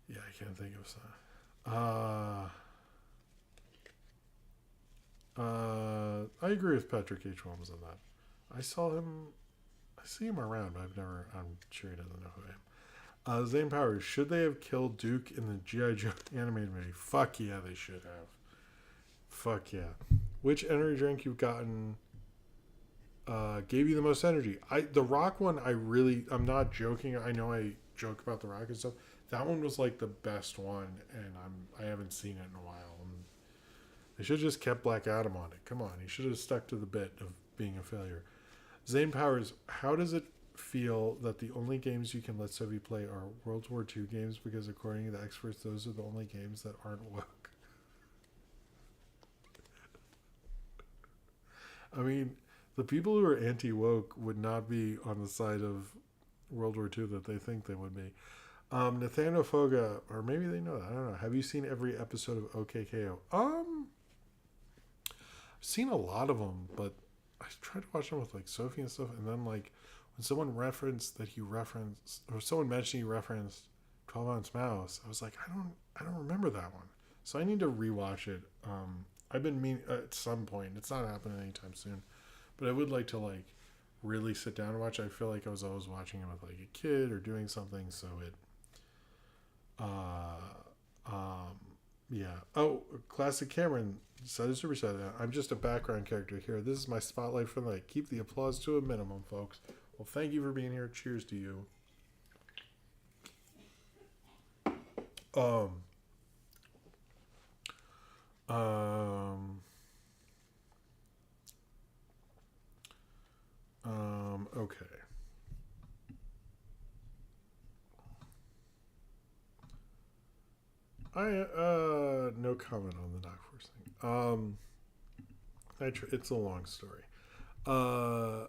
Yeah, I can't think of some. I agree with Patrick H. Holmes on that. I see him around, but I'm sure he doesn't know who I am. Zane Powers, should they have killed Duke in the G.I. Joe animated movie? Fuck yeah, they should have. Fuck yeah. Which energy drink you've gotten gave you the most energy? The Rock one, I'm not joking. I know I joke about the Rock and stuff. That one was like the best one, and I haven't seen it in a while. They should have just kept Black Adam on it. Come on, he should have stuck to the bit of being a failure. Zane Powers, how does it feel that the only games you can let Sophie play are World War II games, because according to the experts, those are the only games that aren't woke? I mean, the people who are anti-woke would not be on the side of World War II that they think they would be. Nathaniel Foga, or maybe they know that, I don't know. Have you seen every episode of OKKO? I've seen a lot of them, but I tried to watch them with like Sophie and stuff, and then like when someone someone mentioned he referenced 12 Ounce Mouse, I was like, I don't remember that one, so I need to rewatch it. I've been meaning at some point. It's not happening anytime soon, but I would like to like really sit down and watch. I feel like I was always watching it with like a kid or doing something, so it. Yeah. Oh, Classic Cameron said super sad. I'm just a background character here. This is my spotlight for the night. Keep the applause to a minimum, folks. Well, thank you for being here. Cheers to you. Okay. No comment on the Doc Force thing. It's a long story. Oh,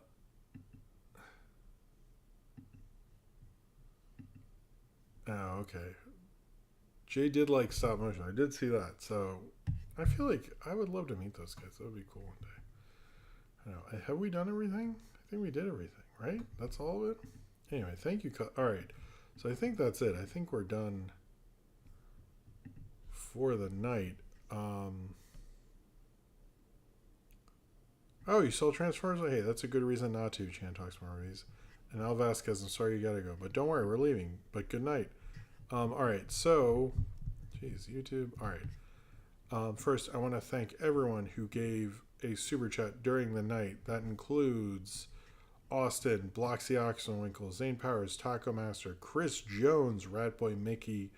okay. Jay did like stop motion. I did see that. So I feel like I would love to meet those guys. That would be cool one day. I know. Have we done everything? I think we did everything, right? That's all of it? Anyway, thank you. All right. So I think that's it. I think we're done for the night. Oh, you saw Transformers? Hey, that's a good reason not to. Chan talks more movies. And Al Vasquez, I'm sorry you gotta go, but don't worry, we're leaving. But good night. All right, so, geez, YouTube. All right. First, I want to thank everyone who gave a super chat during the night. That includes Austin, Bloxy Oxenwinkle, Zane Powers, Taco Master, Chris Jones, Ratboy Mickey,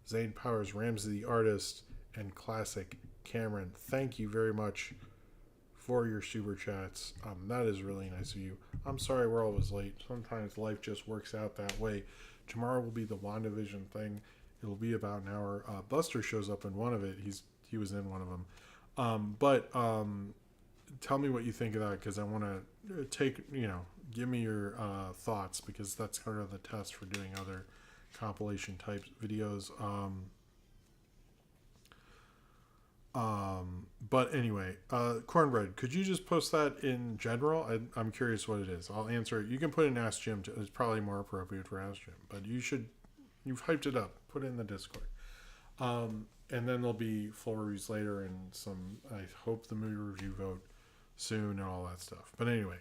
Zane Powers, Ramsey the Artist, and Classic Cameron. Thank you very much for your super chats. That is really nice of you. I'm sorry we're always late. Sometimes life just works out that way. Tomorrow will be the WandaVision thing. It'll be about an hour. Buster shows up in one of it. He was in one of them. But tell me what you think of that, because I want to give me your thoughts, because that's kind of the test for doing other compilation type videos. But anyway, Cornbread, could you just post that in general? I'm curious what it is. I'll answer it. You can put it in Ask Jim. It's probably more appropriate for Ask Jim, but you've hyped it up. Put it in the Discord. And then there'll be full reviews later and I hope the movie review vote soon and all that stuff. But anyway,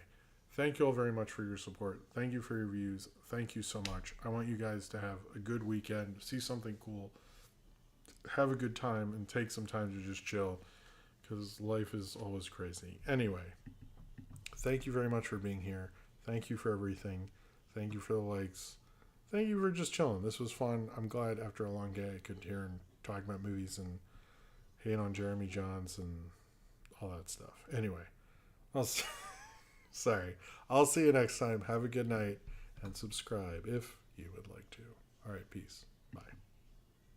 thank you all very much for your support. Thank you for your views. Thank you so much. I want you guys to have a good weekend, see something cool, have a good time, and take some time to just chill, because life is always crazy. Anyway, thank you very much for being here. Thank you for everything. Thank you for the likes. Thank you for just chilling. This was fun. I'm glad after a long day I could hear and talk about movies and hate on Jeremy Jahns and all that stuff. Anyway, sorry. I'll see you next time. Have a good night and subscribe if you would like to. All right, peace.